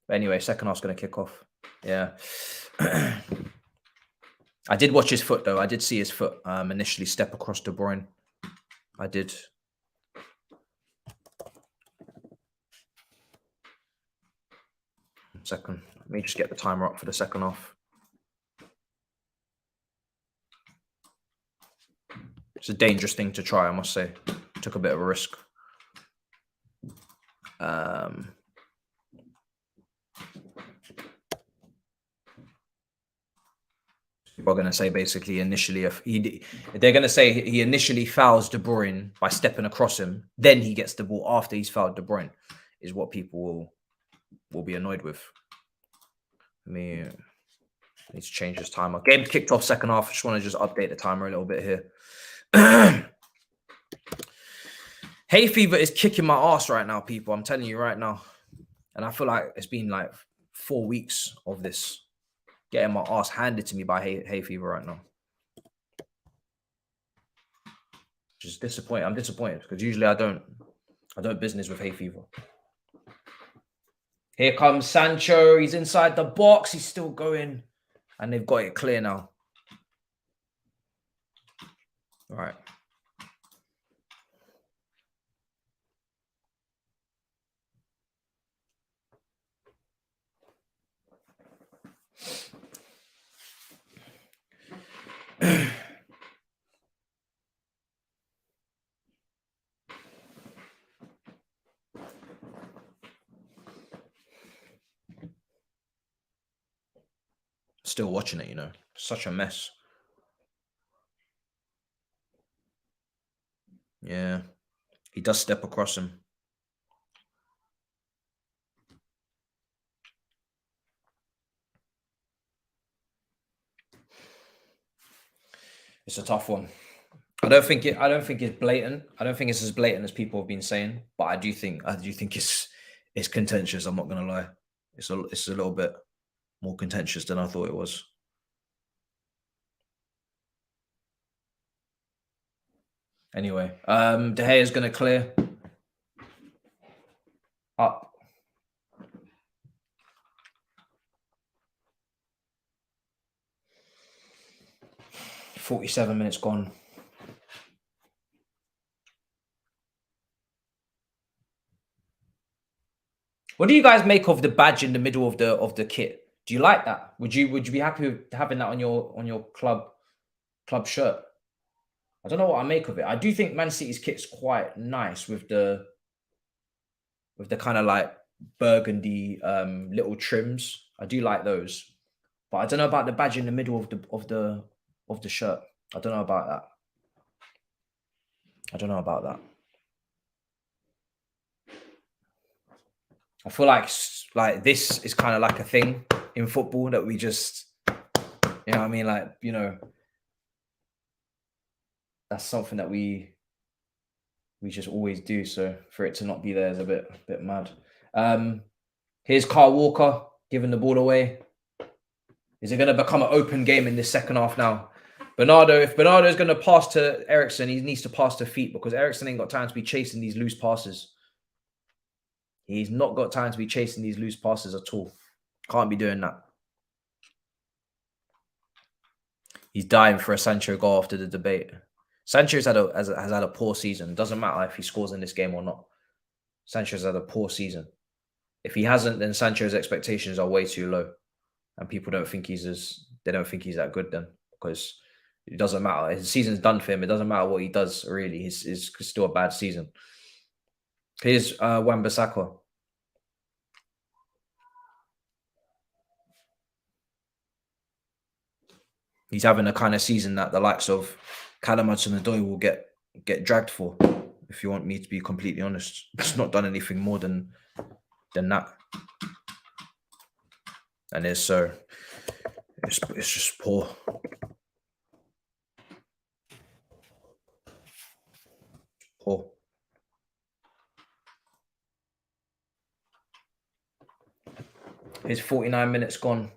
But anyway, second half's going to kick off. Yeah. I did watch his foot, though. I did see his foot initially step across De Bruyne. I did. Second. Let me just get the timer up for the second half. It's a dangerous thing to try, I must say. Took a bit of a risk. People are going to say basically initially, they're going to say he initially fouls De Bruyne by stepping across him, then he gets the ball after he's fouled De Bruyne, is what people will be annoyed with. Let me need to change this timer. Game kicked off second half. I just want to update the timer a little bit here. Hay fever is kicking my ass right now, people. I'm telling you right now. And I feel like it's been like 4 weeks of this, getting my ass handed to me by hay fever right now. Just disappointed. I'm disappointed because usually I don't business with hay fever. Here comes Sancho. He's inside the box. He's still going. And they've got it clear now. All right. Still watching it, you know. Such a mess. Yeah. He does step across him. It's a tough one. I don't think it's blatant. I don't think it's as blatant as people have been saying, but I do think it's contentious. I'm not gonna lie. It's a little bit more contentious than I thought it was. Anyway, De Gea is gonna clear up. "47 minutes gone." What do you guys make of the badge in the middle of the kit? Do you like that? Would you be happy with having that on your club shirt? I don't know what I make of it. I do think Man City's kit's quite nice with the kind of like burgundy little trims. I do like those, but I don't know about the badge in the middle of the shirt. I don't know about that. I feel like this is kind of like a thing in football that we just, you know what I mean? Like, you know, that's something that we just always do. So for it to not be there is a bit mad. Here's Kyle Walker giving the ball away. Is it going to become an open game in this second half now? If Bernardo is going to pass to Eriksen, he needs to pass to feet because Eriksen ain't got time to be chasing these loose passes. He's not got time to be chasing these loose passes at all. Can't be doing that. He's dying for a Sancho goal after the debate. Sancho's has had a poor season. Doesn't matter if he scores in this game or not. Sancho's had a poor season. If he hasn't, then Sancho's expectations are way too low, and people don't think he's that good then, because it doesn't matter. His season's done for him. It doesn't matter what he does really. It's still a bad season. Here's Wan-Bissaka. He's having a kind of season that the likes of Callum Hudson-Odoi will get dragged for. If you want me to be completely honest, he's not done anything more than that. And it's just poor. Poor. His 49 minutes gone.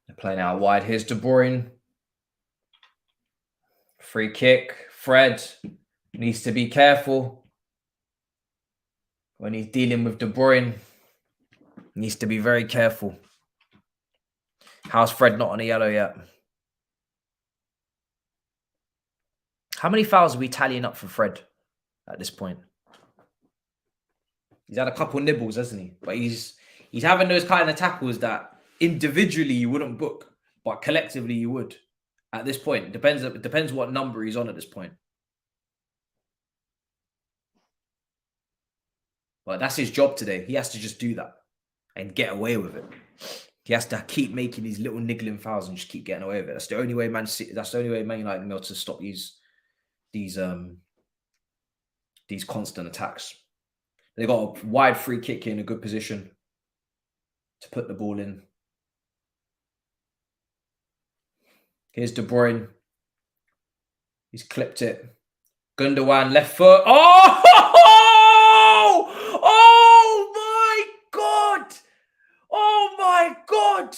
They're playing out wide. Here's De Bruyne. Free kick. Fred needs to be careful when he's dealing with De Bruyne. Needs to be very careful. How's Fred not on a yellow yet? How many fouls are we tallying up for Fred at this point? He's had a couple nibbles, hasn't he? But he's having those kind of tackles that individually you wouldn't book, but collectively you would. At this point, it depends what number he's on at this point. But that's his job today. He has to just do that and get away with it. He has to keep making these little niggling fouls and just keep getting away with it. That's the only way Man United will to stop these constant attacks. They got a wide free kick in a good position to put the ball in. Here's De Bruyne. He's clipped it. Gundogan, left foot. Oh! Oh my God! Oh my God!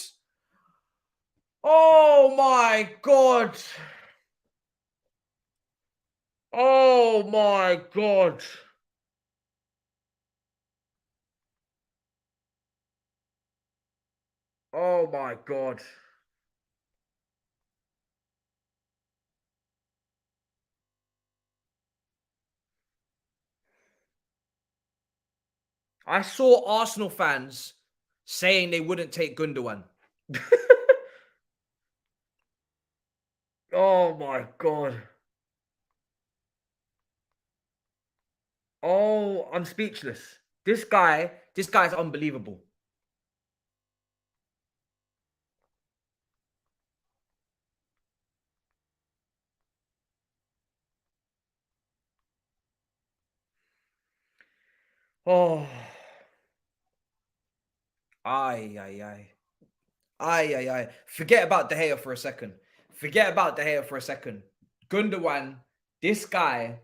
Oh my God! Oh my God! Oh my God! I saw Arsenal fans saying they wouldn't take Gundogan. Oh my God. Oh, I'm speechless. This guy's unbelievable. Oh. Aye. Forget about De Gea for a second. Gundogan, this guy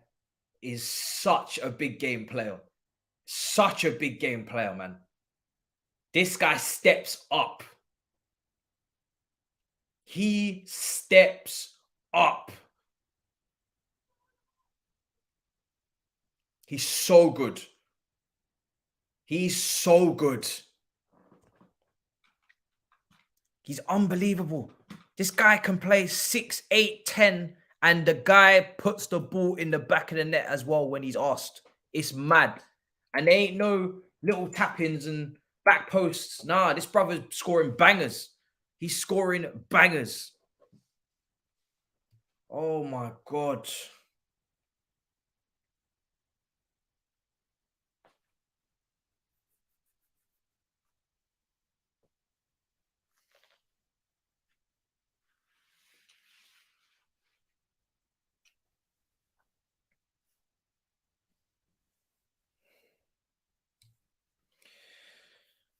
is such a big game player. Such a big game player, man. This guy steps up. He steps up. He's so good. He's so good. He's unbelievable. This guy can play 6, 8, 10, and the guy puts the ball in the back of the net as well when he's asked. It's mad. And there ain't no little tap-ins and back posts. Nah, this brother's scoring bangers. He's scoring bangers. Oh my God.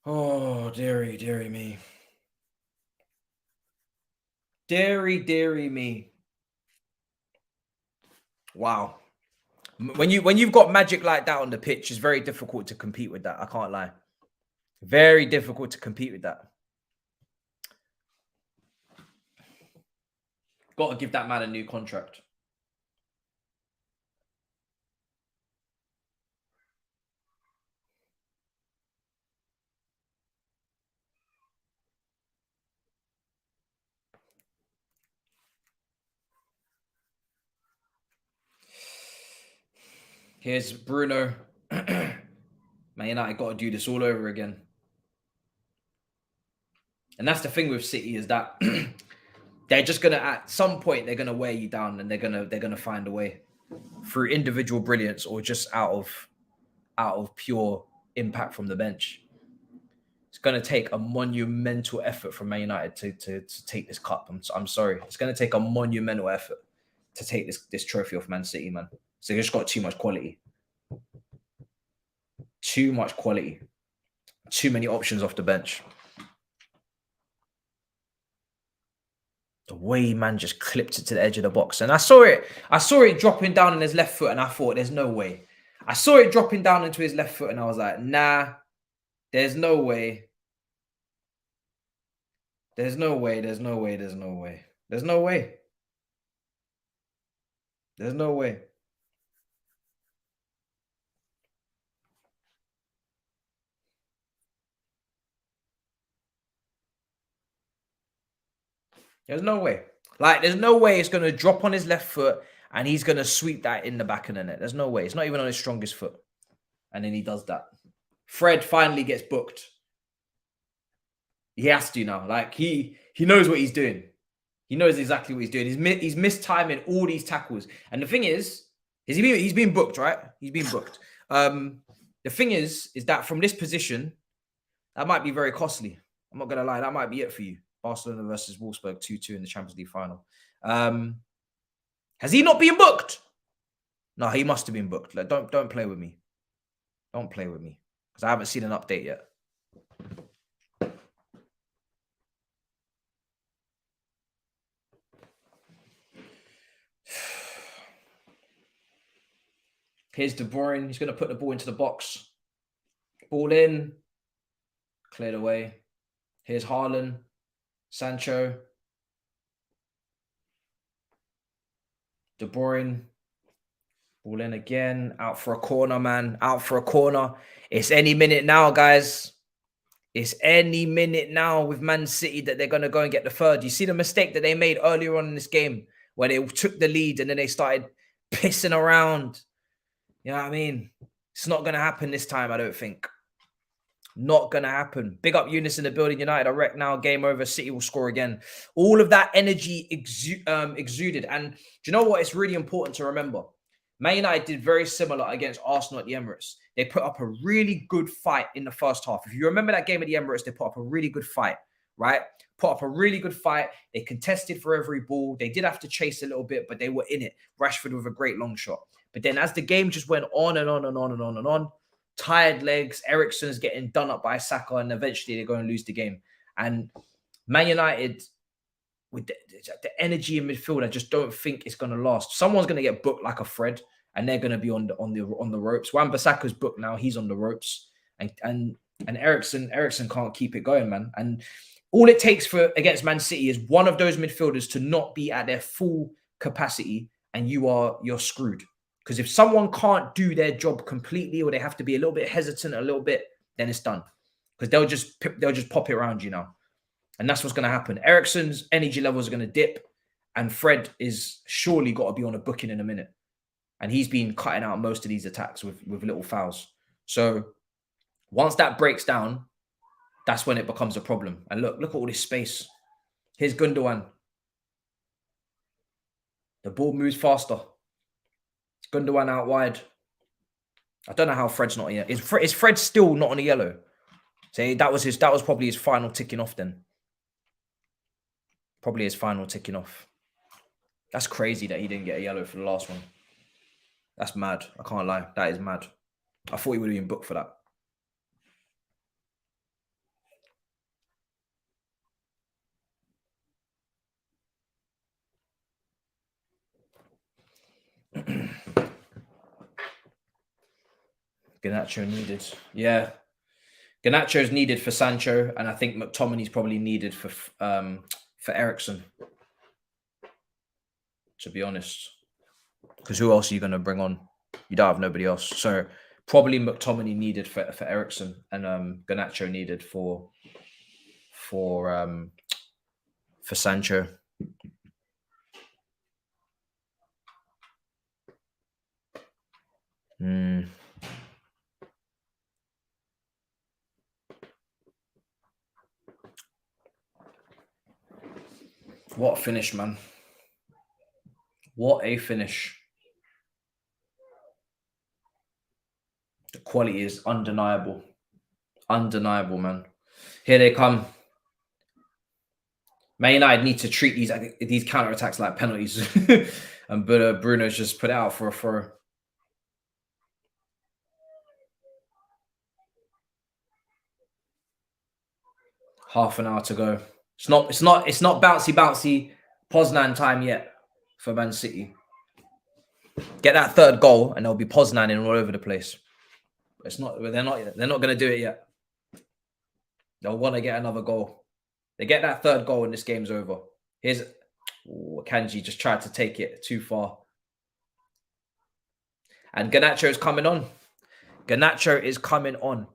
Oh, dearie me. Dearie me. Wow. When you've got magic like that on the pitch, it's very difficult to compete with that. I can't lie. Very difficult to compete with that. Got to give that man a new contract. Here's Bruno. Man United got to do this all over again. And that's the thing with City is that they're just gonna at some point they're gonna wear you down and they're gonna find a way through individual brilliance or just out of pure impact from the bench. It's gonna take a monumental effort from Man United to take this cup. I'm sorry, it's gonna take a monumental effort to take this trophy off Man City, man. So they just got too much quality, too many options off the bench. The way man just clipped it to the edge of the box. And I saw it dropping down on his left foot, and I thought, there's no way. I saw it dropping down into his left foot, and I was like, nah, there's no way. There's no way. There's no way. There's no way. There's no way. There's no way. There's no way. Like, there's no way it's going to drop on his left foot and he's going to sweep that in the back of the net. There's no way. It's not even on his strongest foot. And then he does that. Fred finally gets booked. He has to now. Like, he knows what he's doing. He knows exactly what he's doing. He's mistiming all these tackles. And the thing is he's been booked, right? He's been booked. The thing is that from this position, that might be very costly. I'm not going to lie. That might be it for you. Barcelona versus Wolfsburg 2-2 in the Champions League final. Has he not been booked? No, he must have been booked. Like, don't play with me. Don't play with me. Because I haven't seen an update yet. Here's De Bruyne. He's going to put the ball into the box. Ball in. Cleared away. Here's Haaland. Sancho. De Bruyne. Ball in again. Out for a corner, man. Out for a corner. It's any minute now, guys. It's any minute now with Man City that they're going to go and get the third. You see the mistake that they made earlier on in this game where they took the lead and then they started pissing around. You know what I mean? It's not going to happen this time, I don't think. Not going to happen. Big up Eunice in the building. United are wrecked now. Game over. City will score again. All of that energy exuded. And do you know what? It's really important to remember. Man United did very similar against Arsenal at the Emirates. They put up a really good fight in the first half. If you remember that game at the Emirates, they put up a really good fight, right? Put up a really good fight. They contested for every ball. They did have to chase a little bit, but they were in it. Rashford with a great long shot. But then as the game just went on and on and on and on and on, tired legs, Eriksen's getting done up by Saka, and eventually they're going to lose the game. And Man United, with the energy in midfield, I just don't think it's going to last. Someone's going to get booked like a Fred, and they're going to be on the ropes. Wan-Bissaka's booked now; he's on the ropes, and Eriksen can't keep it going, man. And all it takes for against Man City is one of those midfielders to not be at their full capacity, and you're screwed. Because if someone can't do their job completely, or they have to be a little bit hesitant, a little bit, then it's done. Because they'll just pop it around you now. And that's what's going to happen. Eriksen's energy levels are going to dip, and Fred is surely got to be on a booking in a minute. And he's been cutting out most of these attacks with little fouls. So once that breaks down, that's when it becomes a problem. And look at all this space. Here's Gundogan. The ball moves faster. Gundogan out wide. I don't know how Fred's not here. Is Fred still not on a yellow? So that was probably his final ticking off then. Probably his final ticking off. That's crazy that he didn't get a yellow for the last one. That's mad. I can't lie. That is mad. I thought he would have been booked for that. Garnacho needed. Yeah. Garnacho's needed for Sancho, and I think McTominay's probably needed for Eriksen, to be honest. Because who else are you going to bring on? You don't have nobody else. So probably McTominay needed for Eriksen, and Garnacho needed for Sancho. What a finish, man. What a finish. The quality is undeniable. Undeniable, man. Here they come. Man United need to treat these counter-attacks like penalties. But Bruno's just put it out for a throw. Half an hour to go. It's not bouncy Poznan time yet for Man City. Get that third goal and they'll be Poznan in all over the place. It's not. They're not going to do it yet. They'll want to get another goal. They get that third goal and this game's over. Here's Kanji just tried to take it too far. And Garnacho is coming on. Garnacho is coming on.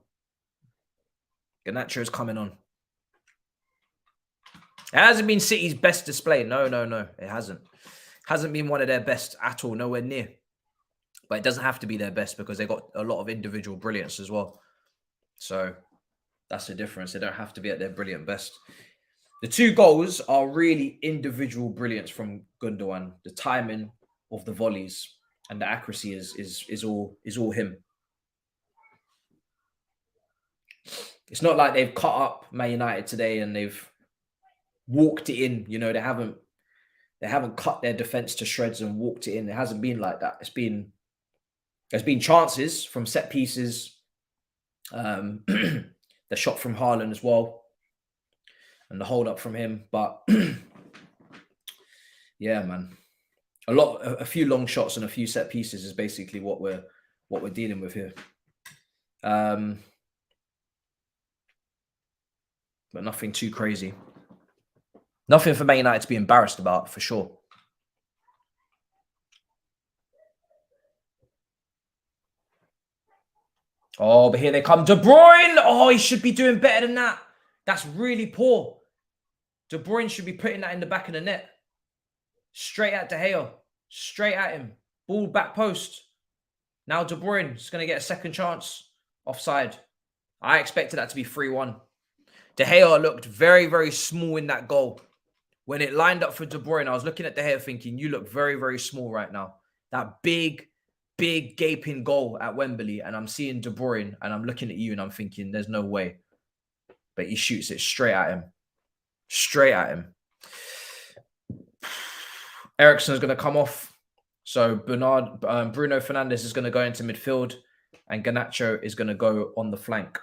Garnacho is coming on. It hasn't been City's best display. No. It hasn't. Hasn't been one of their best at all. Nowhere near. But it doesn't have to be their best because they got a lot of individual brilliance as well. So that's the difference. They don't have to be at their brilliant best. The two goals are really individual brilliance from Gundogan. The timing of the volleys and the accuracy is all him. It's not like they've cut up Man United today and they've walked it in. You know, they haven't cut their defense to shreds and walked it in. It hasn't been like that. There's been chances from set pieces. The shot from Haaland as well. And the hold up from him. But yeah, man. A few long shots and a few set pieces is basically what we're dealing with here. But nothing too crazy. Nothing for Man United to be embarrassed about, for sure. Oh, but here they come. De Bruyne! Oh, he should be doing better than that. That's really poor. De Bruyne should be putting that in the back of the net. Straight at De Gea. Straight at him. Ball back post. Now De Bruyne is going to get a second chance. Offside. I expected that to be 3-1. De Gea looked very, very small in that goal. When it lined up for De Bruyne, I was looking at De Gea thinking, you look very, very small right now. That big gaping goal at Wembley. And I'm seeing De Bruyne and I'm looking at you and I'm thinking, there's no way. But he shoots it straight at him. Straight at him. Eriksen is going to come off. So Bruno Fernandes is going to go into midfield. And Garnacho is going to go on the flank.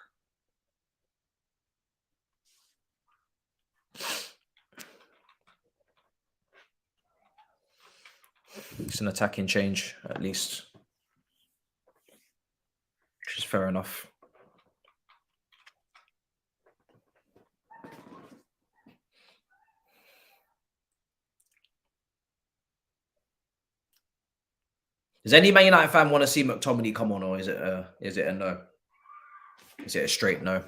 It's an attacking change, at least. Which is fair enough. Does any Man United fan want to see McTominay come on, or is it a no? Is it a straight no?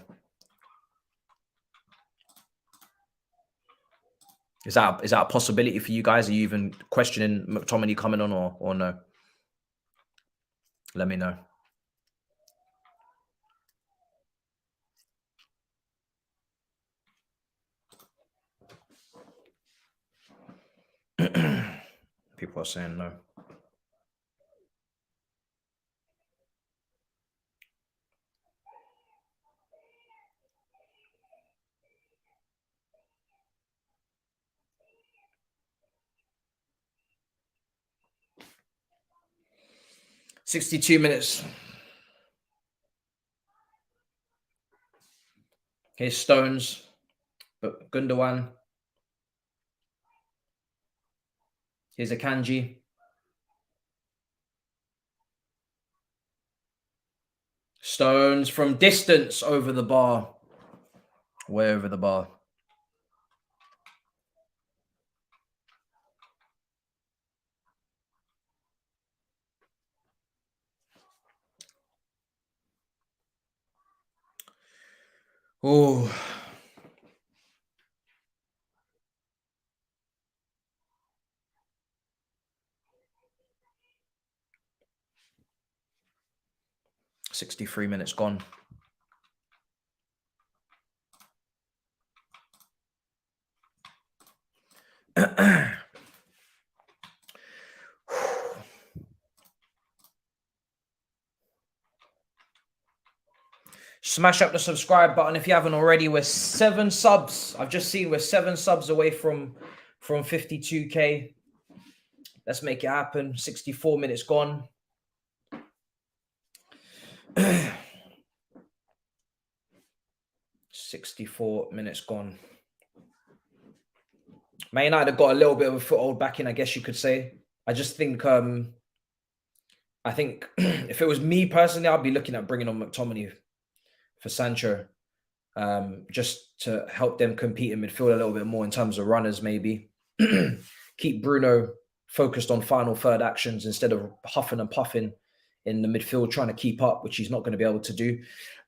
Is that a possibility for you guys? Are you even questioning McTominay coming on or no? Let me know. People are saying no. "62 minutes. Here's Stones, but Gundogan. Here's Akanji. Stones from distance over the bar. Way over the bar. Oh. "63 minutes gone." Smash up the subscribe button if you haven't already. We're 7 subs. I've just seen we're 7 subs away from 52K. Let's make it happen. 64 minutes gone. 64 minutes gone. Man United have got a little bit of a foothold back in, I guess you could say. I just think, I think if it was me personally, I'd be looking at bringing on McTominay for Sancho, just to help them compete in midfield a little bit more in terms of runners, maybe. Keep Bruno focused on final third actions instead of huffing and puffing in the midfield, trying to keep up, which he's not going to be able to do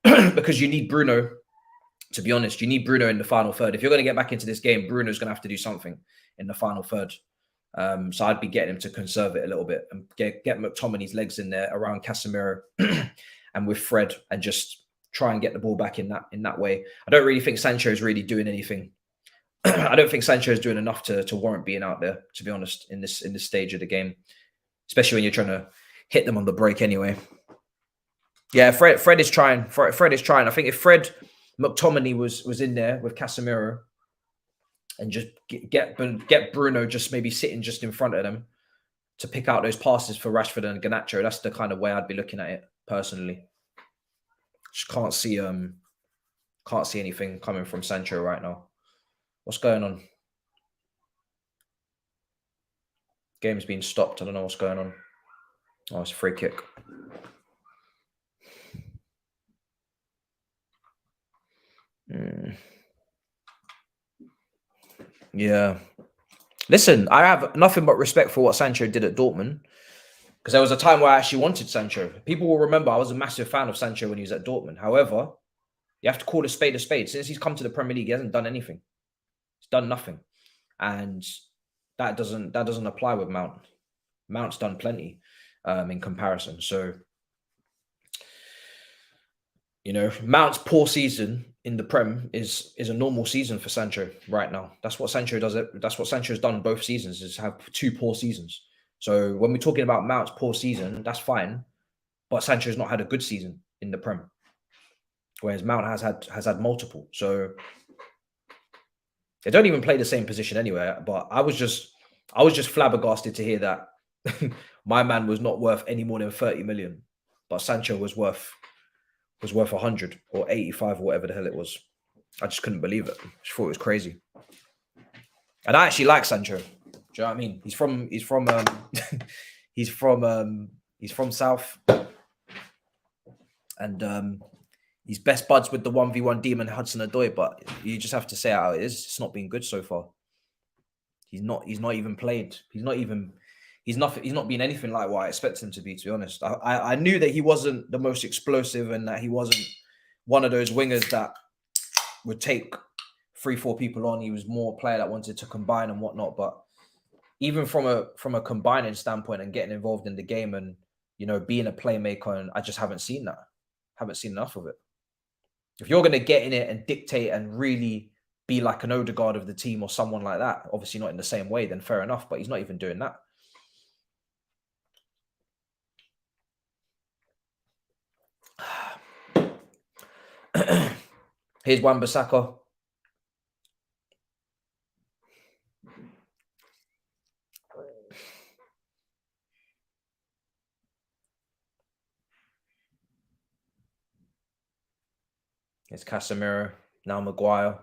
because you need Bruno. To be honest, you need Bruno in the final third. If you're going to get back into this game, Bruno's going to have to do something in the final third. So I'd be getting him to conserve it a little bit and get McTominay's legs in there around Casemiro and with Fred, and just try and get the ball back in that way. I don't really think Sancho is really doing anything. I don't think Sancho is doing enough to warrant being out there, to be honest, in this stage of the game, especially when you're trying to hit them on the break anyway. Yeah, Fred is trying. Fred is trying. I think if McTominay was in there with Casemiro and just get Bruno just maybe sitting just in front of them to pick out those passes for Rashford and Garnacho, that's the kind of way I'd be looking at it personally. Just can't see anything coming from Sancho right now. What's going on? Game's been stopped. I don't know what's going on. Oh, it's a free kick. Yeah. Listen, I have nothing but respect for what Sancho did at Dortmund, because there was a time where I actually wanted Sancho. People will remember I was a massive fan of Sancho when he was at Dortmund. However, you have to call a spade a spade. Since he's come to the Premier League, he hasn't done anything. He's done nothing. And that doesn't apply with Mount. Mount's done plenty in comparison. So, Mount's poor season in the Prem is a normal season for Sancho right now. That's what Sancho does. That's what Sancho's done both seasons, is have 2 poor seasons. So when we're talking about Mount's poor season, that's fine. But Sancho's not had a good season in the Prem, whereas Mount has had multiple. So they don't even play the same position anyway. But I was just flabbergasted to hear that my man was not worth any more than 30 million, but Sancho was worth 100 or 85 or whatever the hell it was. I just couldn't believe it. I just thought it was crazy. And I actually like Sancho. Do you know what I mean? He's from South, and he's best buds with the 1v1 demon Hudson-Odoi, but you just have to say how it is. It's not been good so far. He's not even played. He's not been anything like what I expected him to be honest. I knew that he wasn't the most explosive and that he wasn't one of those wingers that would take 3-4 people on. He was more a player that wanted to combine and whatnot. But even from a combining standpoint and getting involved in the game and being a playmaker, and I just haven't seen that. Haven't seen enough of it. If you're going to get in it and dictate and really be like an Odegaard of the team or someone like that, obviously not in the same way, then fair enough. But he's not even doing that. Here's Wan-Bissaka. It's Casemiro, now Maguire.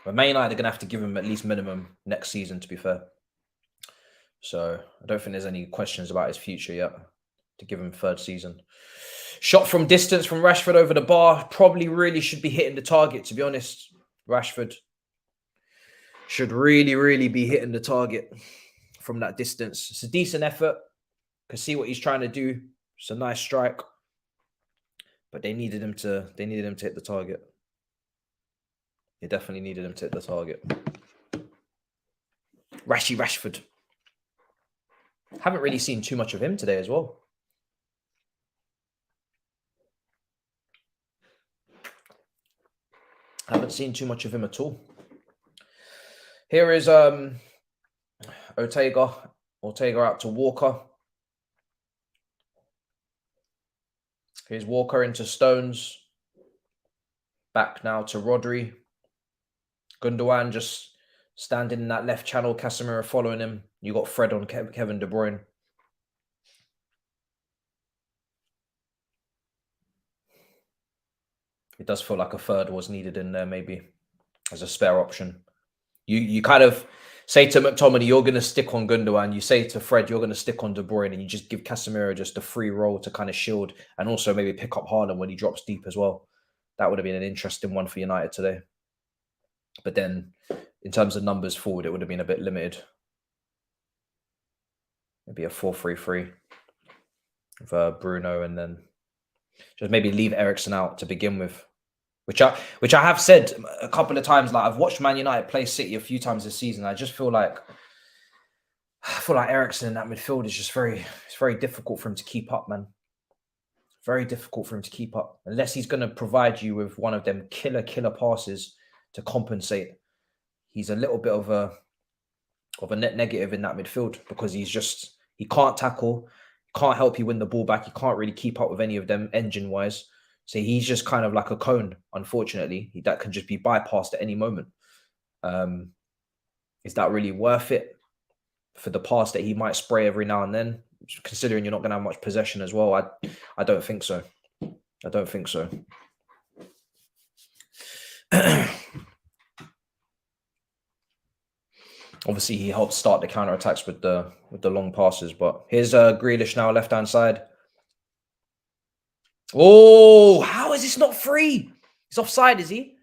But Man United are going to have to give him at least minimum next season, to be fair. So I don't think there's any questions about his future yet to give him 3rd season. Shot from distance from Rashford over the bar. Probably really should be hitting the target, to be honest. Rashford should really be hitting the target from that distance. It's a decent effort. Can see what he's trying to do. It's a nice strike. But they needed him to hit the target. They definitely needed him to hit the target. Rashford. Haven't really seen too much of him today as well. Haven't seen too much of him at all. Here is Ortega out to Walker. Here's Walker into Stones. Back now to Rodri. Gundogan just standing in that left channel. Casemiro following him. You got Fred on Kevin De Bruyne. It does feel like a third was needed in there, maybe as a spare option. You kind of say to McTominay, you're going to stick on Gundogan. You say to Fred, you're going to stick on De Bruyne, and you just give Casemiro just a free roll to kind of shield and also maybe pick up Haaland when he drops deep as well. That would have been an interesting one for United today. But then in terms of numbers forward, it would have been a bit limited. Maybe a 4-3-3 with Bruno, and then just maybe leave Eriksen out to begin with. Which I have said a couple of times. Like, I've watched Man United play City a few times this season. I just feel like Eriksen in that midfield is just it's very difficult for him to keep up, man. Very difficult for him to keep up. Unless he's going to provide you with one of them killer passes to compensate. He's a little bit of a net negative in that midfield, because he can't tackle, can't help you win the ball back. He can't really keep up with any of them engine-wise. So he's just kind of like a cone, unfortunately, that can just be bypassed at any moment. Is that really worth it for the pass that he might spray every now and then? Considering you're not going to have much possession as well, I don't think so. I don't think so. Obviously, he helps start the counter-attacks with the long passes. But here's Grealish now, left-hand side. Oh, how is this not free? He's offside, is he?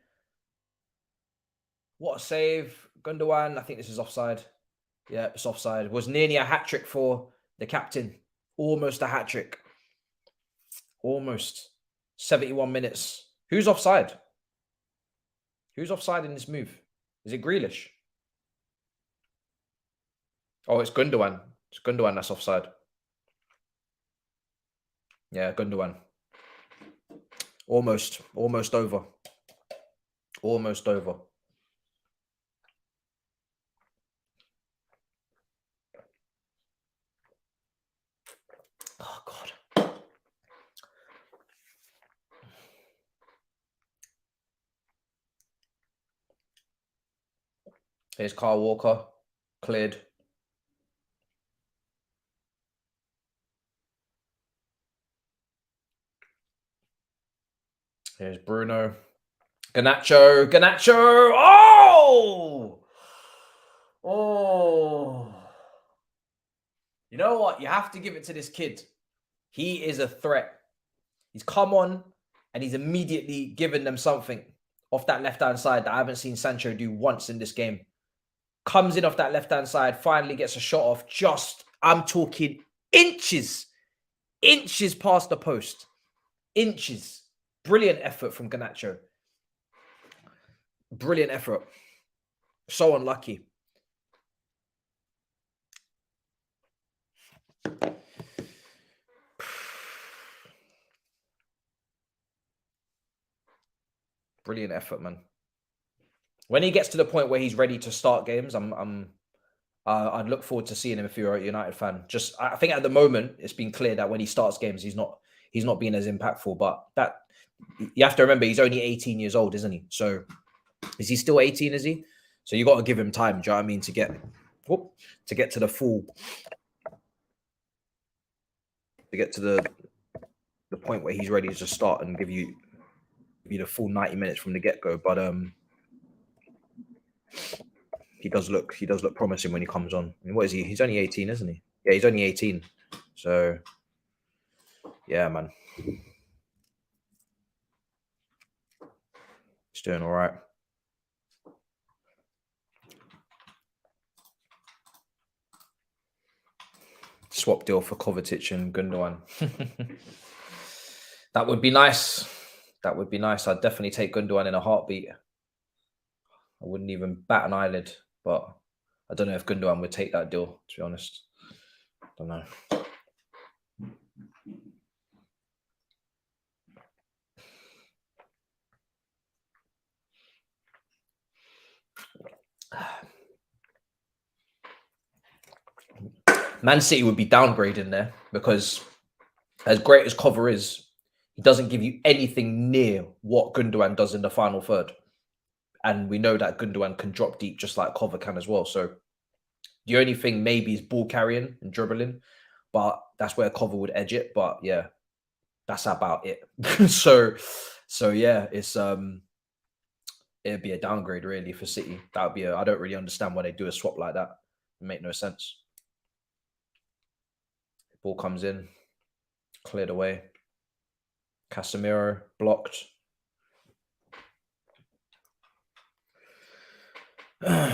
What a save. Gundogan, I think this is offside. Yeah, it's offside. It was nearly a hat-trick for the captain. Almost a hat-trick. Almost. 71 minutes. Who's offside? Who's offside in this move? Is it Grealish? Oh, it's Gundogan. It's Gundogan that's offside. Yeah, Gundogan. Almost over. Almost over. Oh, God. Here's Kyle Walker. Cleared. Here's Bruno. Garnacho. Oh. You know what? You have to give it to this kid. He is a threat. He's come on and he's immediately given them something off that left-hand side that I haven't seen Sancho do once in this game. Comes in off that left-hand side, finally gets a shot off just, I'm talking inches past the post. Inches. Brilliant effort from Garnacho. Brilliant effort. So unlucky. Brilliant effort, man. When he gets to the point where he's ready to start games, I'd look forward to seeing him if you're a United fan. I think at the moment it's been clear that when he starts games, he's not being as impactful. But that, you have to remember, he's only 18 years old, isn't he? So is he still 18? Is he? So you got to give him time. Do you know what I mean? To get to the full, to get to the point where he's ready to start and give you the full 90 minutes from the get-go. But he does look promising when he comes on. I mean, what is he? He's only 18, isn't he? Yeah, he's only 18. So yeah, man. He's doing all right. Swap deal for Kovacic and Gundogan. That would be nice. That would be nice. I'd definitely take Gundogan in a heartbeat. I wouldn't even bat an eyelid, but I don't know if Gundogan would take that deal, to be honest. I don't know. Man City would be downgrading there because as great as Cover is, he doesn't give you anything near what Gundogan does in the final third. And we know that Gundogan can drop deep just like Cover can as well. So the only thing maybe is ball carrying and dribbling, but that's where Cover would edge it. But yeah, that's about it. so yeah, it's it'd be a downgrade really for City. That would be I don't really understand why they do a swap like that. It make no sense. Ball comes in, cleared away. Casemiro blocked. Nah,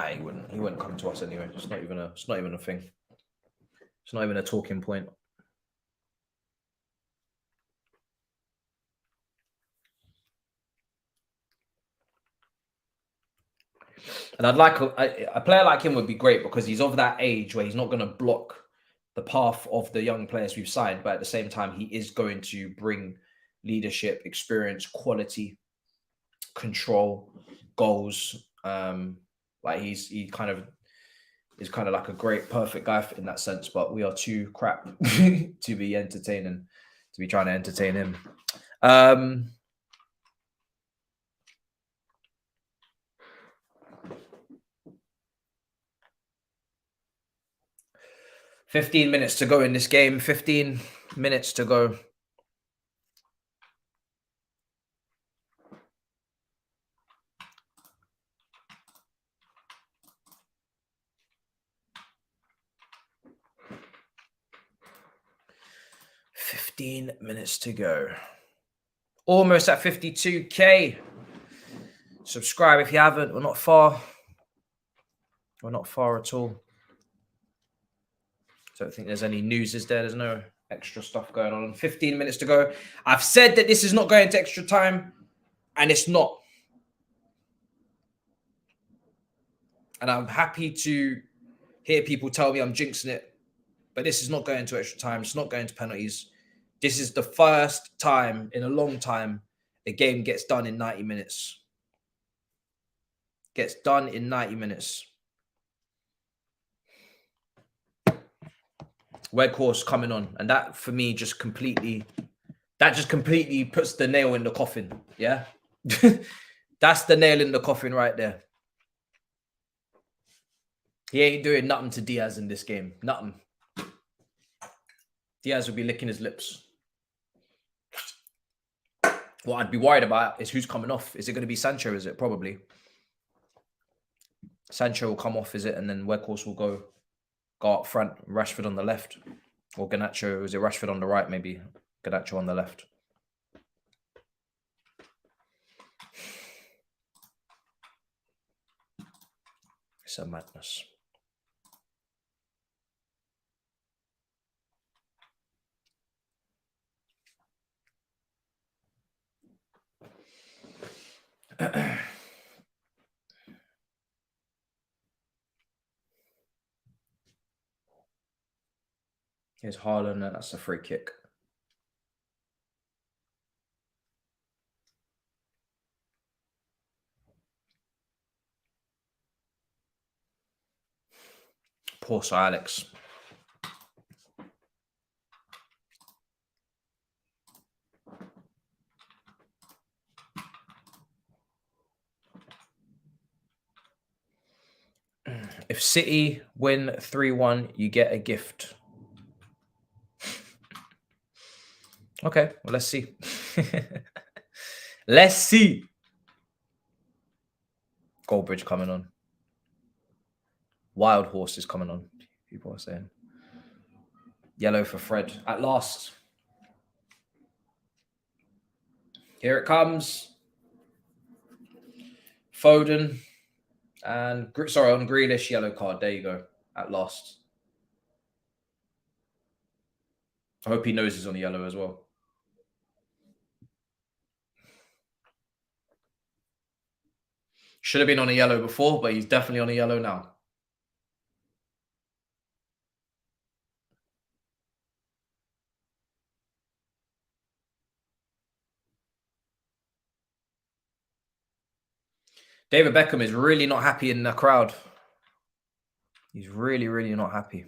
he wouldn't. He wouldn't come to us anyway. It's not even a thing. It's not even a talking point. And I'd like a player like him would be great because he's of that age where he's not going to block the path of the young players we've signed, but at the same time, he is going to bring leadership, experience, quality, control, goals. Like he kind of is kind of like a great, perfect guy in that sense. But we are too crap to be entertaining, to be trying to entertain him. 15 minutes to go in this game. 15 minutes to go. Minutes to go. Almost at 52k. Subscribe if you haven't. We're not far. We're not far at all. Don't think there's any news, is there? There's no extra stuff going on. 15 minutes to go. I've said that this is not going to extra time, and it's not. And I'm happy to hear people tell me I'm jinxing it, but this is not going to extra time. It's not going to penalties. This is the first time in a long time a game gets done in 90 minutes. Gets done in 90 minutes. Weghorst coming on, and that for me just completely puts the nail in the coffin. Yeah. That's the nail in the coffin right there. He ain't doing nothing to Diaz in this game. Nothing. Diaz will be licking his lips. What I'd be worried about is who's coming off. Is it going to be Sancho? Is it? Probably. Sancho will come off, is it? And then Weghorst will go up front. Rashford on the left. Or Garnacho. Is it Rashford on the right, maybe? Garnacho on the left. It's a madness. Here's Haaland, and that's a free kick. Poor Sir Alex. If City win 3-1, you get a gift. Okay, well, let's see. Let's see. Goldbridge coming on. Wild Horse is coming on. People are saying. Yellow for Fred. At last. Here it comes. Foden and on Grealish, yellow card. There you go. At last. I hope he knows he's on yellow as well. Should have been on a yellow before, but he's definitely on a yellow now. David Beckham is really not happy in the crowd. He's really, really not happy.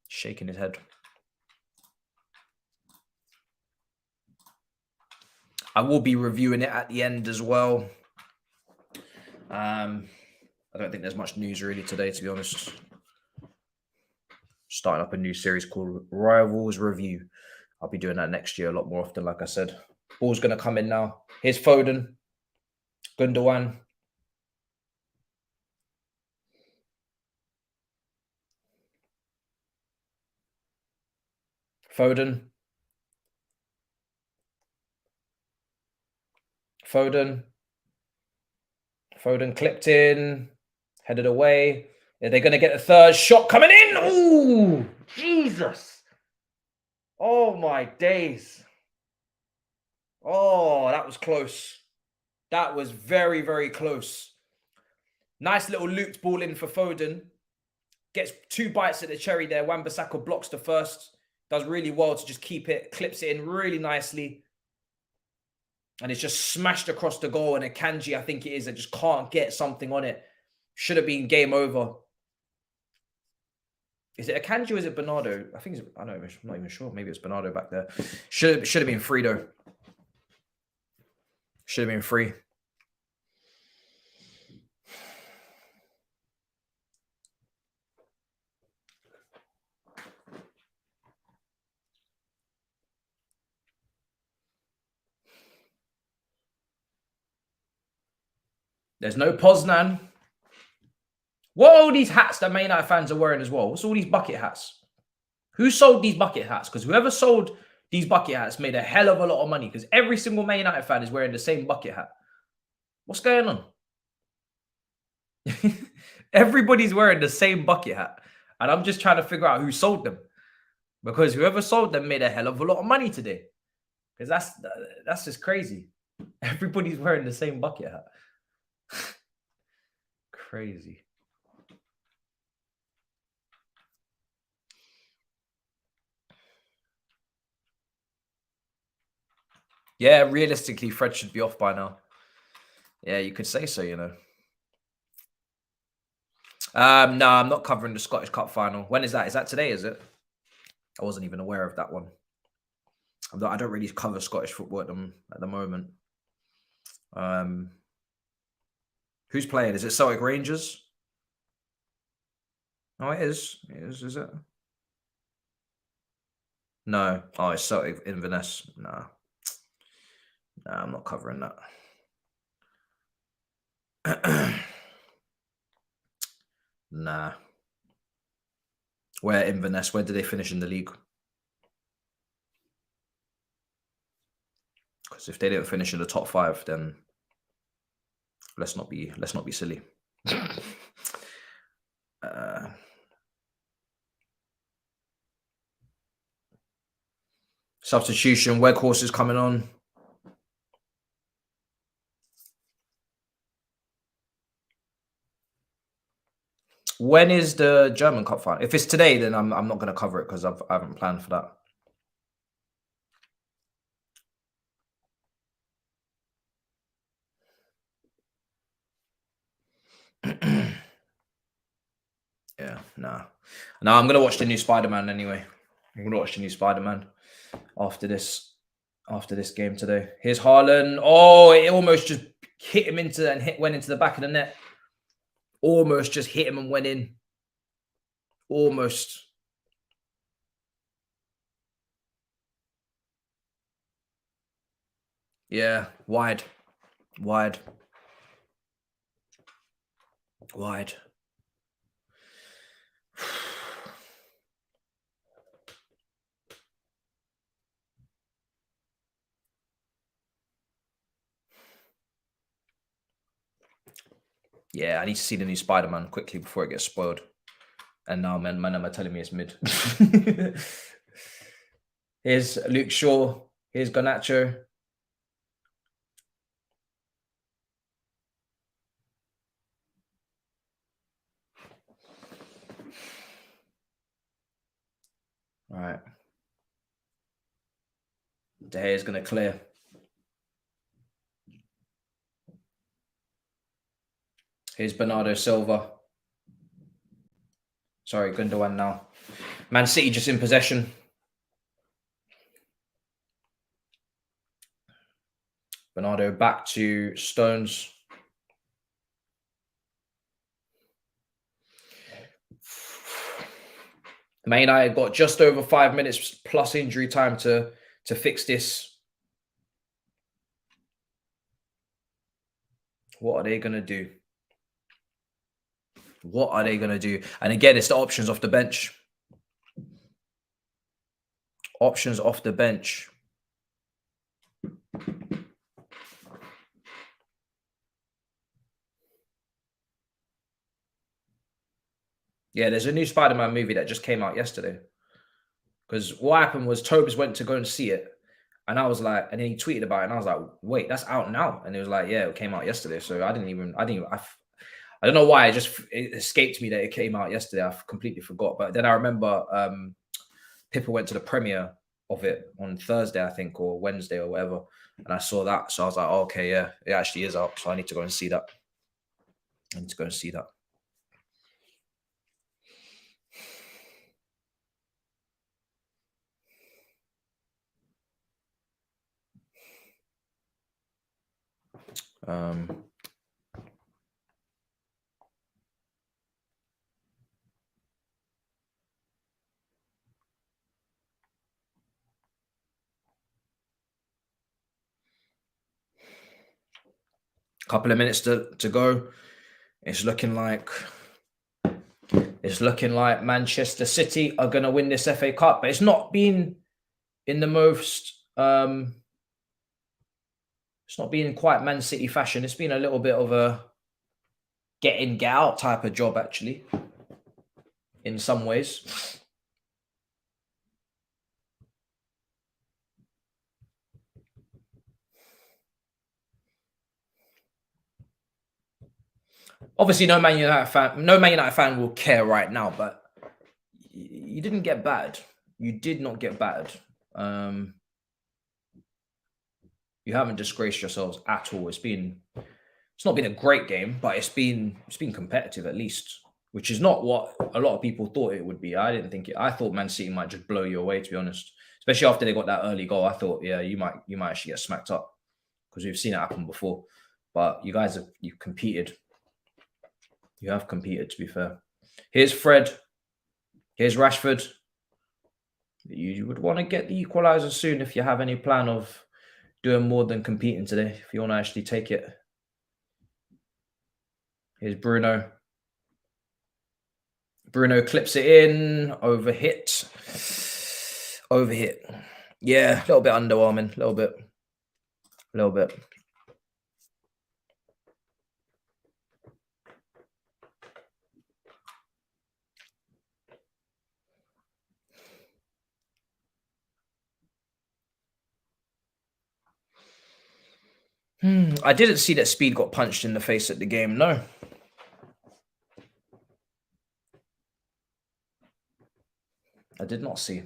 Shaking his head. I will be reviewing it at the end as well. I don't think there's much news really today, to be honest. Starting up a new series called Rivals Review. I'll be doing that next year a lot more often, like I said. Ball's going to come in now. Here's Foden. Gundogan. Foden. Foden clipped in. Headed away. Are they going to get the third shot coming in? Ooh, Jesus. Oh, my days. Oh, that was close. That was very, very close. Nice little looped ball in for Foden. Gets 2 bites at the cherry there. Wan-Bissaka blocks the first. Does really well to just keep it. Clips it in really nicely. And it's just smashed across the goal. And Akanji, I think it is, I just can't get something on it. Should have been game over. Is it Akanji or is it Bernardo? I think it's, I'm not even sure. Maybe it's Bernardo back there. Should have been free though. Should have been free. There's no Poznan. What are all these hats that Man United fans are wearing as well? What's all these bucket hats? Who sold these bucket hats? Because whoever sold these bucket hats made a hell of a lot of money because every single Man United fan is wearing the same bucket hat. What's going on? Everybody's wearing the same bucket hat. And I'm just trying to figure out who sold them. Because whoever sold them made a hell of a lot of money today. Because that's just crazy. Everybody's wearing the same bucket hat. Crazy. Yeah, realistically, Fred should be off by now. Yeah, you could say so, you know. No, I'm not covering the Scottish Cup final. When is that? Is that today, is it? I wasn't even aware of that one. I don't really cover Scottish football at the moment. Who's playing? Is it Celtic Rangers? Oh, it is. Is it? No. Oh, it's Celtic Inverness. Nah. Nah, I'm not covering that. Nah. Where Inverness? Where did they finish in the league? Because if they didn't finish in the top 5, then let's not be silly. Substitution. Weghorst is coming on. When is the German Cup final? If it's today, then I'm not going to cover it because I haven't planned for that. Yeah, nah. No, I'm going to watch the new Spider-Man anyway. I'm going to watch the new Spider-Man after this game today. Here's Haaland. Oh, it almost just hit him went into the back of the net. Almost just hit him and went in. Almost. Yeah, wide. Yeah, I need to see the new Spider-Man quickly before it gets spoiled. And now, man, am I telling me it's mid? Here's Luke Shaw. Here's Garnacho. All right. De Gea's going to clear. Here's Bernardo Silva. Sorry, Gundogan now. Man City just in possession. Bernardo back to Stones. Man United got just over 5 minutes plus injury time to fix this. What are they going to do? What are they going to do? And again, it's the options off the bench. Options off the bench. Yeah, there's a new Spider-Man movie that just came out yesterday. Because what happened was Thabz went to go and see it. And I was like, and then he tweeted about it. And I was like, wait, that's out now. And it was like, yeah, it came out yesterday. So I don't know why. It escaped me that it came out yesterday. I completely forgot. But then I remember Pippa went to the premiere of it on Thursday, I think, or Wednesday or whatever. And I saw that. So I was like, oh, okay, yeah, it actually is out. So I need to go and see that. Couple of minutes to go. It's looking like Manchester City are going to win this FA Cup, but it's not been in the most. It's not been quite Man City fashion. It's been a little bit of a get in, get out type of job, actually, in some ways. Obviously, no Man United fan will care right now, but you didn't get battered. You did not get battered. You haven't disgraced yourselves at all. It's not been a great game, but it's been competitive at least, which is not what a lot of people thought it would be. I thought Man City might just blow you away, to be honest. Especially after they got that early goal. I thought, yeah, you might actually get smacked up because we've seen it happen before. But you guys you've competed. You have competed, to be fair. Here's Fred. Here's Rashford. You would want to get the equaliser soon if you have any plan of doing more than competing today, if you want to actually take it. Here's Bruno. Bruno clips it in. Overhit. Yeah, a little bit underwhelming. A little bit. I didn't see that Speed got punched in the face at the game. No. I did not see.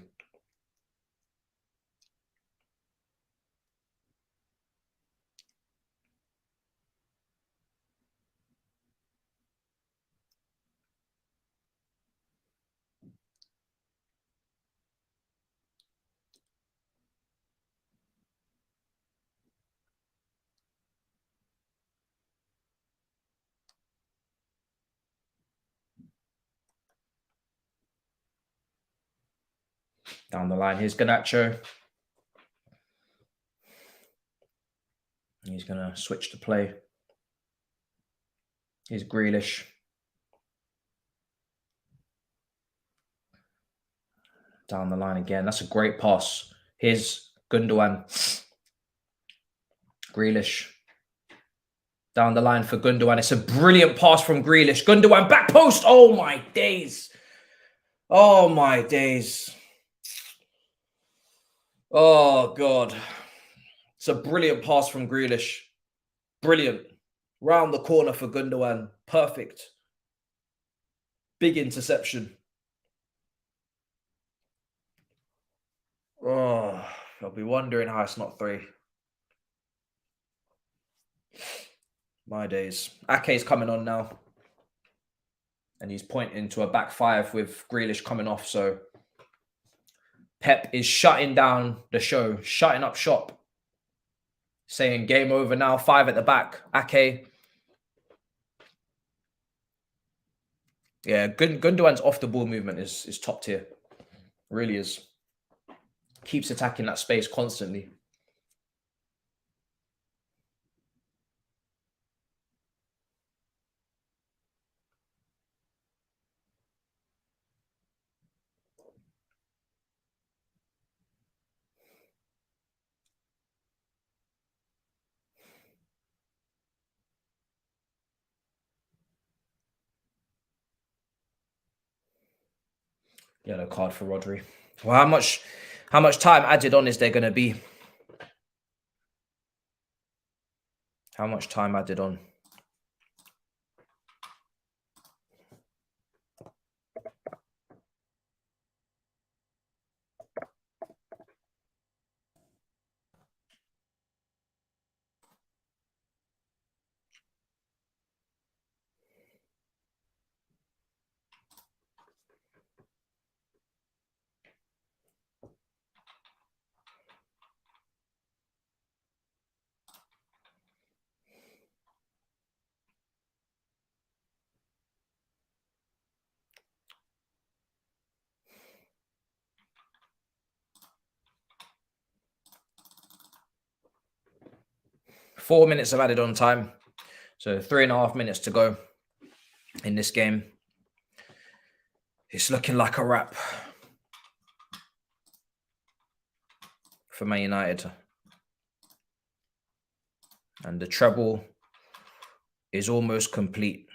Down the line, here's Garnacho. He's going to switch to play. Here's Grealish. Down the line again. That's a great pass. Here's Gundogan. Grealish. Down the line for Gundogan. It's a brilliant pass from Grealish. Gundogan back post. Oh my days. Oh my days. Oh God. It's a brilliant pass from Grealish. Brilliant. Round the corner for Gundogan. Perfect. Big interception. Oh, I'll be wondering how it's not 3. My days. Ake's coming on now. And he's pointing to a back 5 with Grealish coming off. So Pep is shutting down the show, shutting up shop. Saying game over now, 5 at the back. Ake. Yeah, Gundogan's off the ball movement is top tier. Really is. Keeps attacking that space constantly. Yellow card for Rodri. Well, how much time added on is there going to be? How much time added on? Four minutes of added on time. So 3.5 minutes to go in this game. It's looking like a wrap for Man United. And the treble is almost complete.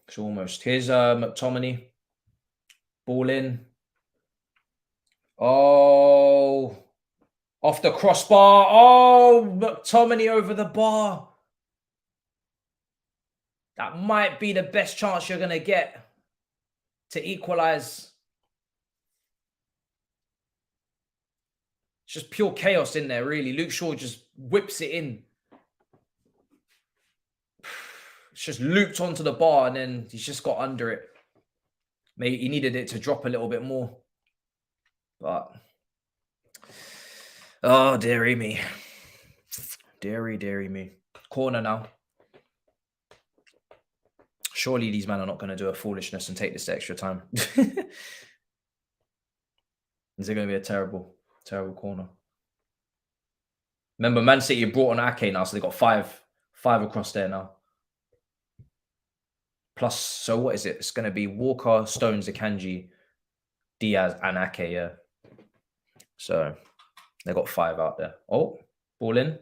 It's almost. Here's McTominay. Ball in. Oh, off the crossbar. Oh, McTominay over the bar. That might be the best chance you're going to get to equalize. It's just pure chaos in there, really. Luke Shaw just whips it in. It's just looped onto the bar and then he's just got under it. Maybe he needed it to drop a little bit more. But, oh, dearie me. Dearie me. Corner now. Surely these men are not going to do a foolishness and take this extra time. Is it going to be a terrible corner? Remember, Man City brought on Ake now, so they've got five across there now. Plus, so what is it? It's going to be Walker, Stones, Akanji, Diaz, and Ake, yeah. So they've got 5 out there. Oh, ball in.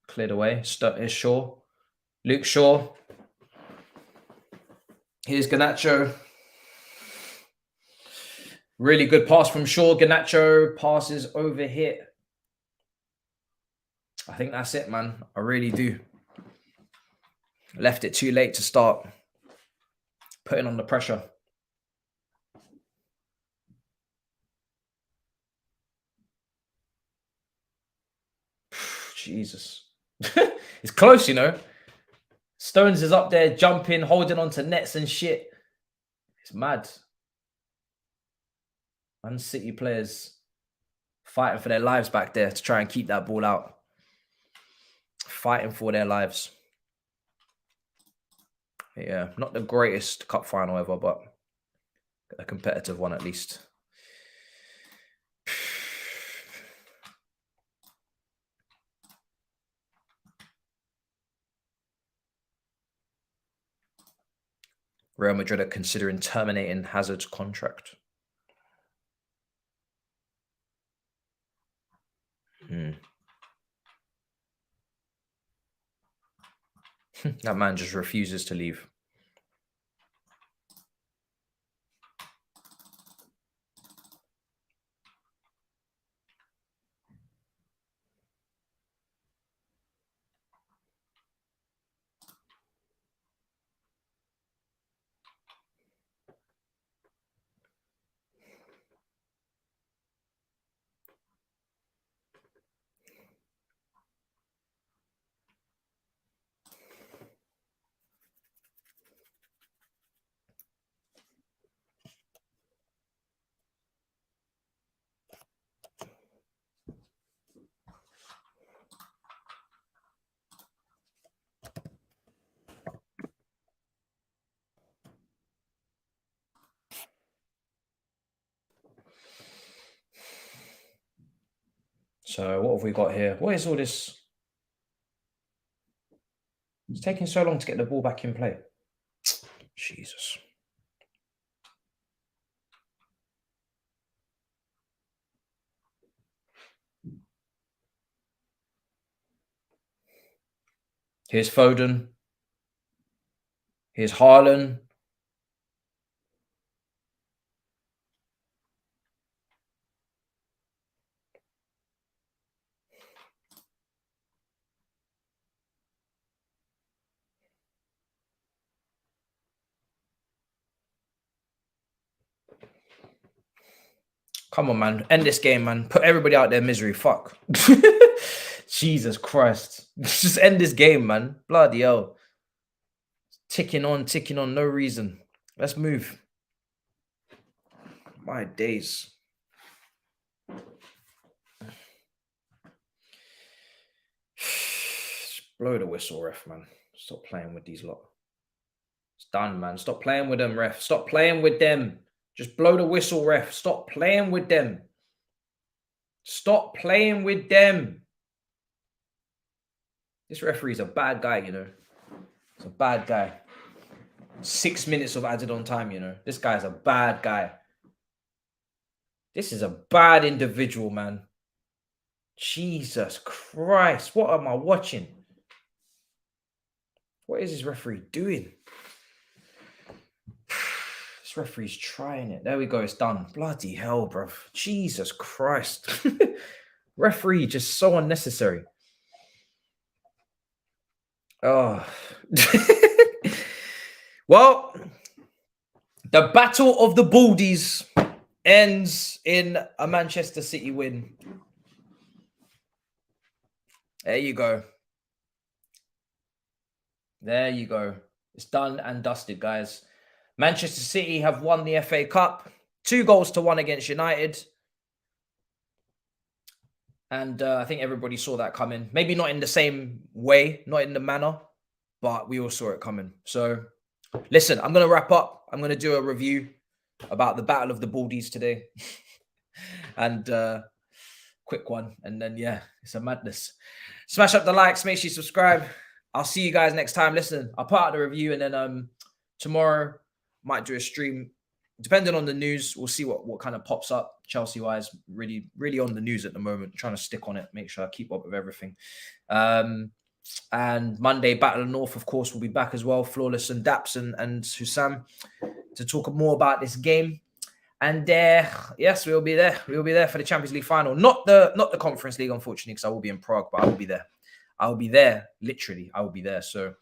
Cleared away. Here's Shaw. Luke Shaw. Here's Garnacho. Really good pass from Shaw. Garnacho passes over hit. I think that's it, man. I really do. Left it too late to start putting on the pressure. Jesus. It's close, you know. Stones is up there jumping, holding on to nets and shit. It's mad. Man City players fighting for their lives back there to try and keep that ball out. Fighting for their lives. Yeah, not the greatest cup final ever, but a competitive one at least. Real Madrid are considering terminating Hazard's contract. That man just refuses to leave. So what have we got here? What is all this? It's taking so long to get the ball back in play. Jesus. Here's Foden. Here's Haaland. Come on, man. End this game, man. Put everybody out there misery. Fuck. Jesus Christ. Just end this game, man. Bloody hell. Ticking on. No reason. Let's move. My days. Blow the whistle, ref, man. Stop playing with these lot. It's done, man. Stop playing with them, ref. Stop playing with them. Just blow the whistle, ref. Stop playing with them. Stop playing with them. This referee's a bad guy, you know. He's a bad guy. 6 minutes of added on time, you know. This guy's a bad guy. This is a bad individual, man. Jesus Christ. What am I watching? What is this referee doing? This referee's trying it. There we go. It's done. Bloody hell, bro. Jesus Christ. Referee just so unnecessary. Oh. Well, the battle of the Baldies ends in a Manchester City win. There you go. There you go. It's done and dusted, guys. Manchester City have won the FA Cup. 2-1 against United. And I think everybody saw that coming. Maybe not in the same way, not in the manner, but we all saw it coming. So, listen, I'm going to wrap up. I'm going to do a review about the Battle of the Baldies today. And quick one. And then, yeah, it's a madness. Smash up the likes. Make sure you subscribe. I'll see you guys next time. Listen, I'll put out the review and then tomorrow might do a stream. Depending on the news, we'll see what kind of pops up Chelsea-wise. Really, really on the news at the moment. Trying to stick on it. Make sure I keep up with everything. And Monday, Battle of the North, of course, will be back as well. Flawless and Thabz and Hussam to talk more about this game. And yes, we'll be there. We'll be there for the Champions League final. Not the Conference League, unfortunately, because I will be in Prague, but I will be there. I'll be there. Literally, I will be there. So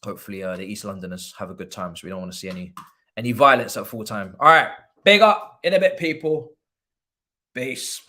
hopefully the East Londoners have a good time. So we don't want to see any violence at full time. All right. Big up in a bit, people. Peace.